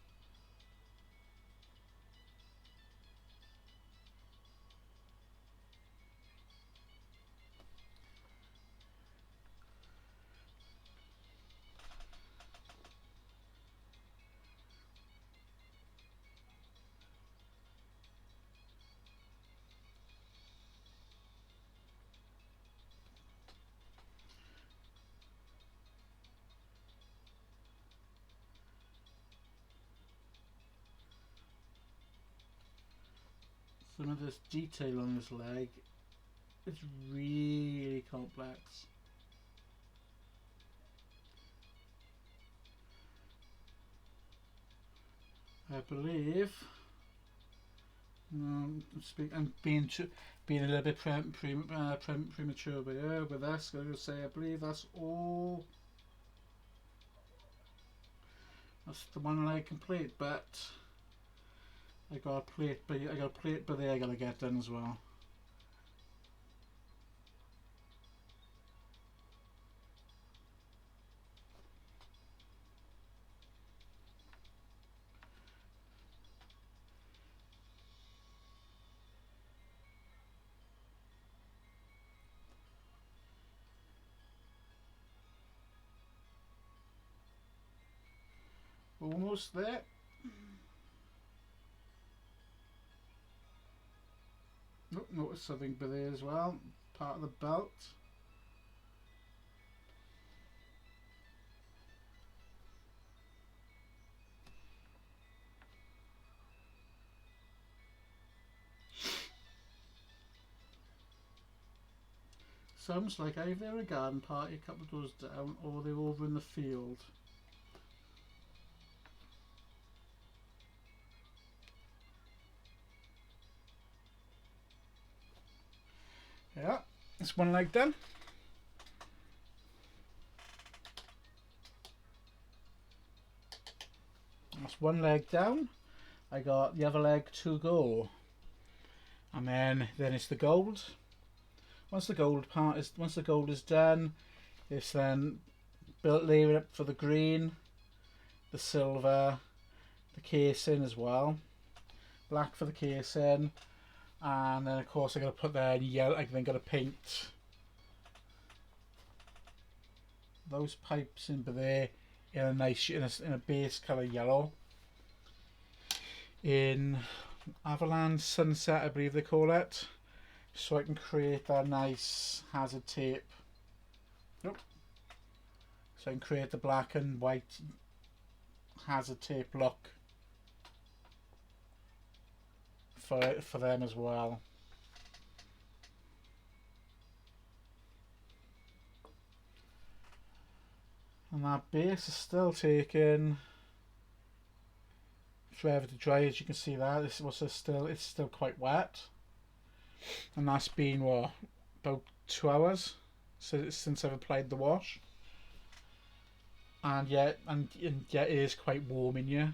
Some of this detail on this leg is really complex. I believe. I'm being a little bit premature, but yeah, with this, I'm going to say I believe that's all. That's the one leg complete, but I got a plate, but I gotta get done as well. Almost there. Oh, notice something by there as well, part of the belt. Sounds like either they're a garden party a couple of doors down, or they're over in the field. Yeah, it's one leg done. That's one leg down. I got the other leg to go. And then it's the gold. Once the gold is done, it's then built layering up for the green, the silver, the casing as well. Black for the casing, and then of course I got to put that in yellow. I then got to paint those pipes in there in a nice in a base colour yellow. In Avalanche Sunset, I believe they call it, so I can create that nice hazard tape. Nope. So I can create the black and white hazard tape look for them as well. And that base is still taking forever to dry, as you can see that. This was it's still quite wet. And that's been what, about 2 hours since I've applied the wash. And yet it is quite warm in here.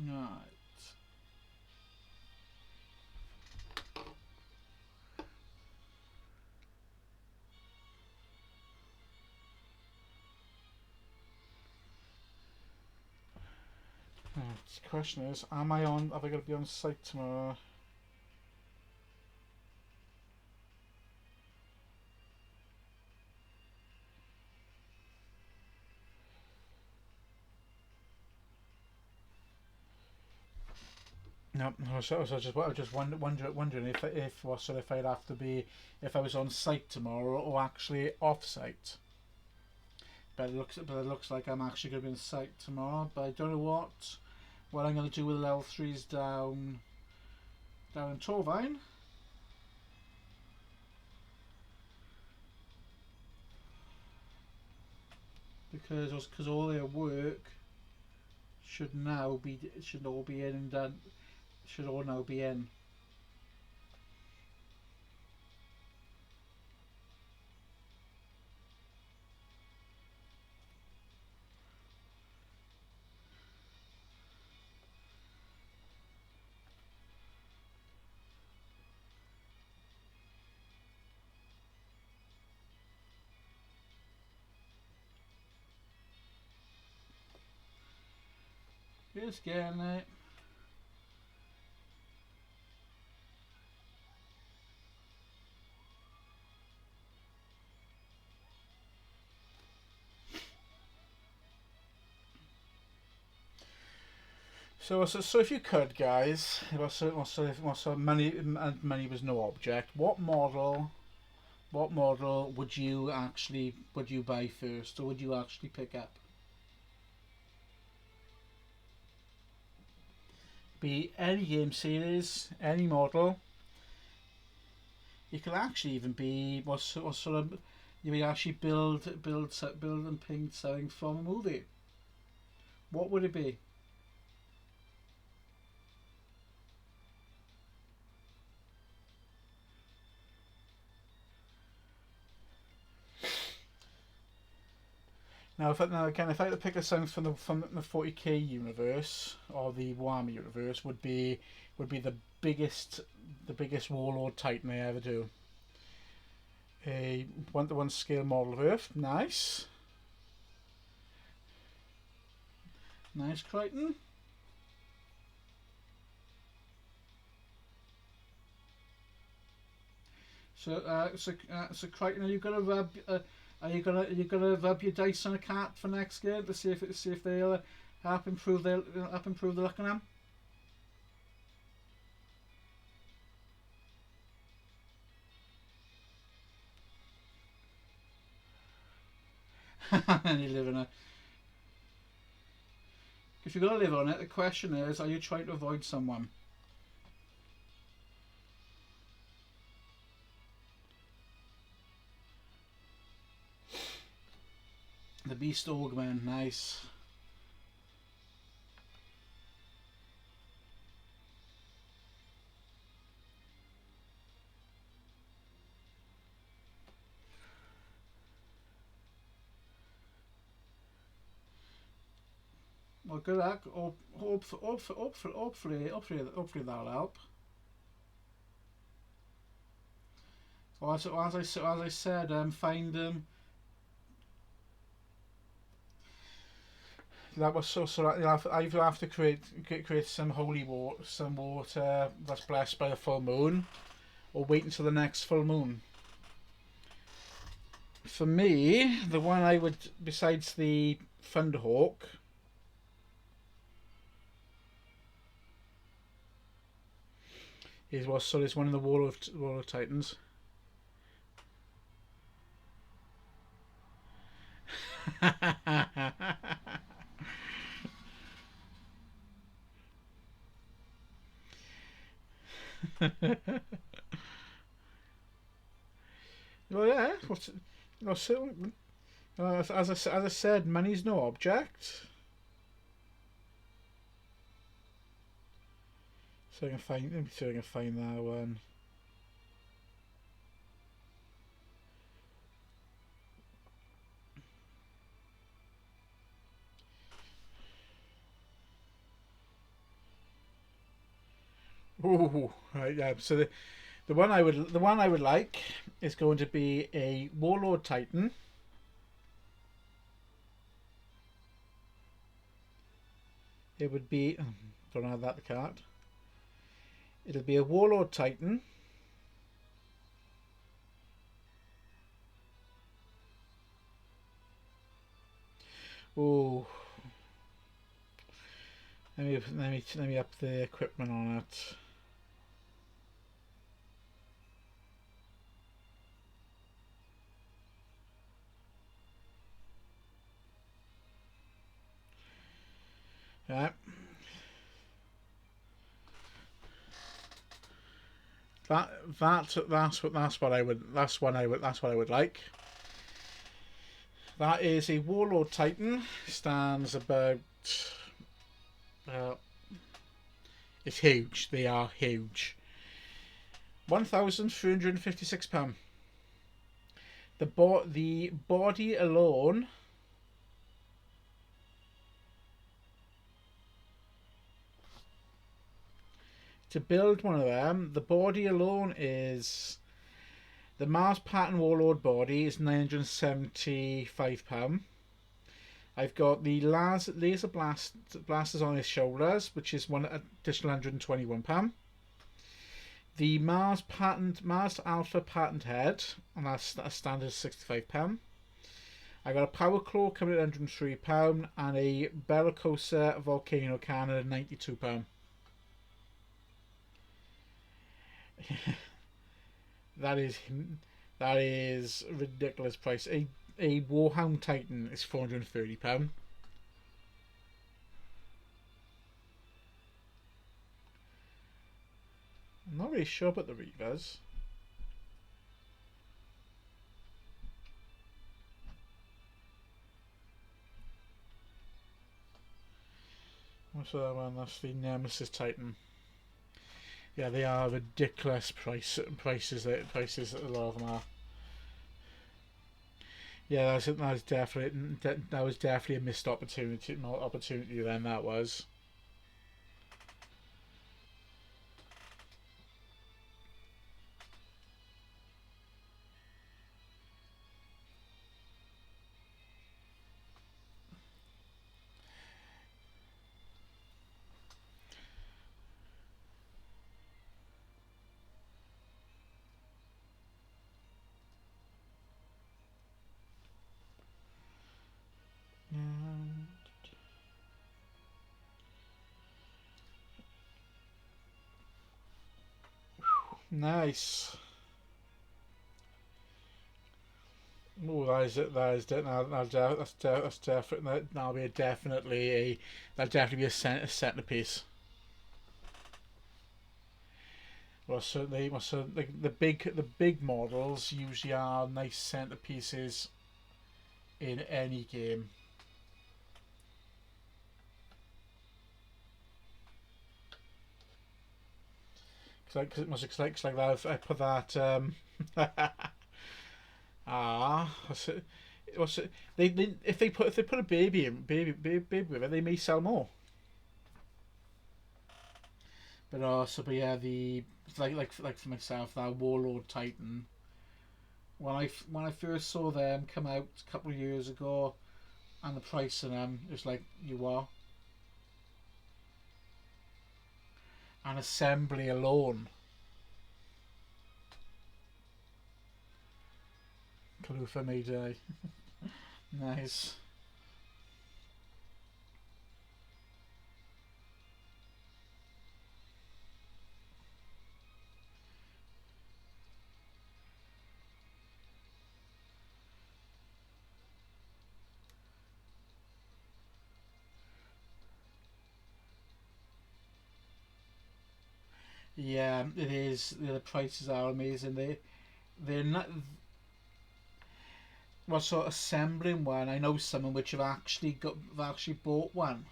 Right. The question is, have I got to be on site tomorrow? No, so I was just wondering if I'd have to be, if I was on site tomorrow or actually off site. But it looks like I'm actually going to be on site tomorrow. But I don't know what I'm going to do with level 3s down in Torvine. Because all their work should all be in and done. Should all now be in. Just getting it. So if you could, guys, money was no object. What model would you buy first, or would you actually pick up? Be any game series, any model. It could actually even be what sort of you actually build and paint something from a movie. What would it be? Now, if I had to pick a song from the 40k universe or the Warhammer universe, would be the biggest warlord titan they ever do. A 1-to-1 scale model of Earth, nice, Crichton. So Crichton, are you gonna rub? Are you gonna rub your dice on a cat for next game to see if they'll help improve the luck on them? And you live in a. If you're going to live on it, the question is, are you trying to avoid someone? The Beast Augment, nice. Well, good luck. Hopefully that'll help. Well, as I said, find that was so that either have to create some holy water, some water that's blessed by a full moon, or wait until the next full moon. For me, the one I would, besides the Thunderhawk, is one of the Wall of Titans. Well, yeah. So as I said, money's no object. So I can find. Let me see if I can find that one. Ooh, right, yeah. So the one I would like is going to be a Warlord Titan. It would be, don't have that the card. It'll be a Warlord Titan. Ooh. Let me up the equipment on it. Yeah. That's what I would that's what I would like. That is a Warlord Titan. Stands about. Uh, it's huge. They are huge. £1,356. The body alone. To build one of them, the body alone is the Mars Pattern Warlord body is £975. I've got the laser blasters on his shoulders, which is one additional £121. The Mars Alpha patent head, and that's a standard £65. I got a Power Claw coming at £103, and a Bellicosa Volcano cannon at £92. that is ridiculous price. A Warhound Titan is £430. I'm not really sure about the Reavers. What's that one? That's the Nemesis Titan. Yeah, they are ridiculous prices. A lot of them are. Yeah, that was definitely a missed opportunity. Not opportunity then that was. Nice. Oh, that is it. That is it. That's definitely that'll be that'll definitely be a centerpiece. Well, certainly, the big models usually are nice centerpieces in any game. Cause it must looks like that. If I put that. What's it? What's it? If they put a baby with it, they may sell more. But also, but yeah, the like for myself, that Warlord Titan. When I first saw them come out a couple of years ago, and the price of them, it was like you are an assembly alone. Kalufa Mayday. Nice. Yeah, it is. The prices are amazing. They're not. Well, so assembling one, I know someone which have actually bought one,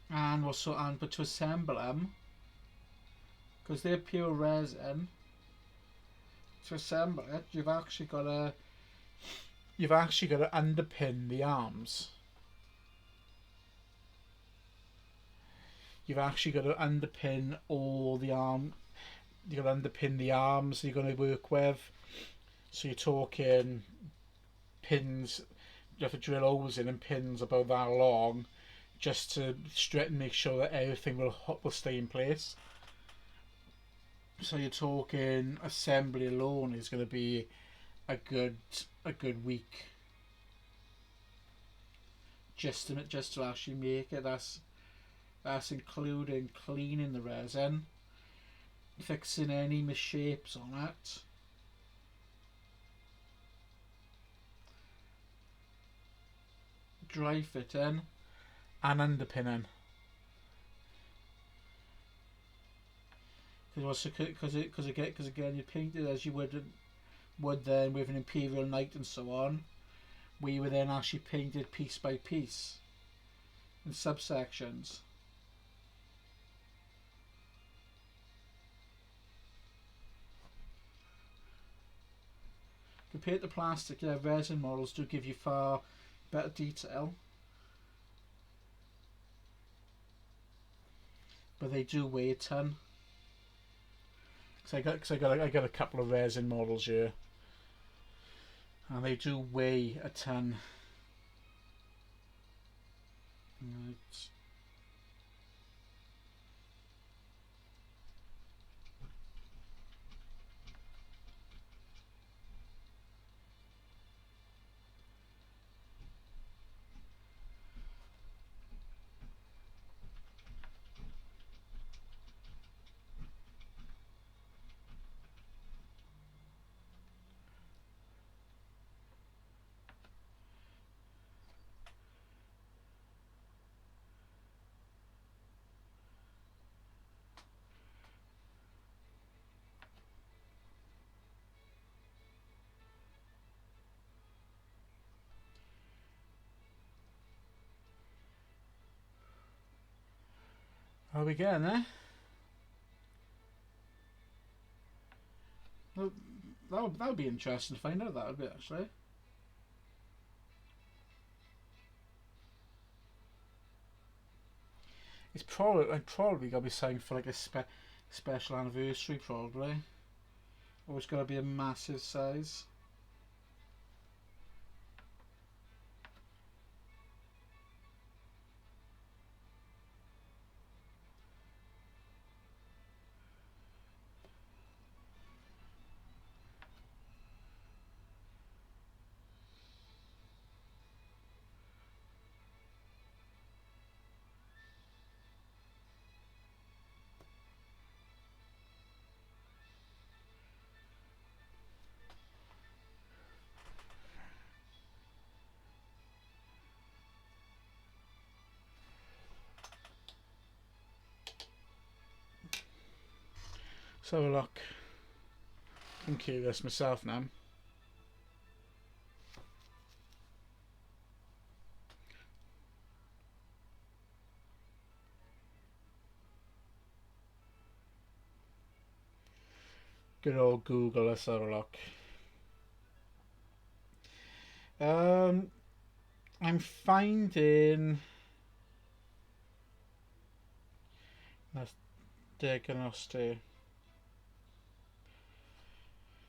and also and but to assemble them, because they're pure resin. To assemble it, you've actually got to underpin the arms. You've actually got to underpin all the arm. You've got to underpin the arms you're going to work with. So you're talking pins. You have to drill holes in and pins about that long, just to make sure that everything will stay in place. So you're talking assembly alone is going to be a good week just to actually make it. That's including cleaning the resin, fixing any misshapes on it, dry fitting, and underpinning. Because again you paint it as you would then with an Imperial Knight and so on. We were then actually painted piece by piece in subsections. Compared to plastic, yeah, resin models do give you far better detail, but they do weigh a ton. I got a couple of resin models here, and they do weigh a ton. Right. Are we getting there? Well, that would be interesting to find out. That would be actually. I'd probably gotta be saying for like a special anniversary probably. Or it's gotta be a massive size. Let's have a look. I'm curious myself now. Good old Google, let's have a look. I'm finding that's diagnostic.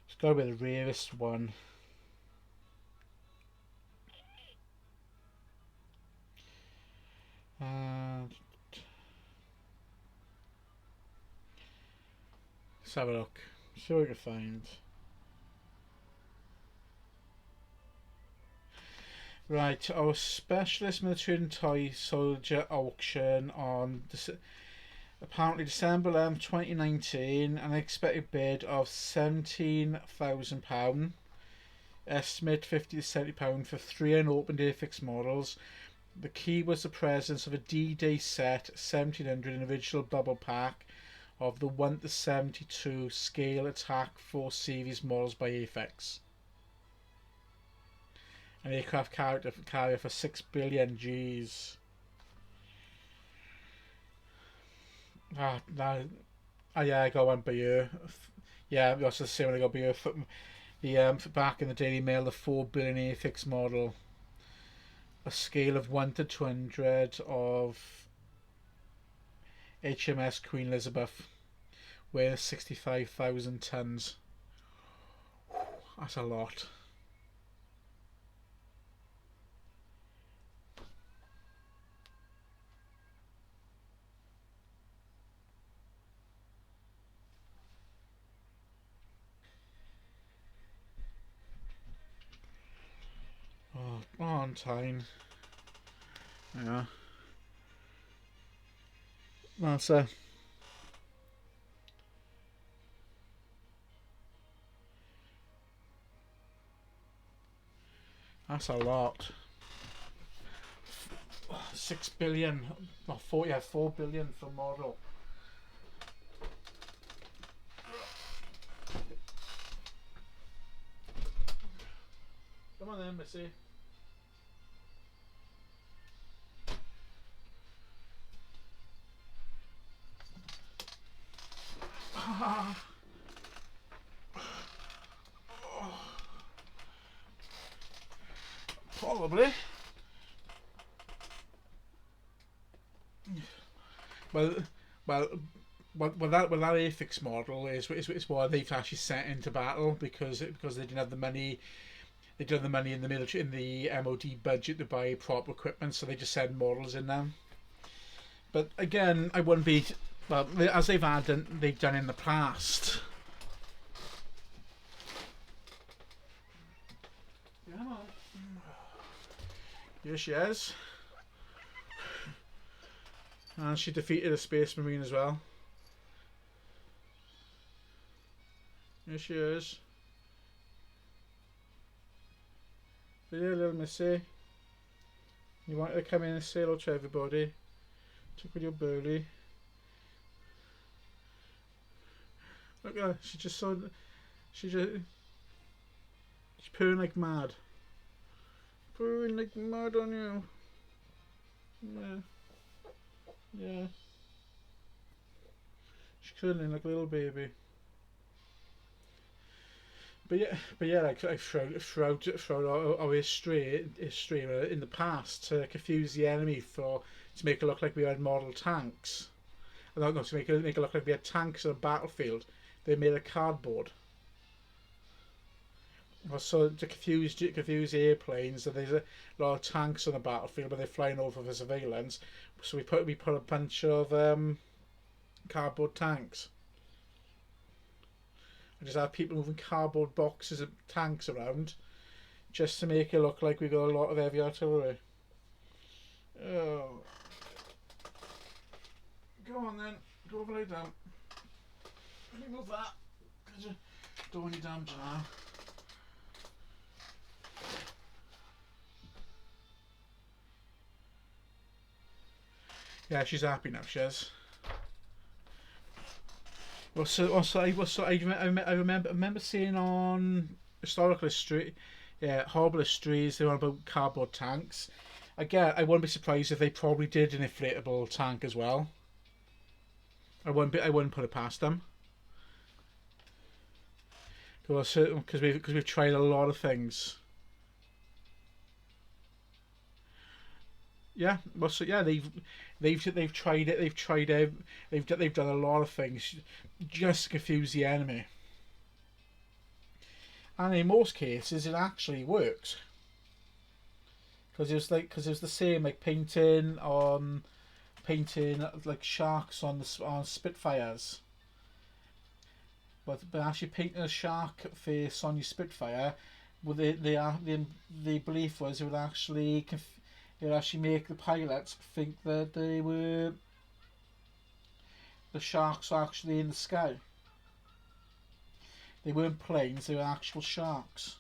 It's got to be the rarest one. Let's have a look. See what we can find. Right, our specialist military and toy soldier auction on apparently December 11th, 2019, an expected bid of £17,000. Estimate £50 to £70 for 3 unopened Airfix models. The key was the presence of a D-Day set 1700 original bubble pack of the 1 to 72 scale attack force series models by Airfix. An aircraft carrier for 6 billion Gs. Yeah, I got one by you. Yeah, that's the same. I got by you. The back in the Daily Mail, the 4 billion Airfix model, a scale of 1 to 200 of HMS Queen Elizabeth, weighing 65,000 tons. That's a lot. Oh, on time. Yeah. That's a lot. 6 billion. Oh, 4 billion for model. Come on then, Missy. Probably. Well, that Airfix model is why they've actually sent into battle because they didn't have the money. They didn't have the money in the military in the MOD budget to buy proper equipment, so they just send models in now. But again, I wouldn't be as they've done in the past. Come on. Here she is. And she defeated a Space Marine as well. Here she is. There, little missy. You want her to come in and say hello to everybody. Took with your burly. Look at her. She's purring like mad. Purring like mad on you. Yeah. Yeah. She's curling like a little baby. But yeah, like throughout our history in the past, to confuse the enemy to make it look like we had model tanks. No, to make it look like we had tanks on a battlefield, they made a cardboard. So to confuse airplanes, that there's a lot of tanks on the battlefield, but they're flying over for surveillance. So we put a bunch of cardboard tanks. I just have people moving cardboard boxes of tanks around, just to make it look like we got a lot of heavy artillery. Oh, go on then, go over lay down. Let me move that. Don't want you damaged now. Yeah, she's happy now, she is. I remember seeing on historical history, yeah, horrible histories. They were about cardboard tanks. Again, I wouldn't be surprised if they probably did an inflatable tank as well. I wouldn't put it past them. Because we've tried a lot of things. Yeah, yeah, they've tried it. They've done a lot of things just to confuse the enemy. And in most cases, it actually works. Because it was the same like painting like sharks on Spitfires. But actually painting a shark face on your Spitfire, well, the belief was it would actually make the pilots think that the sharks were actually in the sky. They weren't planes; they were actual sharks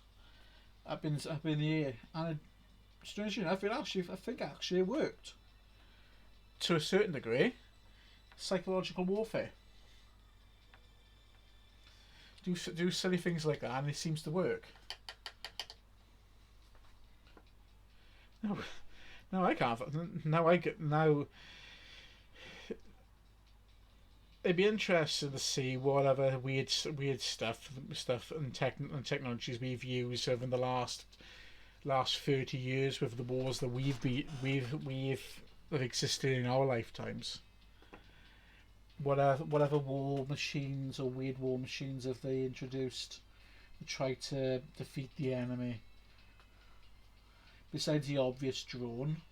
up in the air. And strangely enough, I think actually it worked to a certain degree. Psychological warfare. Do silly things like that, and it seems to work. No, no, I can't. Now I get now. It'd be interesting to see what other weird stuff and technologies we've used over the last 30 years with the wars that we've that existed in our lifetimes. Whatever war machines or weird war machines have they introduced to try to defeat the enemy? Besides the obvious drone.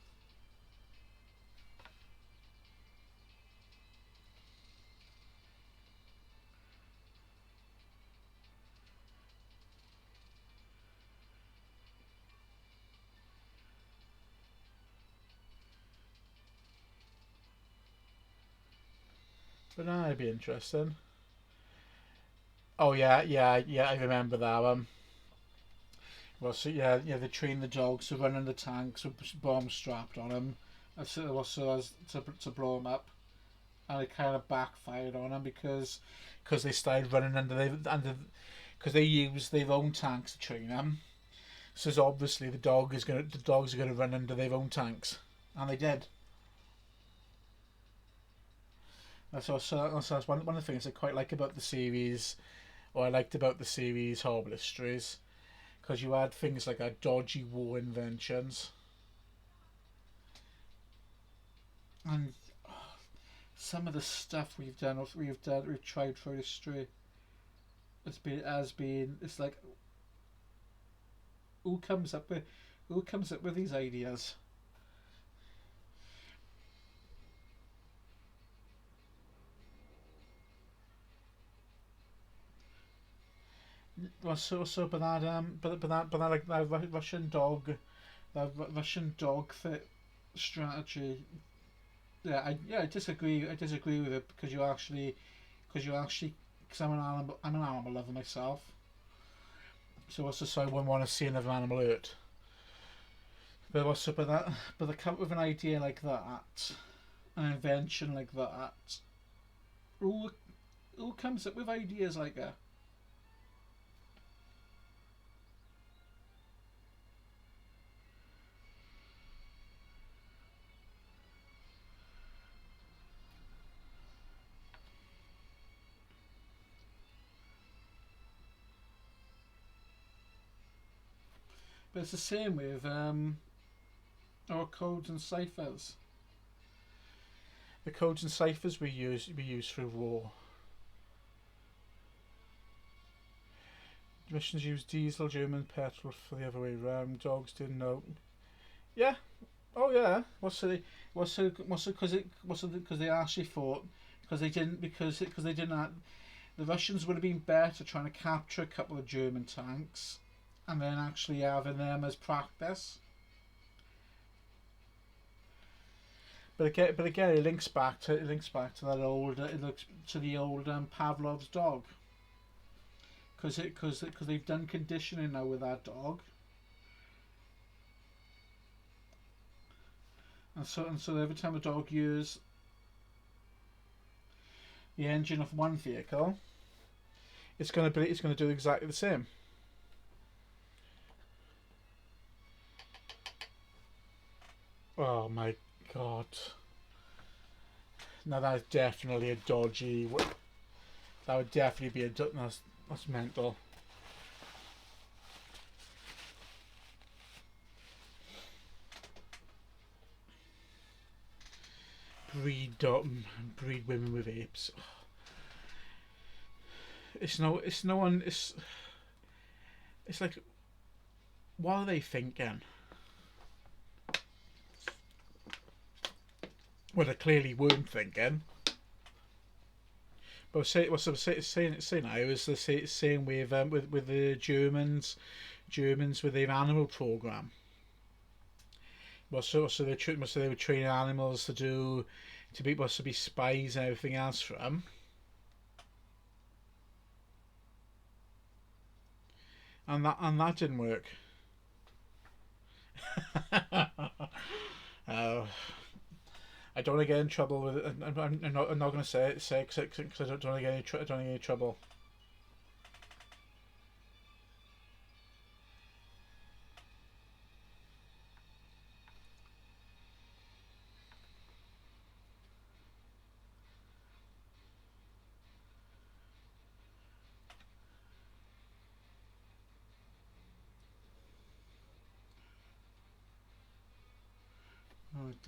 But that'd be interesting. Oh yeah, yeah. I remember that one. Well, so yeah. They train the dogs to run in the tanks with bombs strapped on them, as to blow them up, and it kind of backfired on them because they started running because they use their own tanks to train them. So obviously the dogs are gonna run under their own tanks, and they did. That's one of the things I quite like about the series, or I liked about the series Horrible Histories, because you had things like our dodgy war inventions, and some of the stuff we've tried through history. It's like who comes up with these ideas? Well, but that like that Russian dog fit strategy. I disagree. I disagree with it because I'm an animal lover myself. So I wouldn't want to see another animal hurt. But they come up with an idea like that, an invention like that. Who who comes up with ideas like that? But it's the same with our codes and ciphers. The codes and ciphers we use through war. Missions use diesel, German petrol for the other way around. Dogs didn't know. Yeah. Oh yeah. Because they actually fought because they didn't have, the Russians would have been better trying to capture a couple of German tanks and then actually having them as practice. But again, it links back to that old it looks to the old Pavlov's dog because they've done conditioning now with that dog, and so every time a dog hears the engine of one vehicle, it's going to do exactly the same. Oh my god! Now that's definitely a dodgy. That would definitely be that's mental. Breed women with apes. It's no one. It's like, what are they thinking? Well, they clearly weren't thinking. But saying now is the same with the Germans with their animal program. Well, so they were training animals to be spies and everything else for them. And that didn't work. I don't want to get in trouble with it. I'm not going to say because I don't want to get any trouble.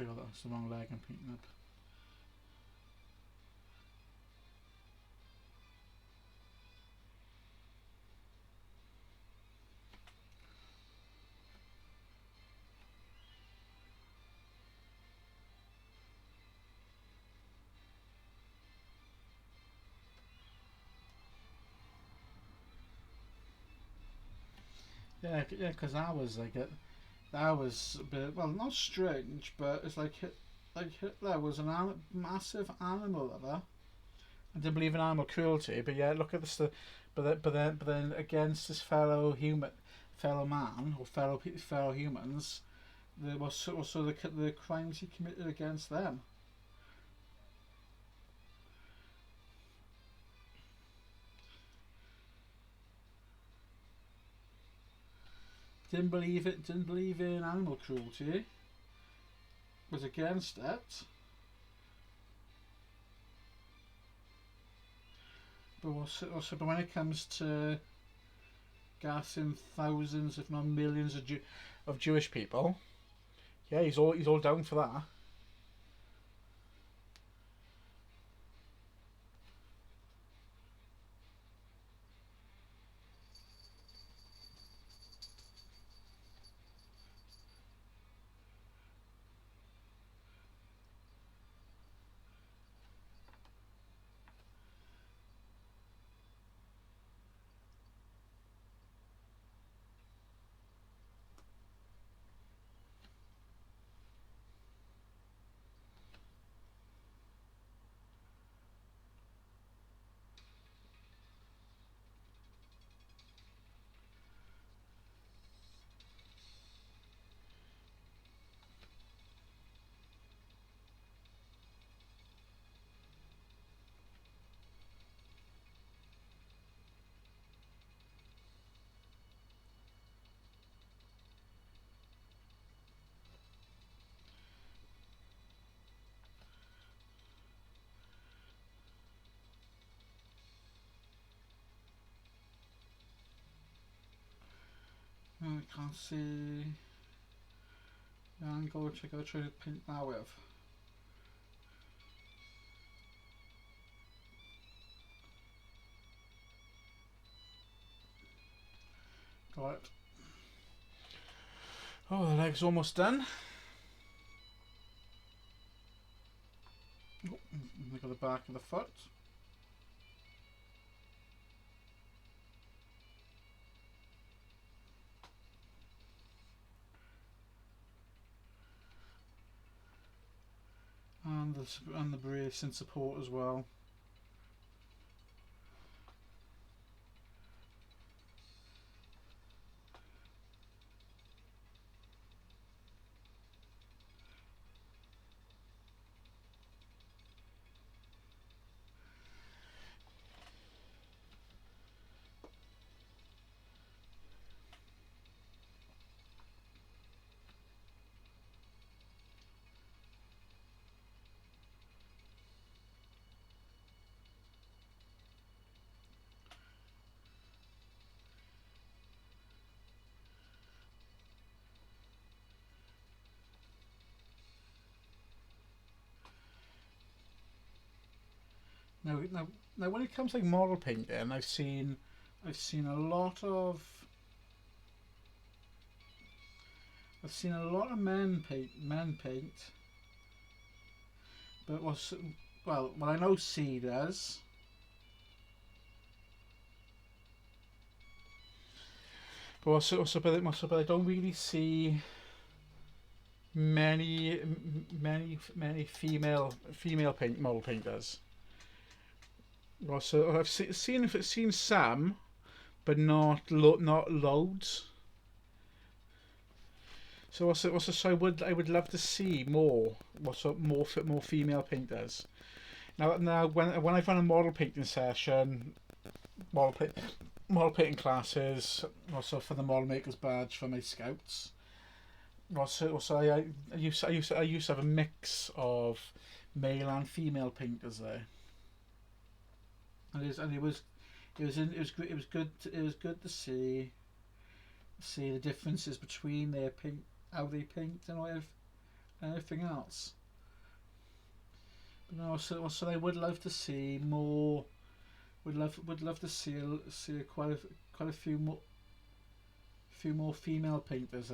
Oh, that's the wrong leg I'm painting up. Yeah, because that was that was a bit, well, not strange, but it's like Hitler was a massive animal lover. I didn't believe in animal cruelty, but yeah, look at this. But then against his fellow man or fellow humans, there was also the crimes he committed against them. Didn't believe it. Didn't believe in animal cruelty. Was against it. But but when it comes to gassing thousands, if not millions, of Jewish people, yeah, he's all down for that. I can't see the angle which I gotta try to paint that with. Got it. Oh, the leg's almost done. Oh, look at the back of the foot. And the brace and support as well. Now, when it comes to like model painting, I've seen a lot of men paint, but well, I know C does. But but I don't really see many female model painters. Well, so I've seen some, but not loads. So I would love to see more more female painters. Now when I've run a model painting session, model paint, model painting classes, also for the model maker's badge for my scouts. Also I used to have a mix of male and female painters there. And it was good to see the differences between their paint, how they paint and everything else. But no, so I would love to see more. Would love to see quite a few more female painters.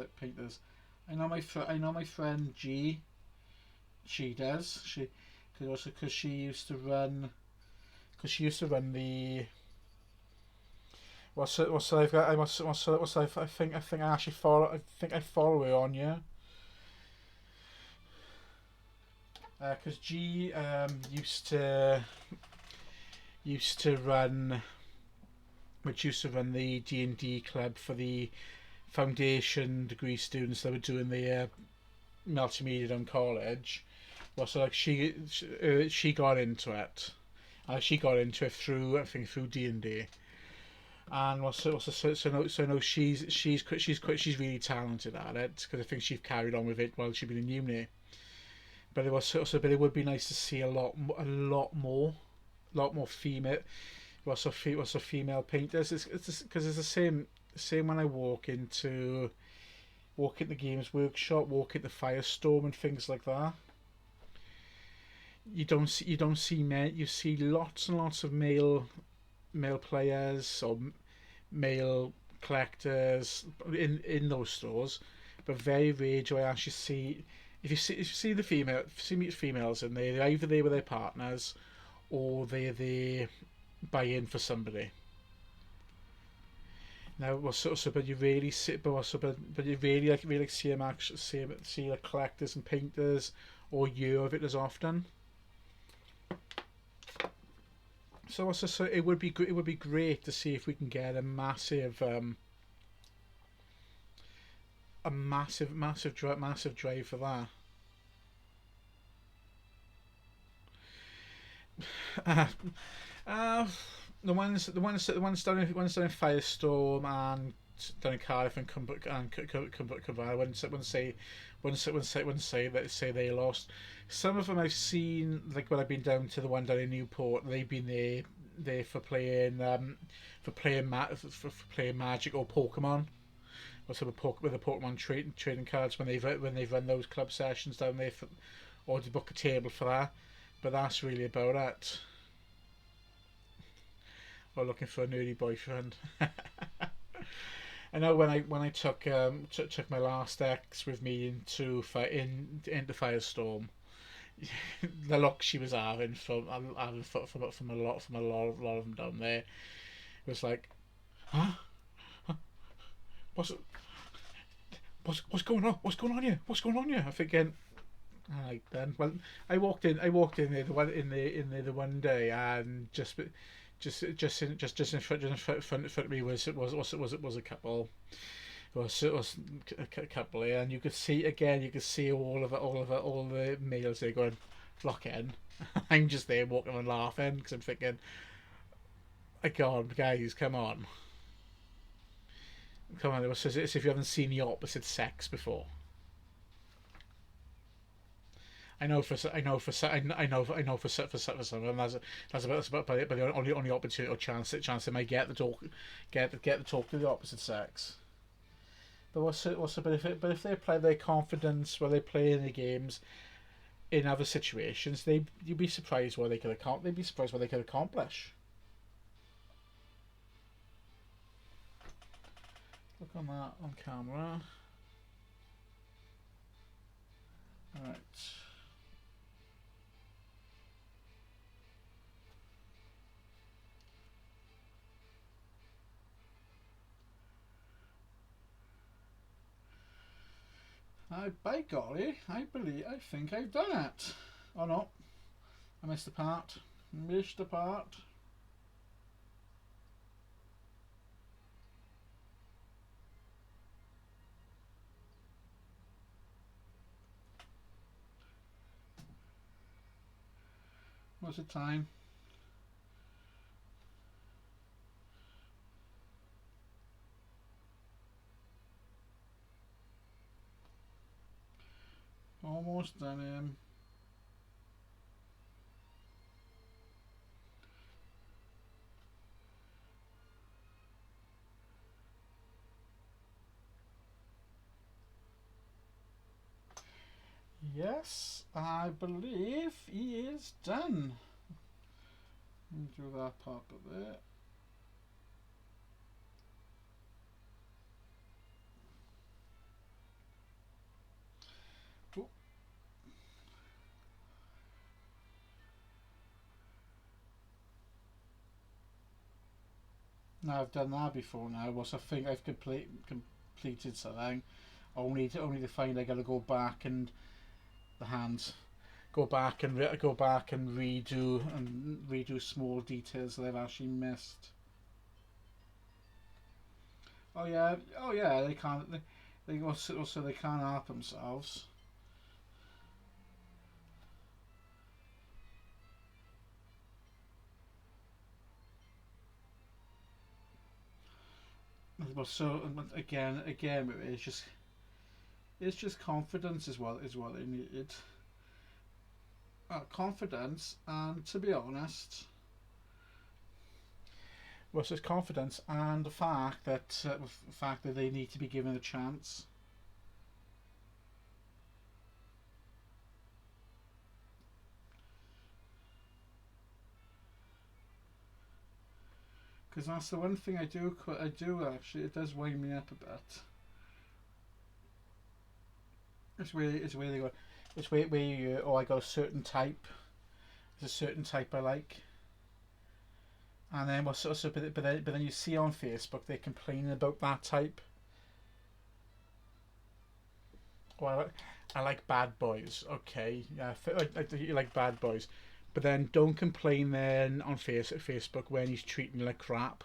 I know my friend G. She does. Because she used to run the. I've got. I think I actually follow. I think I follow her on, yeah. Because G used to run the D&D club for the foundation degree students that were doing the multimedia down college. Well, so like she got into it. She got into it through D&D. And no, she's really talented at it, because I think she's carried on with it while she's been in uni. But it would be nice to see a lot more female, female painters. It's because it's the same when I walk into Games Workshop, walk into Firestorm and things like that. You don't see men. You see lots and lots of male players or male collectors in those stores, but very rare do I actually see. If you see the females in there, they're either there with their partners, or they're there buy in for somebody. Now, but you really see, but you really see them actually see like collectors and painters, or you of it as often. So it would be great to see if we can get a massive drive for that. The ones down in Firestorm and down in Cardiff and Cumber, I wouldn't say they lost. Some of them I've seen, like when I've been down to the one down in Newport, they've been there for playing Magic or Pokemon. Also with the Pokemon trading cards when they've run those club sessions down there, or to book a table for that. But that's really about it. Or looking for a nerdy boyfriend. I know when I took my last ex with me into Firestorm, the look she was having from a lot of them down there, it was like, huh? What's going on? What's going on here? I'm thinking, alright then. Well, I walked in there the one day, and just in front of me was a couple. It was a couple, and you could see all the males there going, lock in. I'm just there walking and laughing, because I'm thinking, God, guys, come on, it was as if you haven't seen the opposite sex before. I know for some of them that's about the only opportunity or chance they might get to talk to the opposite sex. But if they apply their confidence while they play in the games, in other situations, you'd be surprised what they could accomplish. They'd be surprised what they could accomplish. Look on that on camera. Alright. By golly, I think I've done it. Oh no, I missed a part. Missed a part. What's the time? Almost done him. Yes, I believe he is done. Let me do that part of it. Oh. Now I've done that before. Now, once I think I've completed something, only to find I gotta go back and the hands. Go back and redo small details that I've actually missed. Oh yeah, They can't. They also they can't help themselves. But so again, it's just confidence is what they needed. Confidence, and to be honest, well, it's confidence and the fact that they need to be given a chance. Because that's the one thing I do. Actually, it does wind me up a bit. It's where they go. It's where you I got a certain type. There's a certain type I like. And then but then you see on Facebook they're complaining about that type. Well, I like bad boys. Okay, yeah, you like bad boys, but then don't complain then on Facebook when he's treating you like crap.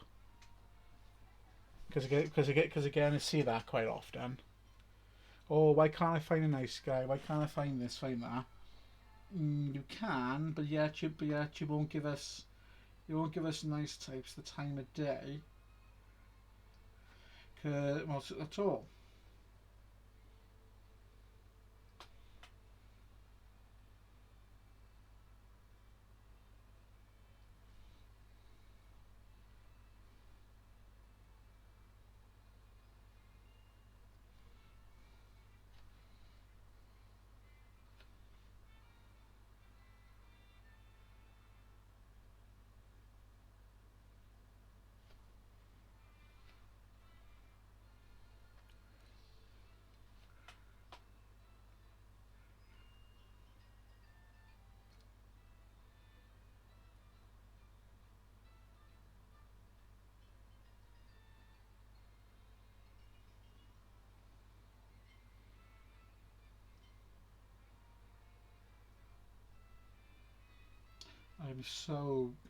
Because again, I see that quite often. Oh, why can't I find a nice guy? Why can't I find this, find that? You can, but yet you won't give us nice types the time of day. Well, at all.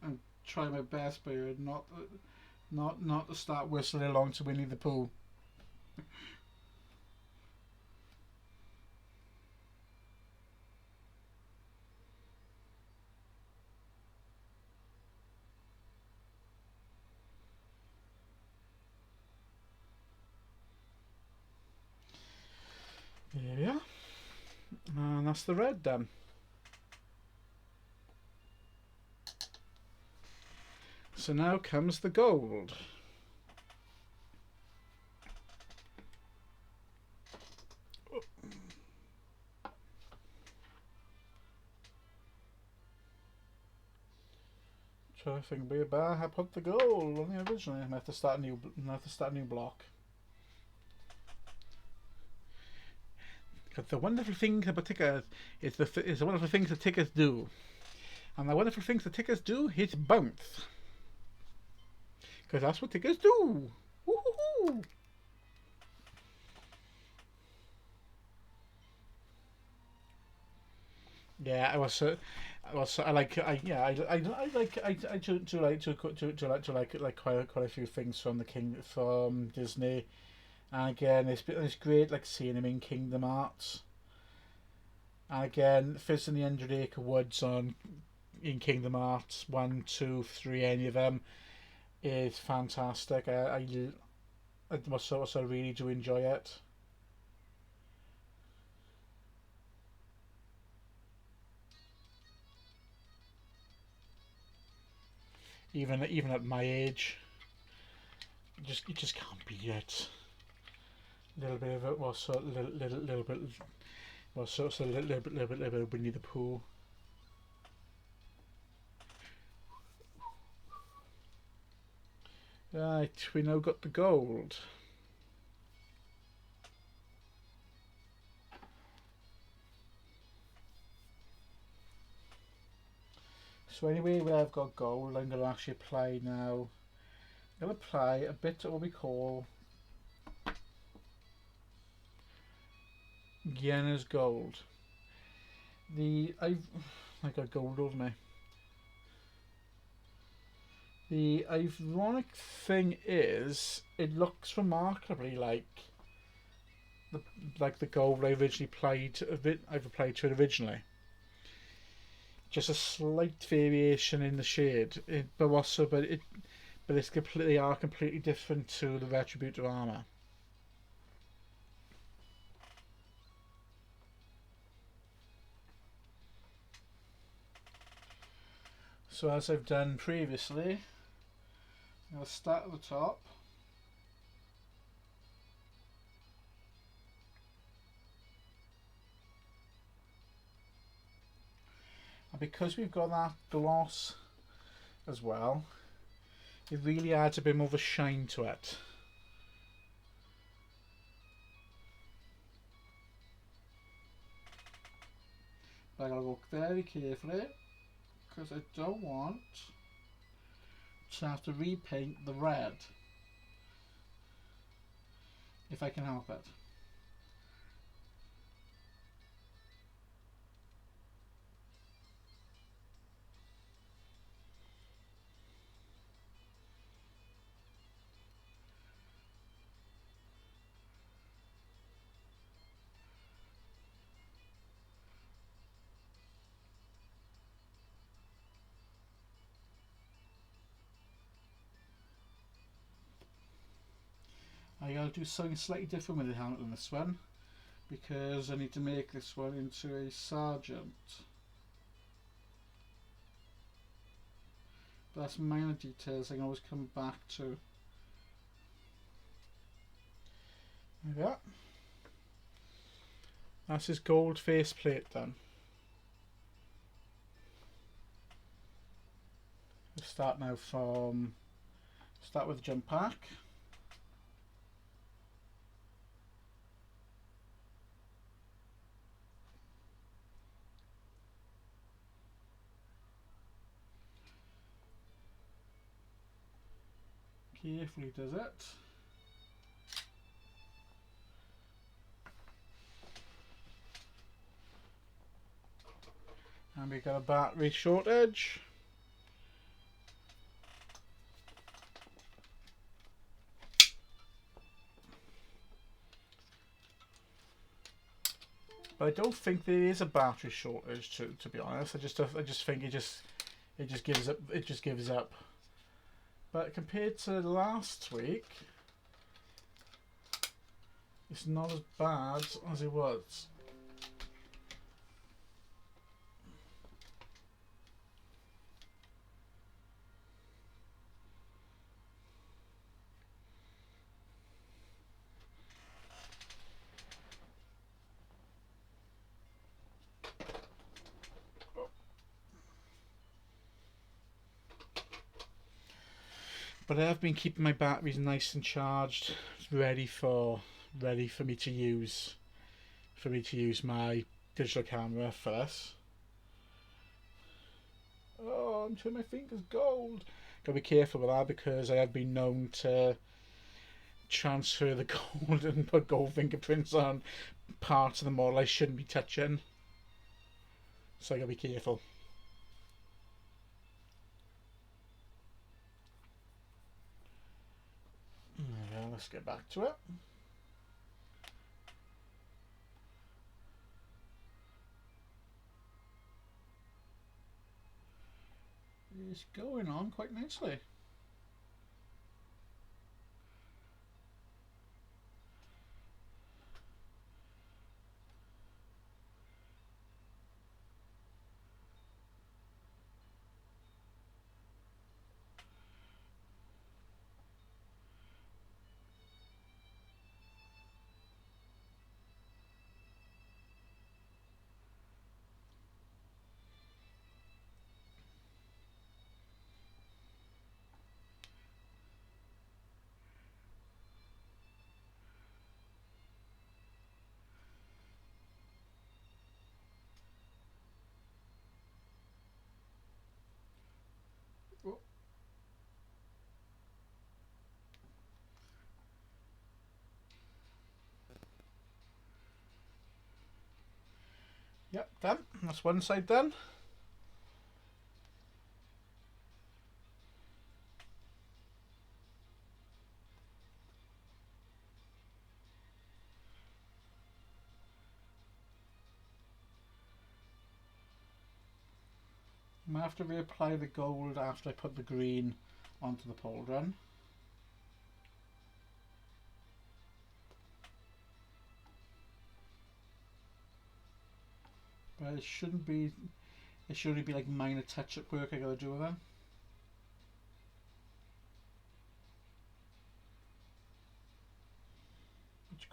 I'm trying my best, but not to start whistling along to Winnie the Pooh. There we are. And that's the red done. So now comes the gold. trying to think where I put the gold on the originally. I have to start a new block. Because the wonderful thing about tickers is the wonderful things that tickers do, and the wonderful things that tickers do is bounce. Because that's what tickers do. Woo-hoo-hoo. Yeah, I like quite a few things from Disney, and again it's great like seeing him in Kingdom Hearts, and again Fizz in the 100 Acre Woods in Kingdom Hearts 1, 2, 3, any of them is fantastic. I really do enjoy it. Even at my age, you just can't beat it. A little bit of it was sort of little bit was sort of little bit of Winnie the Pooh. Right, we now got the gold. So anyway, where I've got gold, I'm going to actually apply now. I'm going to apply a bit of what we call Guiana's gold. I got gold over me. The ironic thing is, it looks remarkably like the gold I've applied to it originally. Just a slight variation in the shade, but it's completely different to the Retributor armor. So as I've done previously, I'll start at the top. And because we've got that gloss as well, it really adds a bit more of a shine to it. But I gotta look very carefully because I don't want to have to repaint the red if I can help it. I gotta do something slightly different with the helmet than this one because I need to make this one into a sergeant. But that's minor details I can always come back to. There we are. That's his gold face plate done. We'll start now start with the jump pack. Carefully does it. And we've got a battery shortage. But I don't think there is a battery shortage to be honest. I just think it just gives up. But compared to last week, it's not as bad as it was. But I have been keeping my batteries nice and charged, ready for me to use my digital camera for this. Oh, I'm turning my fingers gold. Gotta be careful with that because I have been known to transfer the gold and put gold fingerprints on parts of the model I shouldn't be touching. So I gotta be careful. Yeah, let's get back to it. It's going on quite nicely. Oh. Yep, done. That's one side done. I'm going to have to reapply the gold after I put the green onto the pauldron. But it shouldn't be, it should only be like minor touch-up work I gotta do with them.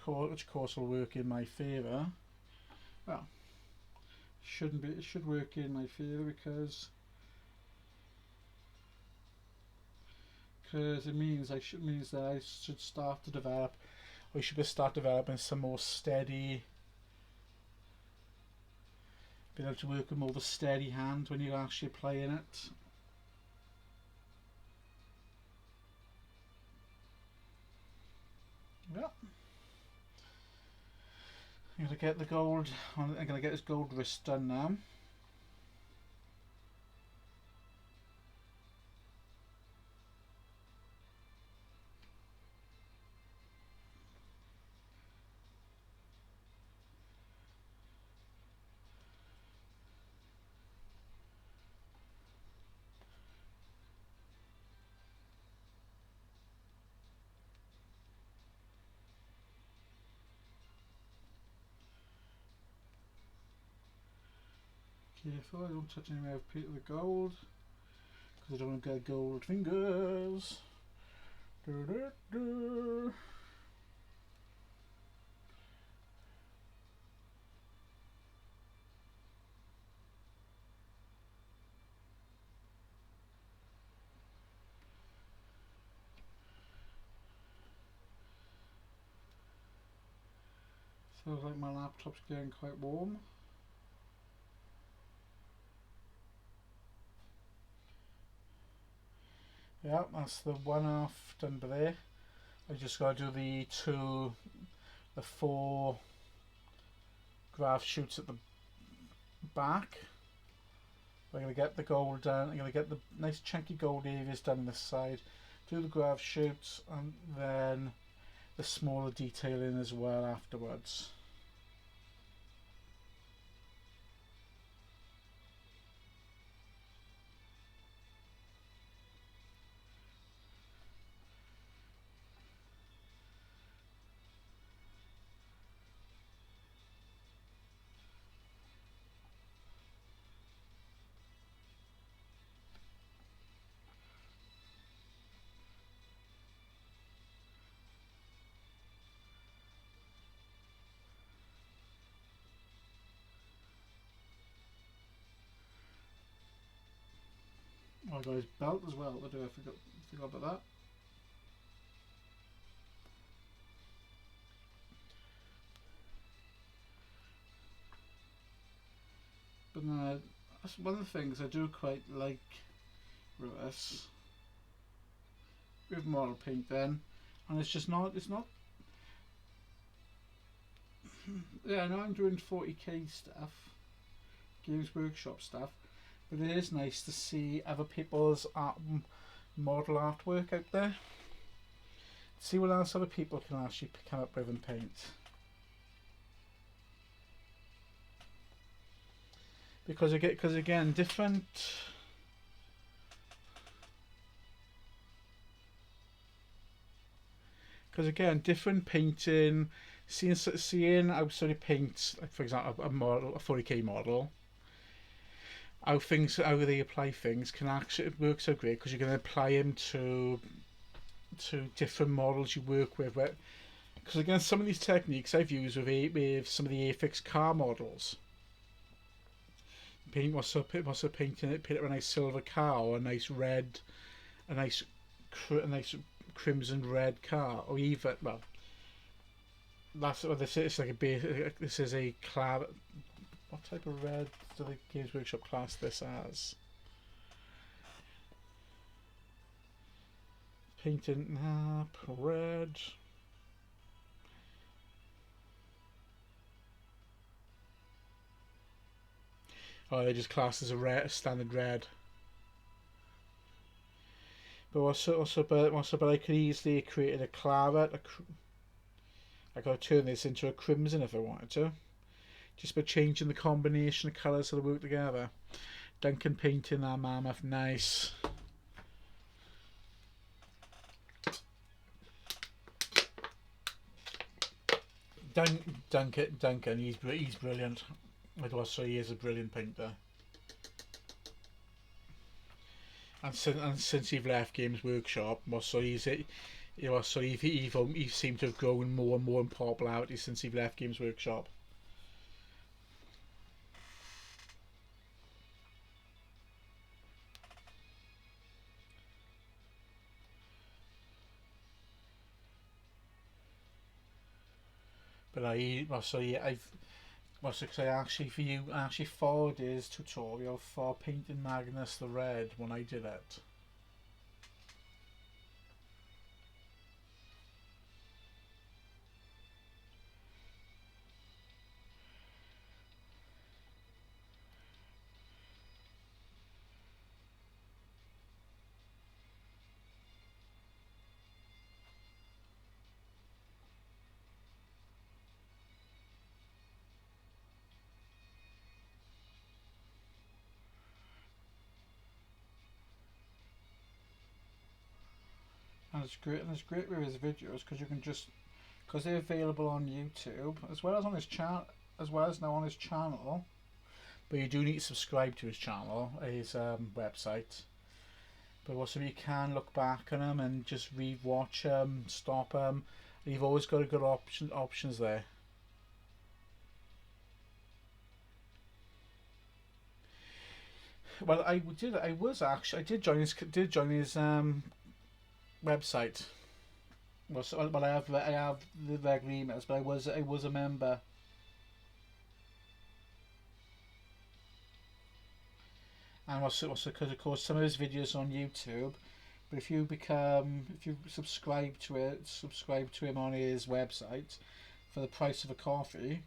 Which course will work in my favour. Well, shouldn't be. It should work in my favour because it means that I should start to develop. We should start developing some more steady. Be able to work with more of a steady hand when you're actually playing it. Yep. I'm gonna get the gold. I'm gonna get this gold wrist done now. Careful, I don't touch any of the gold because I don't want to get gold fingers. Feels like my laptop's getting quite warm. Yeah, that's the one half done by there. I just got to do the 4 graph shoots at the back. I'm going to get the gold done. I'm going to get the nice chunky gold areas done this side. Do the graph shoots and then the smaller detailing as well afterwards. I got his belt as well to do. I forgot about that. that's one of the things I do quite like with this, with model paint then, and it's not. Yeah, I know I'm doing 40k stuff, Games Workshop stuff, but it is nice to see other people's model artwork out there. See what else other people can actually come up with and paint. Because again, different. Because again, different painting. Seeing how somebody paints, like for example, a 40k model, how they apply things can actually work so great because you're going to apply them to different models you work with. Because again, some of these techniques I've used with some of the Afix car models. Painting it a nice silver car or a nice red, a nice crimson red car, or even that's what this is. It's like a base. This is a claret. What type of red do the Games Workshop class this as? Painting red. Oh, they just class as a standard red. But but I could easily have created a claret. I could turn this into a crimson if I wanted to, just by changing the combination of colours that work together. Duncan painting that mammoth, nice. Duncan, he's brilliant. I do say he is a brilliant painter. And since he's left Games Workshop, he seemed to have grown more and more in popularity since he left Games Workshop. But I actually followed his tutorial for painting Magnus the Red when I did it. And it's great with his videos because you can because they're available on YouTube as well as on his channel, now on his channel. But you do need to subscribe to his channel, his website. But also you can look back on them and just re-watch them, stop them. You've always got a good options there. Well, I did join his website. Well, I have the regular emails, but I was a member. And also because of course some of his videos on YouTube, but if you subscribe to him on his website for the price of a coffee,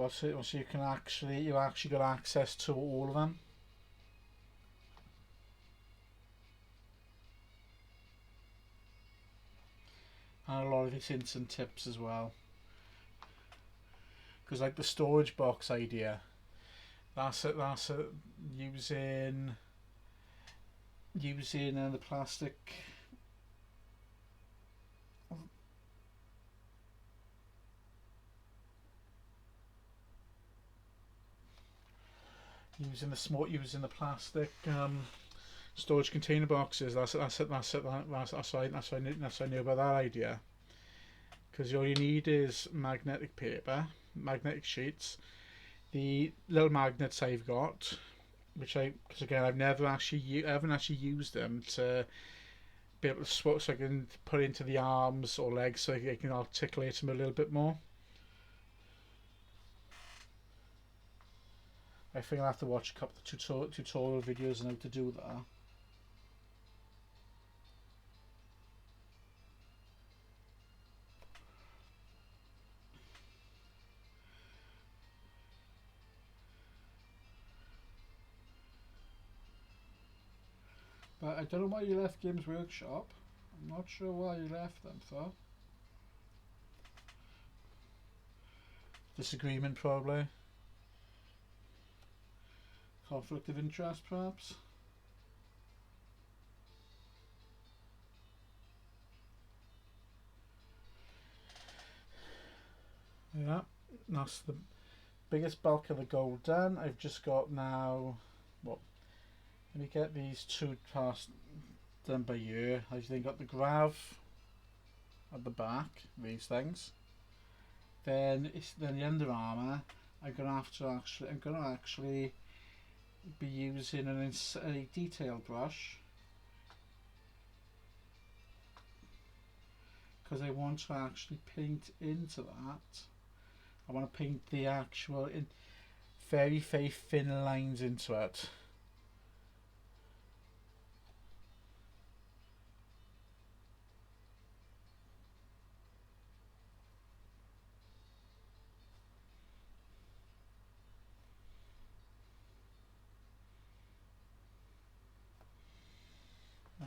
so you actually got access to all of them. And a lot of his hints and tips as well. Because like the storage box idea, that's it using the plastic. Using the plastic storage container boxes. That's why I knew about that idea. Because all you need is magnetic paper, magnetic sheets, the little magnets I've got, because again I haven't actually used them to be able to swap, so I can put into the arms or legs so I can articulate them a little bit more. I think I'll have to watch a couple of tutorial videos on how to do that. But I don't know why you left Games Workshop. I'm not sure why you left them for. Disagreement probably. Conflict of interest perhaps. Yeah, that's the biggest bulk of the gold done. I've just got now, well, let me get these two parts done by year. I've then got the grav at the back, these things. Then the under armour. I'm gonna actually be using a detail brush because I want to actually paint into that. I want to paint the actual very thin lines into it.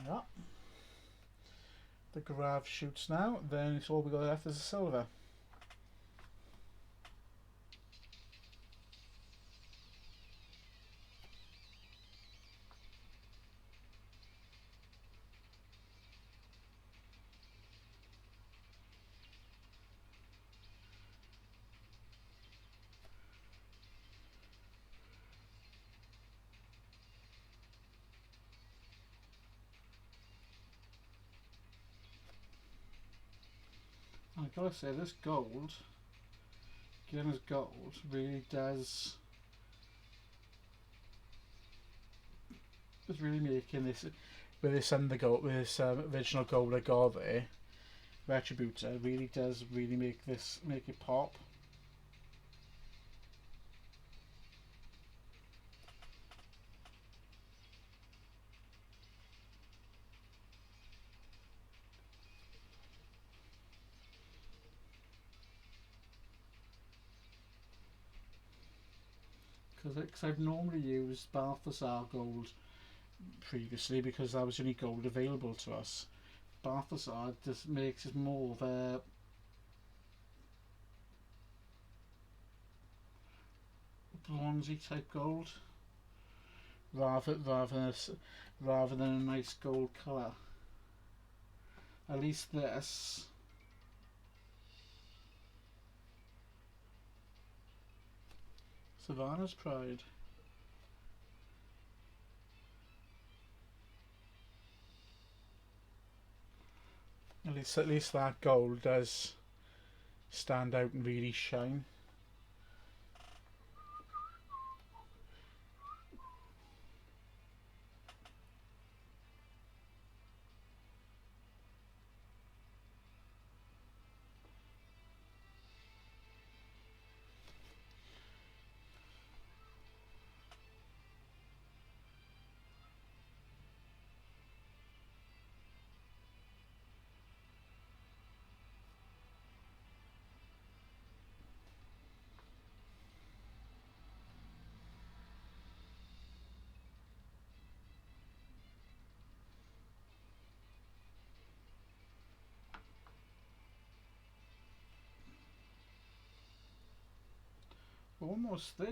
Yeah. The grav shoots now, then it's all we got left is the silver. I gotta say, this gold, Guinness gold, really does. It's really making this with this undergold, with this original gold I got there. Retributor really does make it pop. Because I've normally used Balthasar gold previously because that was the only gold available to us. Balthasar just makes it more of a bronzy type gold rather than a nice gold colour. At least this. Savannah's Pride. At least that gold does stand out and really shine. Almost there.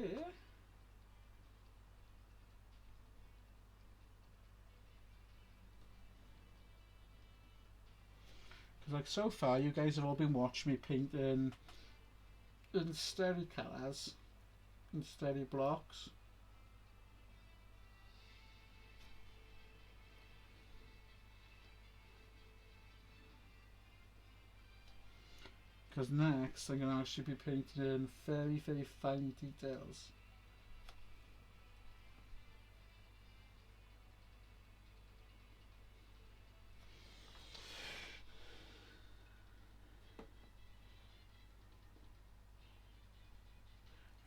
Because like so far you guys have all been watching me paint in steady colours and steady blocks. Because next I'm going to actually be painting in very fine details.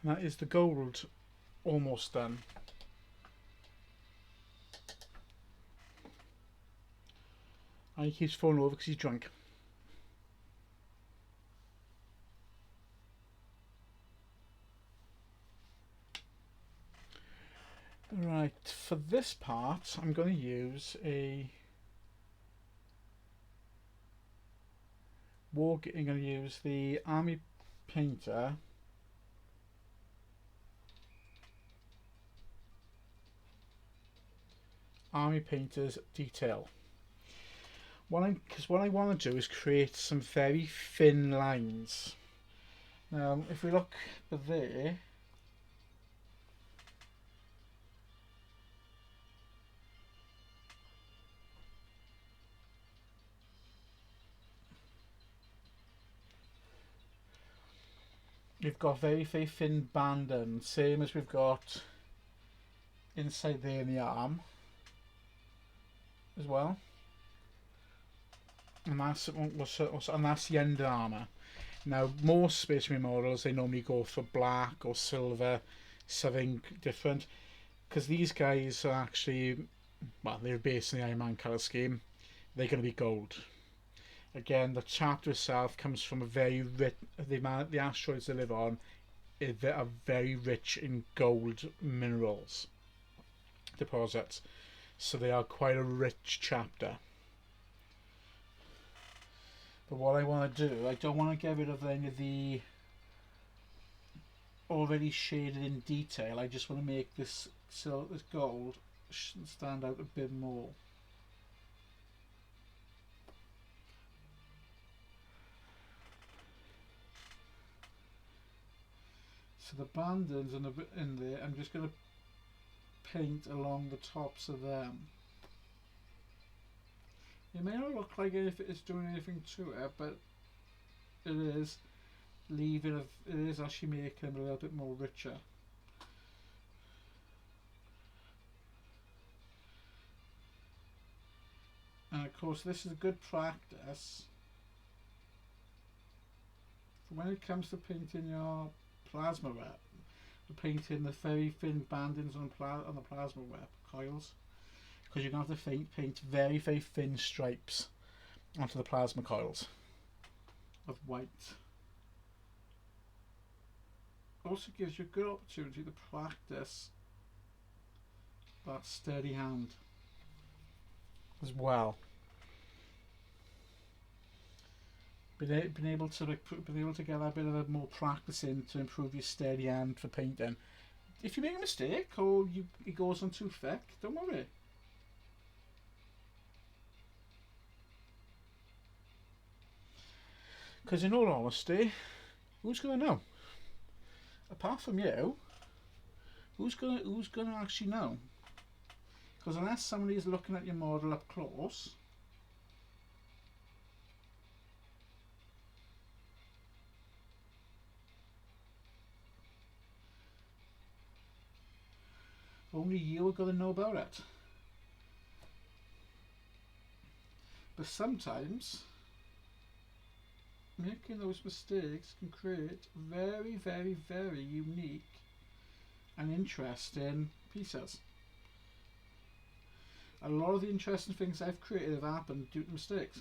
And that is the gold almost done. And he keeps falling over because he's drunk. Right, for this part, I'm going to use a I'm going to use the Army Painter Army Painter's Detail. Because what I want to do is create some very thin lines. Now, if we look there, we've got very, very thin banding, same as we've got inside there in the arm as well. And that's the under armour. Now, most Space Marine models, they normally go for black or silver, something different, because these guys are actually, well, they're based on the Iron Man colour scheme. They're going to be gold. Again, the chapter itself comes from a very rich, the asteroids they live on are very rich in gold minerals deposits, so they are quite a rich chapter. But what I want to do, I don't want to get rid of any of the already shaded in detail. I just want to make this gold stand out a bit more. So the bandings in there, I'm just going to paint along the tops of them. It may not look like it's doing anything to it, but it is actually making them a little bit more richer. And of course, this is good practice for when it comes to painting your plasma web, painting the very thin bandings on the plasma web coils. Because you're going to have to paint very, very thin stripes onto the plasma coils of white. Also gives you a good opportunity to practice that steady hand as well. Being able to get a bit of a more practice in to improve your steady hand for painting. If you make a mistake or it goes on too thick, don't worry. Because in all honesty, who's going to know? Apart from you, who's going to actually know? Because unless somebody is looking at your model up close, only you are going to know about it. But sometimes making those mistakes can create very, very, very unique and interesting pieces. A lot of the interesting things I've created have happened due to mistakes.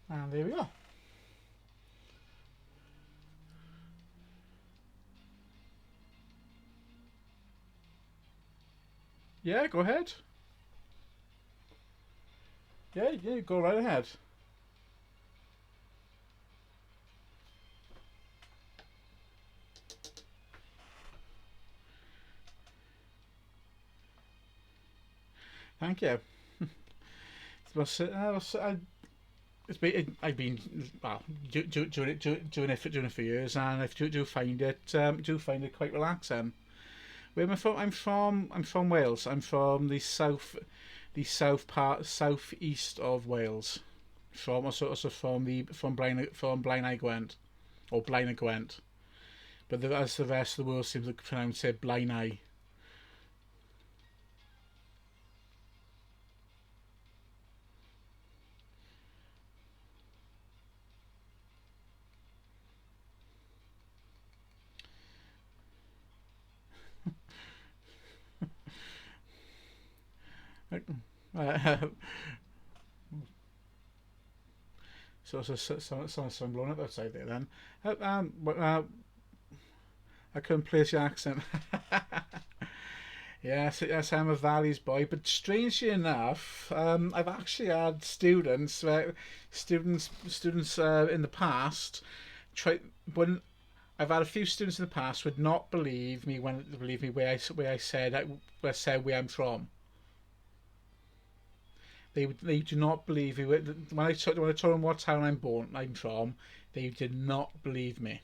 And there we go. Yeah, go ahead. Yeah, go right ahead. Thank you. I've been well doing it for years, and I do find it quite relaxing. Where am I from? I'm from Wales. I'm from the southeast of Wales. From also from Blaenau Gwent or Blaenau Gwent, but as the rest of the world seems to pronounce it Blaenau. Some blown up outside there then. I couldn't place your accent. Yes, I'm a Valleys boy. But strangely enough, I've actually had students in the past try when I've had a few students in the past would not believe me where I said where I'm from. They do not believe me when I told them what town I'm from. They did not believe me.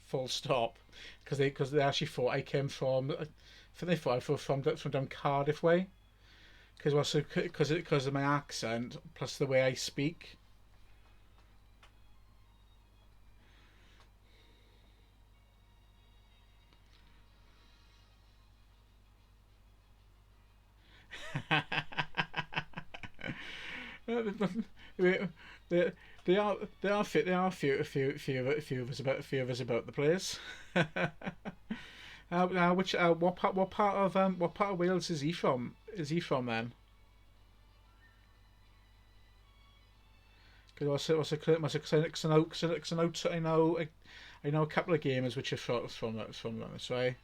Full stop, because they actually thought I came from. They thought I was from down Cardiff way, because of my accent plus the way I speak. they, there are a few of us about the place. Which what part of Wales is he from? Is he from then? Because I know a couple of gamers which are from this way.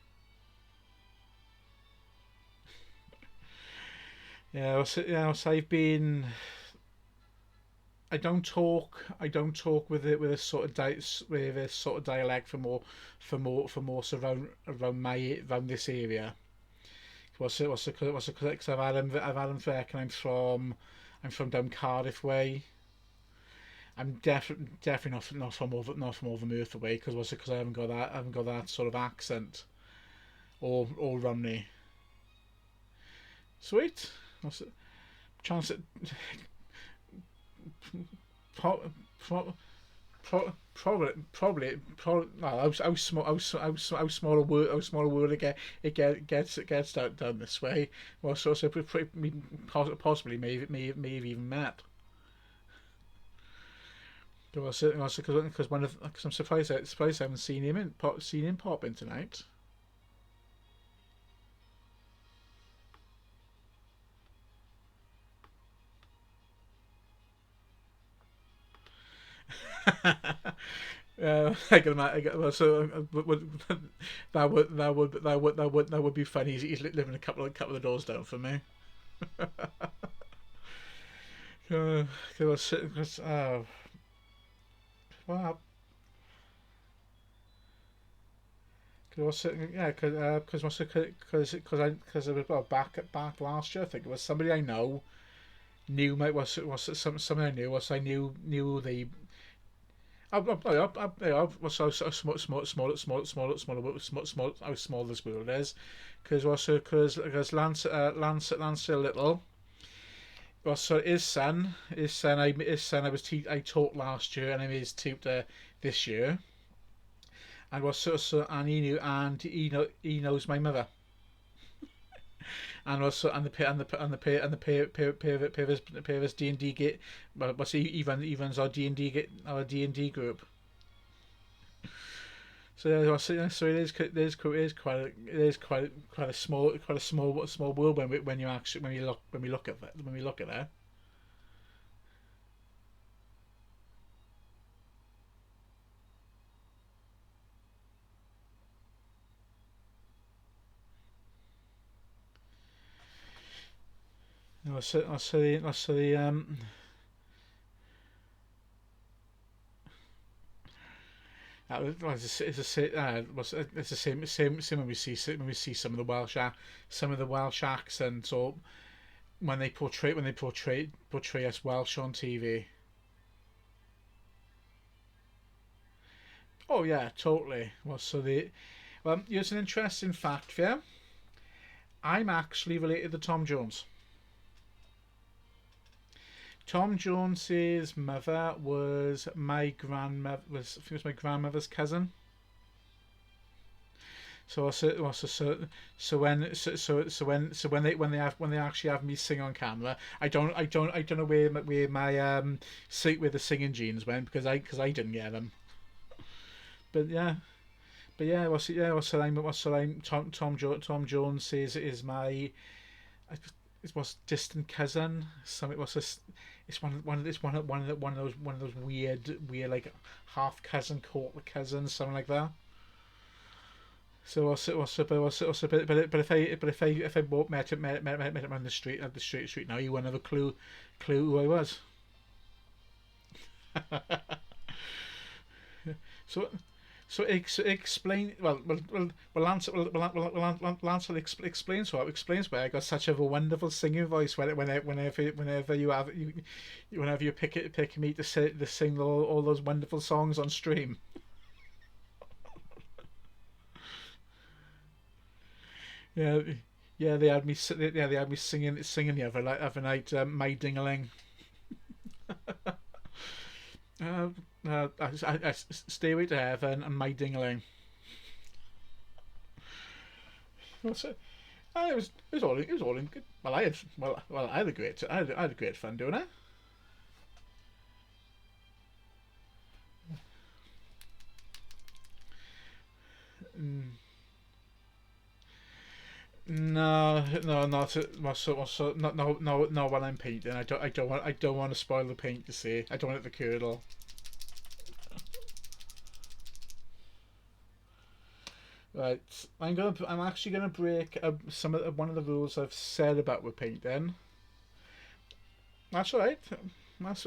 So I've been. I don't talk with it with a sort of with a sort of dialect for more around this area. Because I've had them reckon I'm from down Cardiff way. I'm definitely not from over Merthyr way, because I haven't got that sort of accent or Rumney. Sweet. What's it? Chance it. Pro, pro, probably. Well, how small a word it gets down this way. Well, possibly may have even met. Because I'm surprised I haven't seen him pop in tonight. I can imagine. That would be funny. He's living a couple of doors down from me. Oh, well, yeah, because I was back last year. I think it was somebody I know knew my was it somebody I knew was I knew the was so how small this world is, because Lance Little was so his son I taught last year and I made his tutor this year, and was and he knows my mother, and also and the D&D gate, but see evens our D and D group. So it is quite a small world when you actually when we look at that when we look at that. So the it's the same when we see some of the Welsh accents, or when they portray us Welsh on TV. Oh yeah, totally. Here's an interesting fact for you. I'm actually related to Tom Jones. Tom Jones's mother was my grandmother. I think it was my grandmother's cousin. So when they actually have me sing on camera, I don't know where the singing genes went because I didn't get them. But yeah. But yeah, what's the name? Tom Jones is my it was distant cousin. Something was this. It's one of those weird like half cousin, quarter cousins, something like that. So if I met him on the street now, you wouldn't have a clue who I was. So explain. Lance will explains why I got such a wonderful singing voice whenever you pick me to sing all those wonderful songs on stream. Yeah, yeah, they had me singing the other night. My Ding-a-ling. Stairway to Heaven and My Ding-a-ling. What's it? It was all in good. I had a great fun doing it. No, not no. When I'm painting, I don't want to spoil the paint. You see, I don't want it to curdle. Right, I'm actually gonna break one of the rules I've said about with painting. That's all right. That's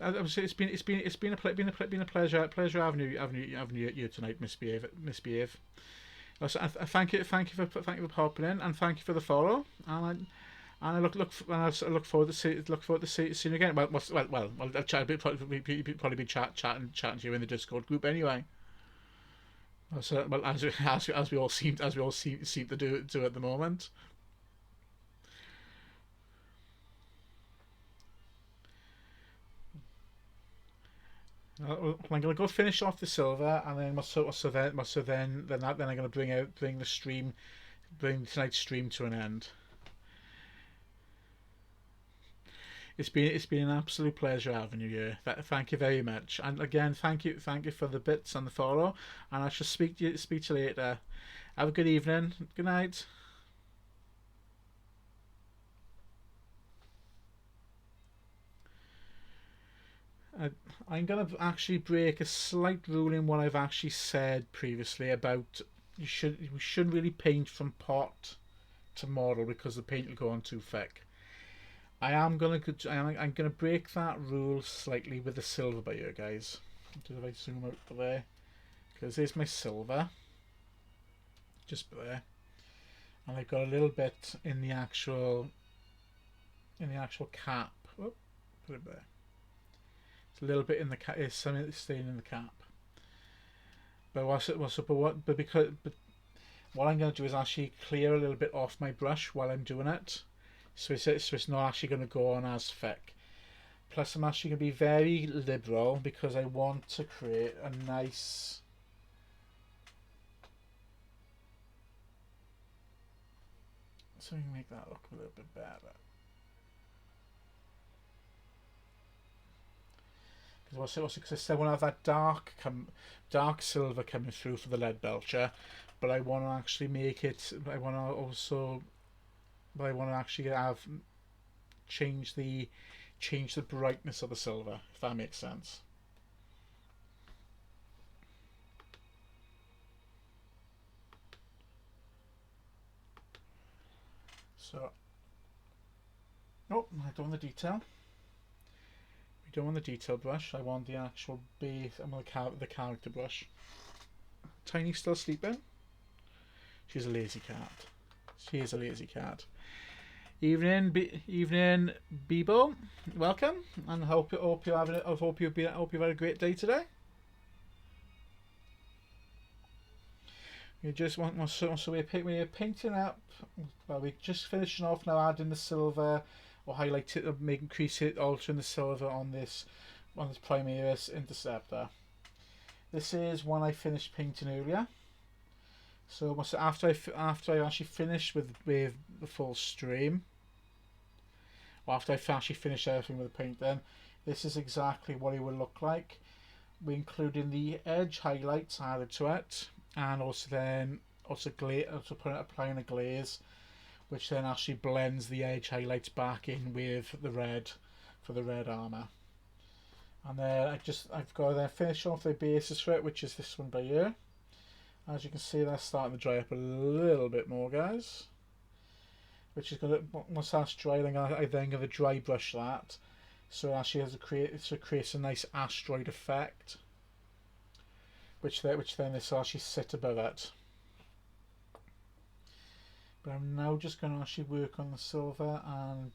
obviously it's been a pleasure having you here tonight, Misbehave. So thank you for popping in, and thank you for the follow. And I look forward to seeing you again. I'll probably be chatting to you in the Discord group anyway. So, as we all seem to do at the moment. I'm gonna go finish off the silver, and then I'm gonna bring tonight's stream to an end. It's been an absolute pleasure having you here. Thank you very much, and again, thank you for the bits and the follow. And I shall speak to you later. Have a good evening. Good night. I'm gonna actually break a slight rule in what I've actually said previously about we shouldn't really paint from pot to model because the paint will go on too thick. I'm gonna break that rule slightly with the silver by you guys. If I zoom out to there, because there's my silver, just there, and I've got a little bit in the actual cap. Whoop, put it there. It's a little bit in the cap. It's something staying in the cap. But what I'm going to do is actually clear a little bit off my brush while I'm doing it. So it's not actually going to go on as thick. Plus I'm actually going to be very liberal because I want to create a nice so we can make that look a little bit better. Because I said I want to have that dark silver coming through for the lead belcher, but I want to actually make it. I want to actually have change the brightness of the silver, if that makes sense. So, oh, I don't want the detail. We don't want the detail brush. I want the actual base. I want the character brush. Tiny still sleeping. She's a lazy cat. She is a lazy cat. Evening, Bebo. Welcome, and hope you've had a great day today. You just want so we're painting up. Well, we're just finishing off now, adding the silver, or highlight it, or make increase it, altering the silver on this Primaris Interceptor. This is one I finished painting earlier. So after I actually finished with the full stream, or after I actually finished everything with the painting, this is exactly what it would look like. We're including the edge highlights added to it, and also applying a glaze, which then actually blends the edge highlights back in with the red for the red armor. And then I've got to finish off the basis for it, which is this one by here. As you can see, that's starting to dry up a little bit more, guys. Which is going to, once that's dry, I then going to dry brush that, so it actually creates a nice asteroid effect. Which then this will actually sit above it. But I'm now just going to actually work on the silver and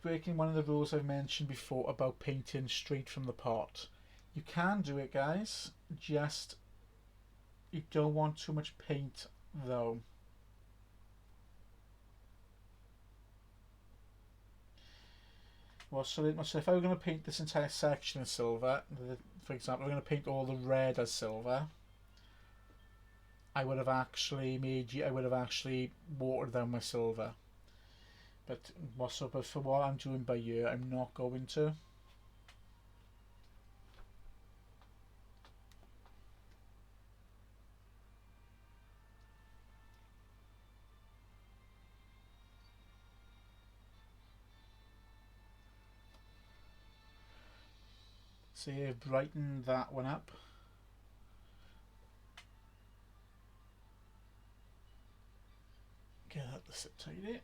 breaking one of the rules I've mentioned before about painting straight from the pot. You can do it, guys, just you don't want too much paint though. Well, so if I were going to paint this entire section of silver, for example, I'm going to paint all the red as silver, I would have actually watered down my silver. But for what I'm doing by here, I'm not going to. So you brighten that one up. Get that to sit tidy.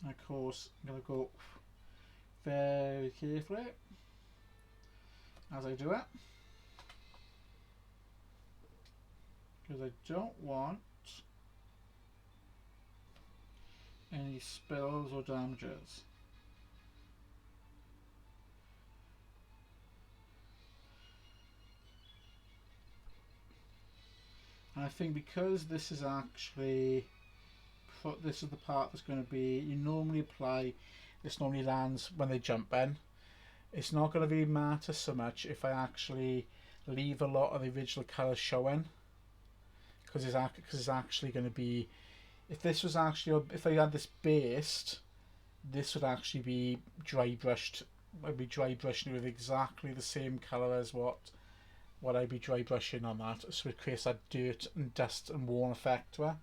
And of course, I'm going to go very carefully as I do it, because I don't want any spills or damages. And I think because this is actually, this is the part that's going to be, you normally apply, this normally lands when they jump in. It's not going to really matter so much if I actually leave a lot of the original colours showing, because it's actually going to be, if I had this based, this would actually be dry brushed. I'd be dry brushing with exactly the same colour as what I'd be dry brushing on that, so it creates that dirt and dust and worn effect to it.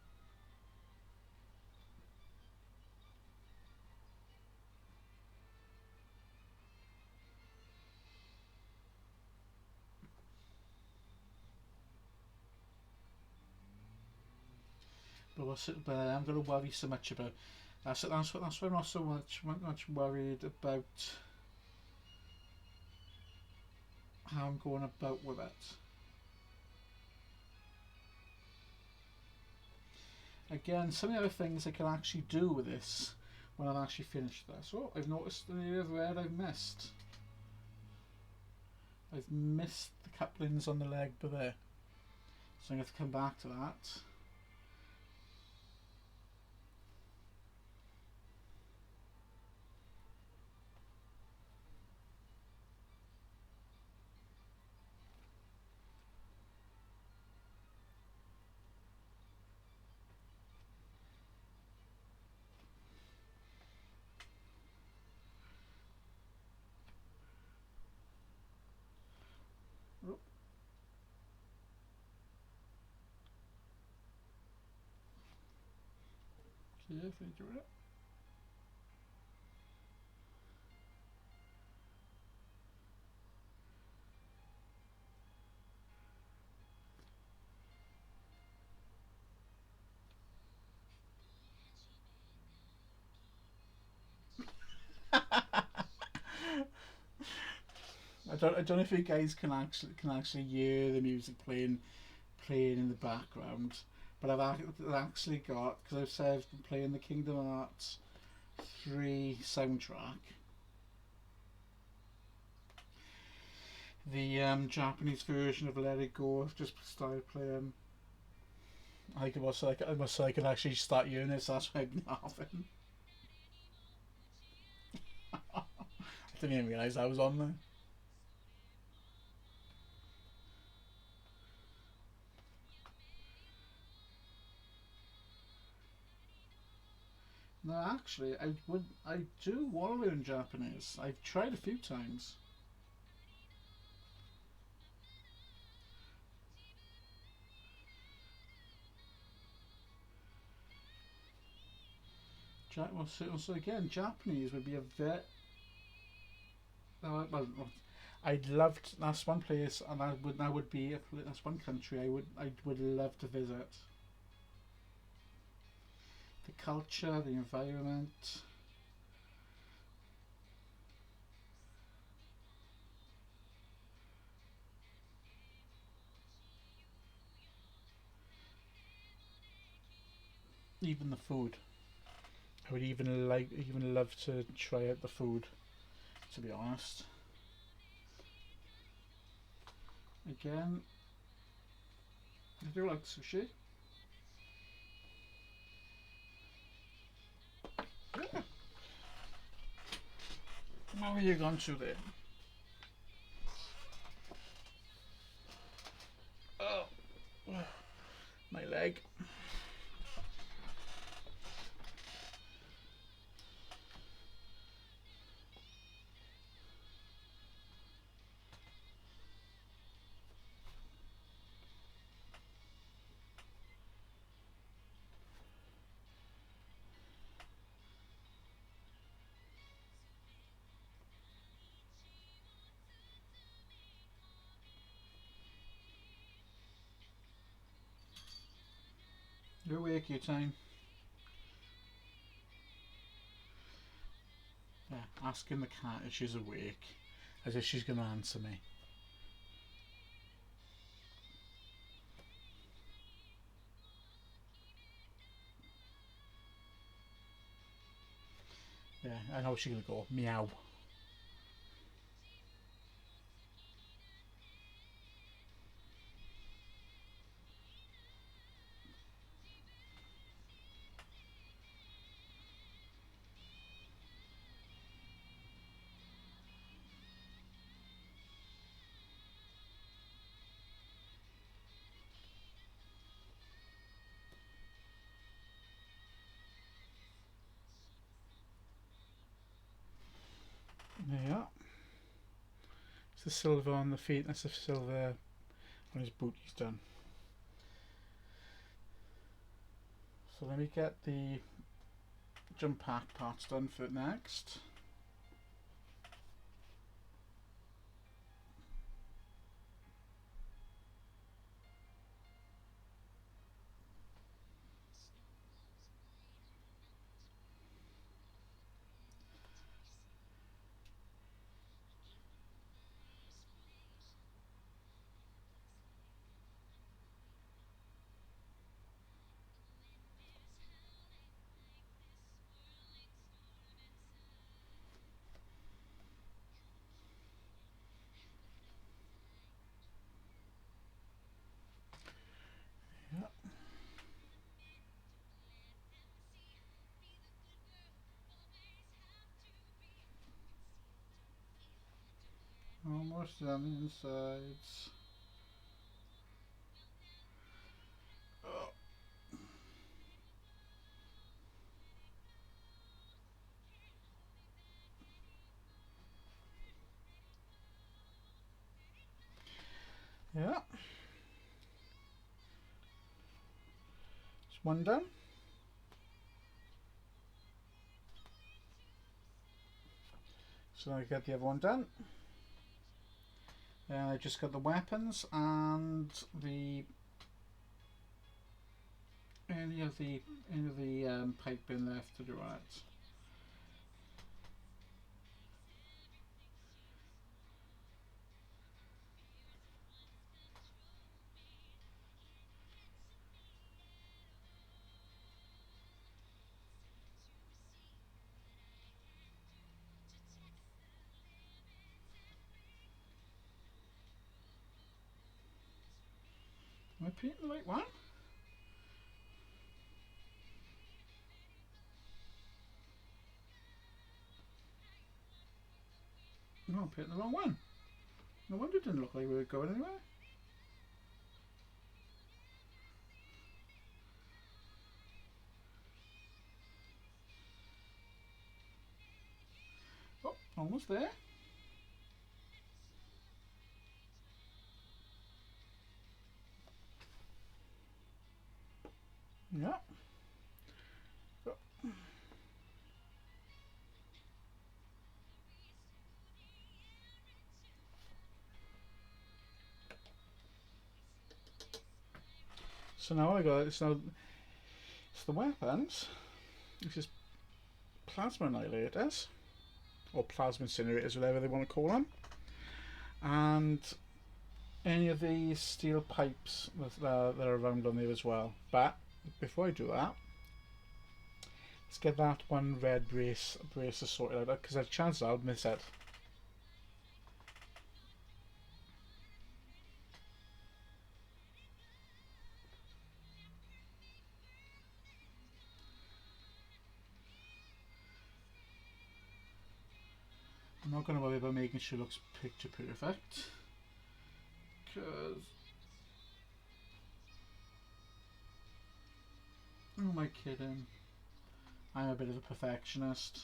But I'm going to worry so much about that's why I'm not so much worried about how I'm going about with it. Again, some of the other things I can actually do with this when I've actually finished this. Oh, I've noticed an area of red I've missed. I've missed the couplings on the leg there, so I'm going to have to come back to that. Carefully do it. I don't know if you guys can actually hear the music playing in the background, but I've actually got, because I've said I've been playing the Kingdom Hearts 3 soundtrack. the Japanese version of Let It Go. I've just started playing. I think I could actually start hearing this. That's why I've been laughing. I didn't even realise I was on there. No, actually, I do want to learn Japanese. I've tried a few times. So again, Japanese would be a very. Well, I'd love to, that's one place, and that would be that's one country I would love to visit. The culture, the environment. Even the food. I would even love to try out the food, to be honest. Again, I do like sushi. Yeah. How are you going to there? Oh, my leg. You're awake, you time. Yeah, asking the cat if she's awake, as if she's going to answer me. Yeah, I know she's going to go meow. Yeah. It's the silver on the feet, that's the silver on his boot he's done. So let me get the jump pack parts done for next. Yeah. Almost on the insides. Oh. Yeah. It's one done. So I got the other one done. I just got the weapons and the any of the piping left to do it. I painting the right one? No, I'm painting the wrong one. No wonder it didn't look like we were going anywhere. Oh, almost there. Yeah. Oh. So now I got it's the weapons, which is plasma annihilators or plasma incinerators, whatever they want to call them, and any of these steel pipes that are around on there as well. But before I do that, let's get that one red brace sorted out, because there's a chance I'll miss it. I'm not going to worry about making sure it looks picture perfect, because who am I kidding? I'm a bit of a perfectionist.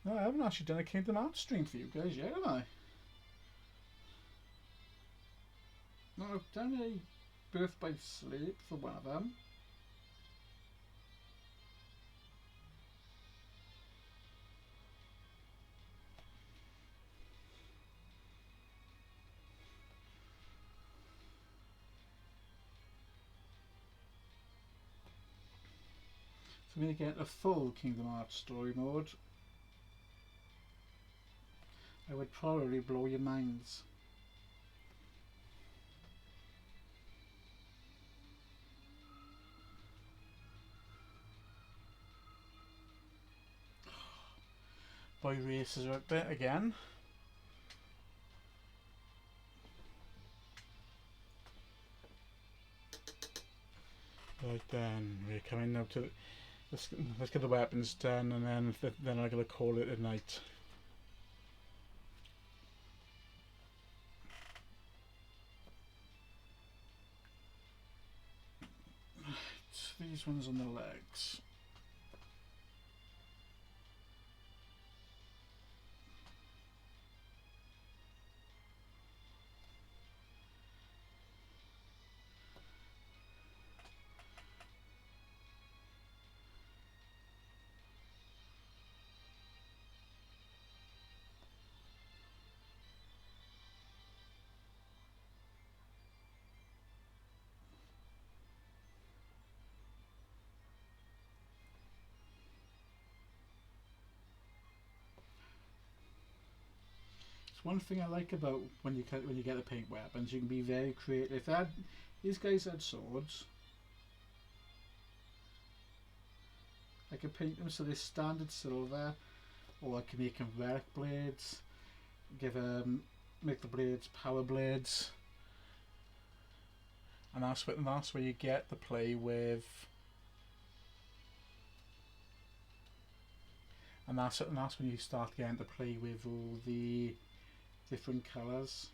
No, I haven't actually done a Kingdom Hearts stream for you guys yet, have I? No, I've done a Birth by Sleep for one of them. For me to get a full Kingdom Hearts story mode, I would probably blow your minds. Boy races are out there again. Right then, we're coming now to let's get the weapons done, and then I'm gonna call it a night. Right, these ones on the legs. It's one thing I like about when you get to paint weapons, you can be very creative. These guys had swords, I can paint them so they're standard silver, or I can make them relic blades, make the blades power blades, and that's where you get to play with. And that's when you start getting to play with all the different colours.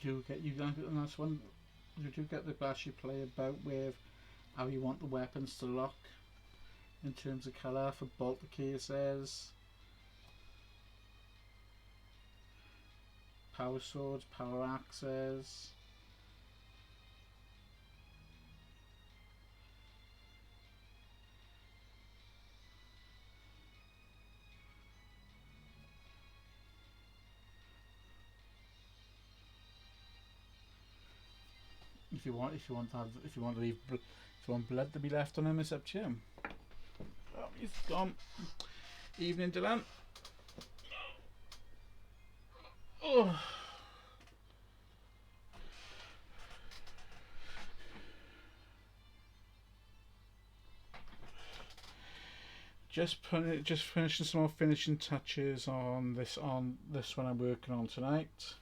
And that's one you do get the actually play about with how you want the weapons to look in terms of colour for bolter cases, power swords, power axes. If you want blood to be left on him, it's up to you. Oh, he's gone. Evening, Dylan. Oh. Just finishing some more finishing touches on this one I'm working on tonight,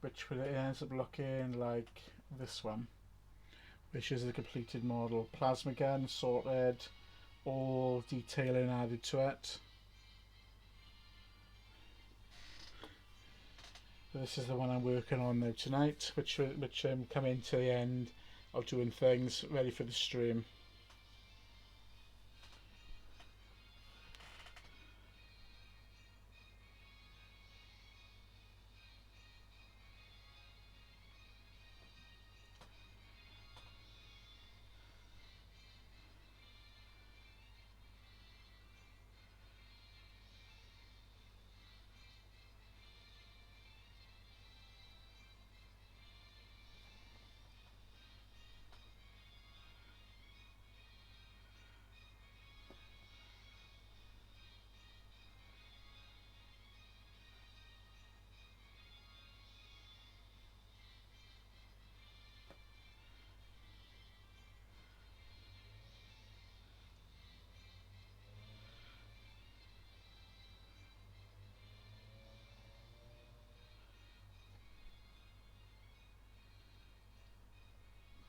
which will ends up looking like this one, which is the completed model. Plasma gun sorted, all detailing added to it. This is the one I'm working on now tonight, which I'm coming to the end of doing things ready for the stream.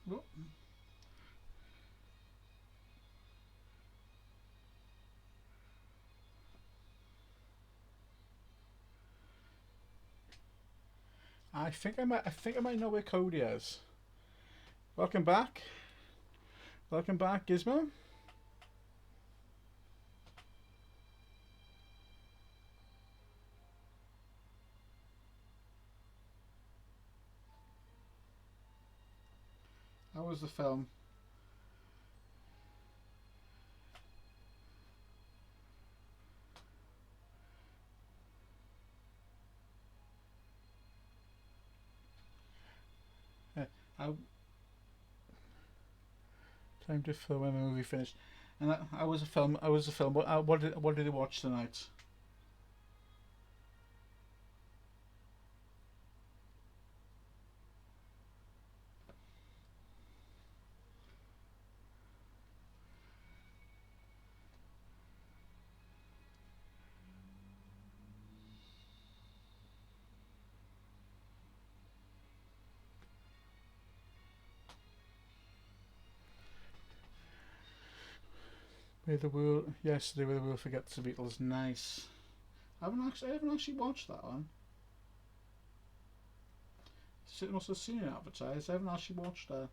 Oh. I think I might know where Cody is. Welcome back. Welcome back, Gizmo. How was the film? Time to film when the movie finished. And I was a film. What did you watch tonight? Yesterday where the world forgets the Beatles. Nice. I haven't actually watched that one. I must have seen it advertised. I haven't actually watched it.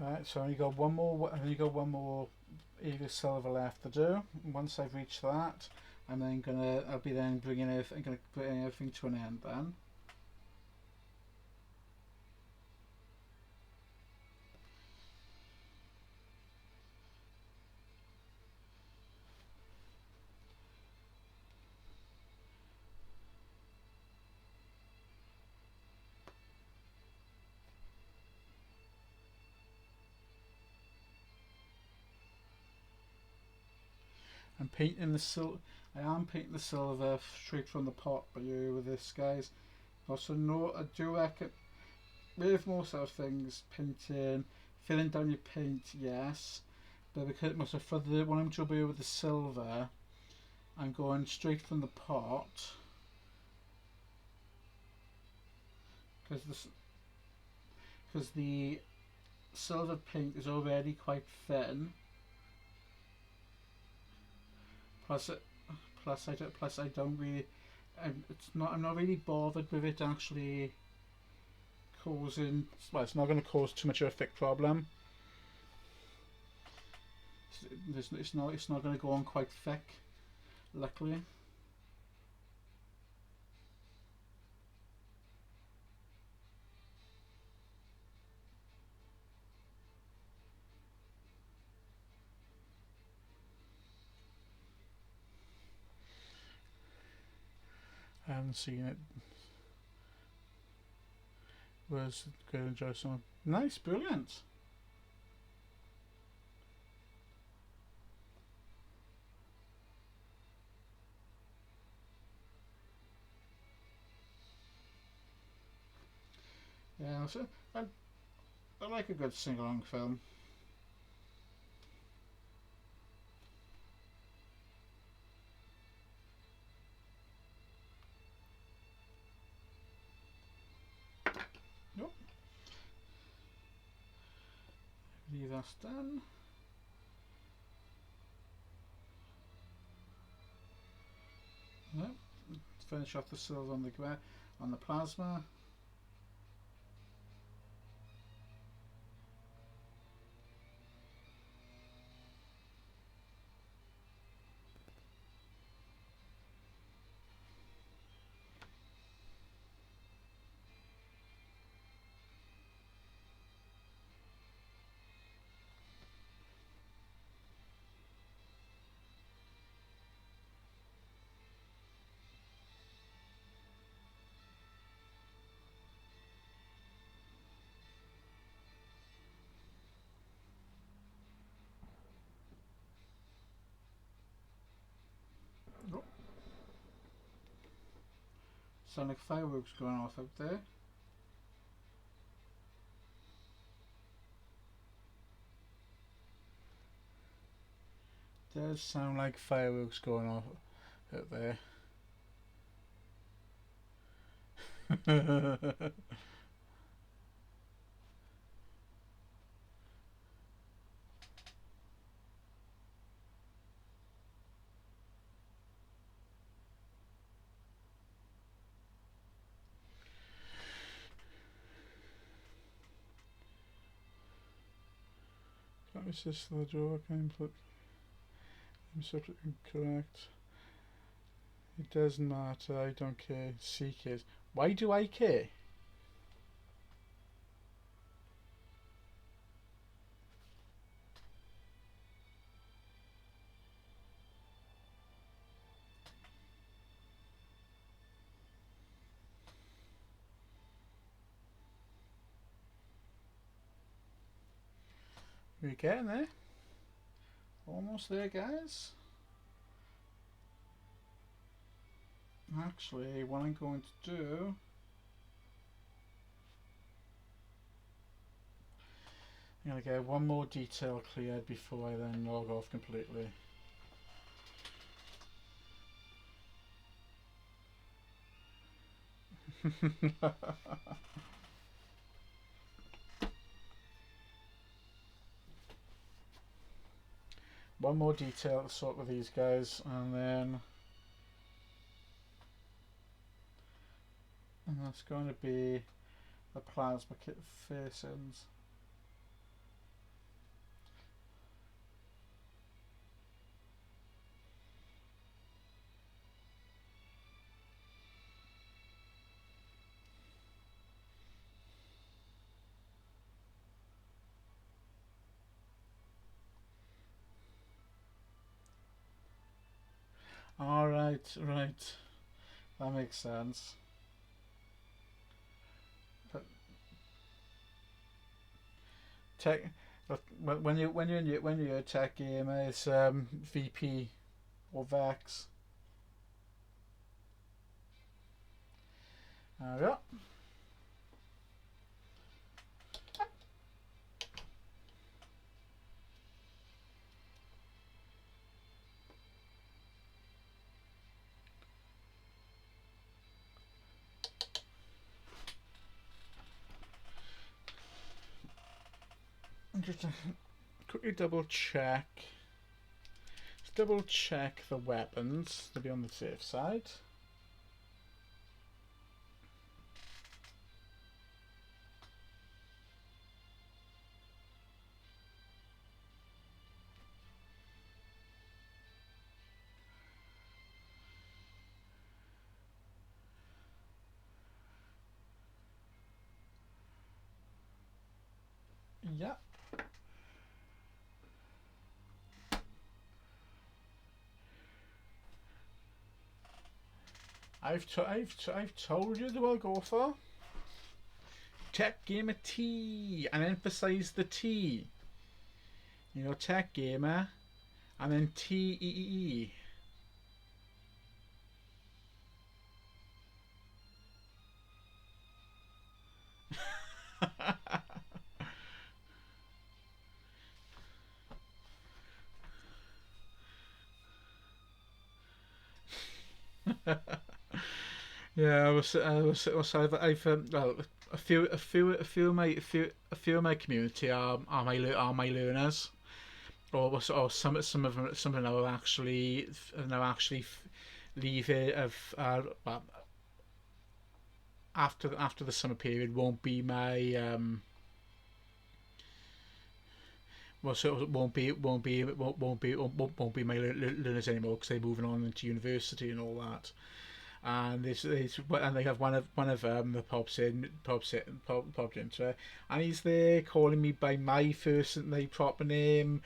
Right, so I only got one more Eagle Silver left to do. Once I've reached that, I'll be bringing everything to an end then. I am painting the silver straight from the pot by you with this, guys. Also, I do reckon with most of things, painting, filling down your paint, yes, but because for the when I'm jumping with the silver, I'm going straight from the pot because the silver paint is already quite thin. Plus I don't really. I'm not really bothered with it actually causing. Well, it's not going to cause too much of a thick problem. It's not going to go on quite thick, luckily. I haven't seen it. Was going to enjoy some. Nice, brilliant. Yeah, so I like a good sing-along film. Nope. I believe that's done. Yep. Finish off the cells on the plasma. Oh. Sound like fireworks going off out there. Does sound like fireworks going off out there. That was just the draw. Can put Inceptor incorrect. It doesn't matter. I don't care. C cares. Why do I care? We're getting there. Almost there, guys. Actually, what I'm going to do, I'm going to get one more detail cleared before I then log off completely. One more detail to sort with these guys, and that's going to be the plasma kit facings. Alright, right. That makes sense. But tech, when you're a tech gamer, it's VP or Vex. Yeah. Just quickly double check. Just double check the weapons to be on the safe side. Yeah. I've told you what I'll go for. Tech Gamer T, and emphasize the T. You know, Tech Gamer, and then TEE. Yeah, I've well, a few of my community are my learners, or some of them are now actually leave it of well, after the summer period won't be my well, so it won't be my learners anymore because they're moving on into university and all that. And and they have one of the pops into it, and he's there calling me by my first and my proper name.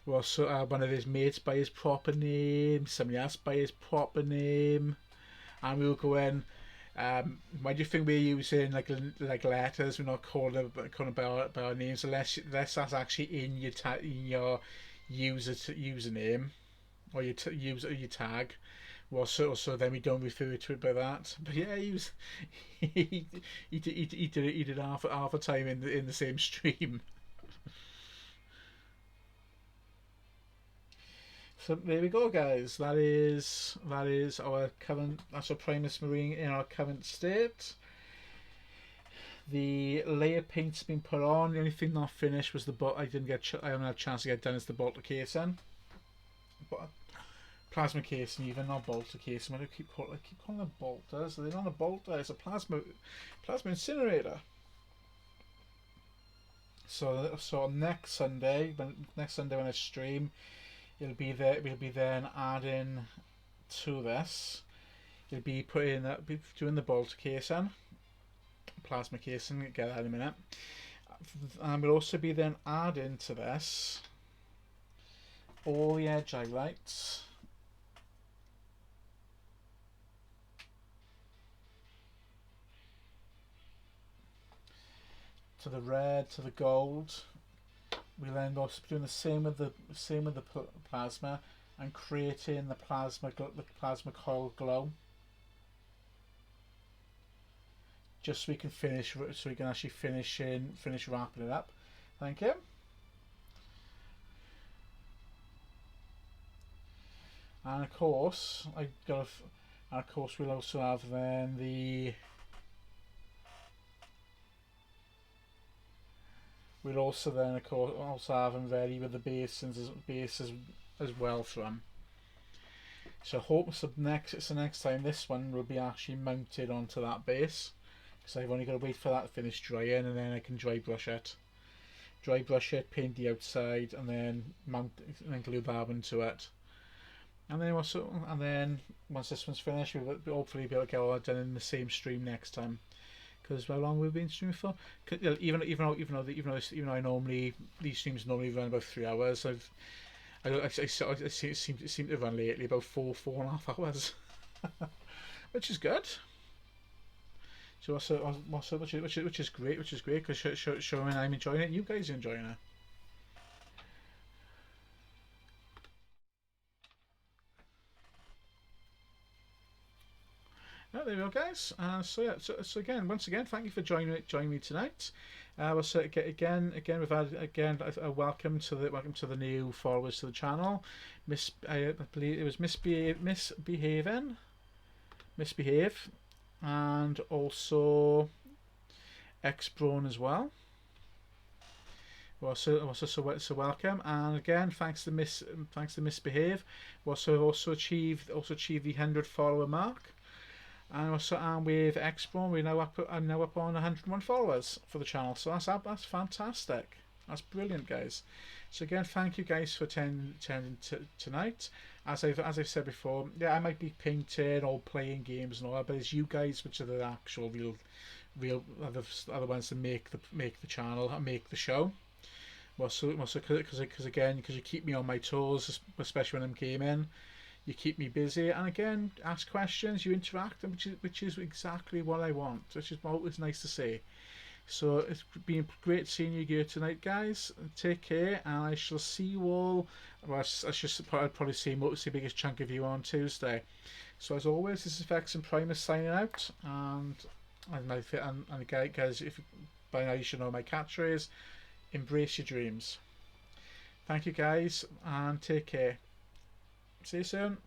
Well, so one of his mates by his proper name, somebody else by his proper name, and we were going. Why do you think we're using like letters? We're not calling by our names unless that's actually in in your username or your tag. Well, so then we don't refer to it by that. But yeah, he was he did half a time in the same stream. So there we go, guys. That is our current. That's our Primus Marine in our current state. The layer paint's been put on. The only thing not finished was the bolt. I haven't had a chance to get done. Is the bolter casing, but plasma casing, even not bolter casing. I keep calling them bolters. They're not a bolter. It's a plasma incinerator. So next Sunday when I stream, it'll be there. We'll be then adding to this. You'll be doing the bolter casing, plasma casing. Get that in a minute. And we'll also be then adding to this all the edge highlights. To the red, to the gold. We'll end up doing the same with the plasma and creating the plasma coil glow. Just so we can actually finish wrapping it up. Thank you. And of course, we'll also have then the. We'll also then, of course, have them ready with the base as well for them. So next time this one will be actually mounted onto that base, because I've only got to wait for that to finish drying, and then I can dry brush it, paint the outside, and then glue that into it. And then once this one's finished, we'll hopefully be able to get all that done in the same stream next time. Because how long we've been streaming for? Even though I normally these streams normally run about 3 hours, I seem to run lately about 4.5 hours, which is good. So which is great, because showing I'm enjoying it, and you guys are enjoying it. Oh, there we go, guys. So again, once again, thank you for joining me tonight. We'll say again, we've had a welcome to the new followers to the channel. I believe it was misbehave, and also X-Brawn as well. So welcome, and again, thanks to misbehave. We also achieved the 100 follower mark. And with X-Brawn, I'm now up on 101 followers for the channel. So that's fantastic. That's brilliant, guys. So again, thank you guys for attending tonight. As I've said before, yeah, I might be painting or playing games and all that, but it's you guys which are the actual real are the ones that make the channel and make the show. Because again, because you keep me on my toes, especially when I'm gaming. You keep me busy, and again, ask questions, you interact, which is exactly what I want, which is always nice to see. So it's been great seeing you here tonight, guys. Take care, and I shall see you all. Well, I'd probably see the biggest chunk of you on Tuesday. So as always, this is Vex and Primus signing out, and guys, if by now you should know my catchphrase: embrace your dreams. Thank you, guys, and take care. See you soon.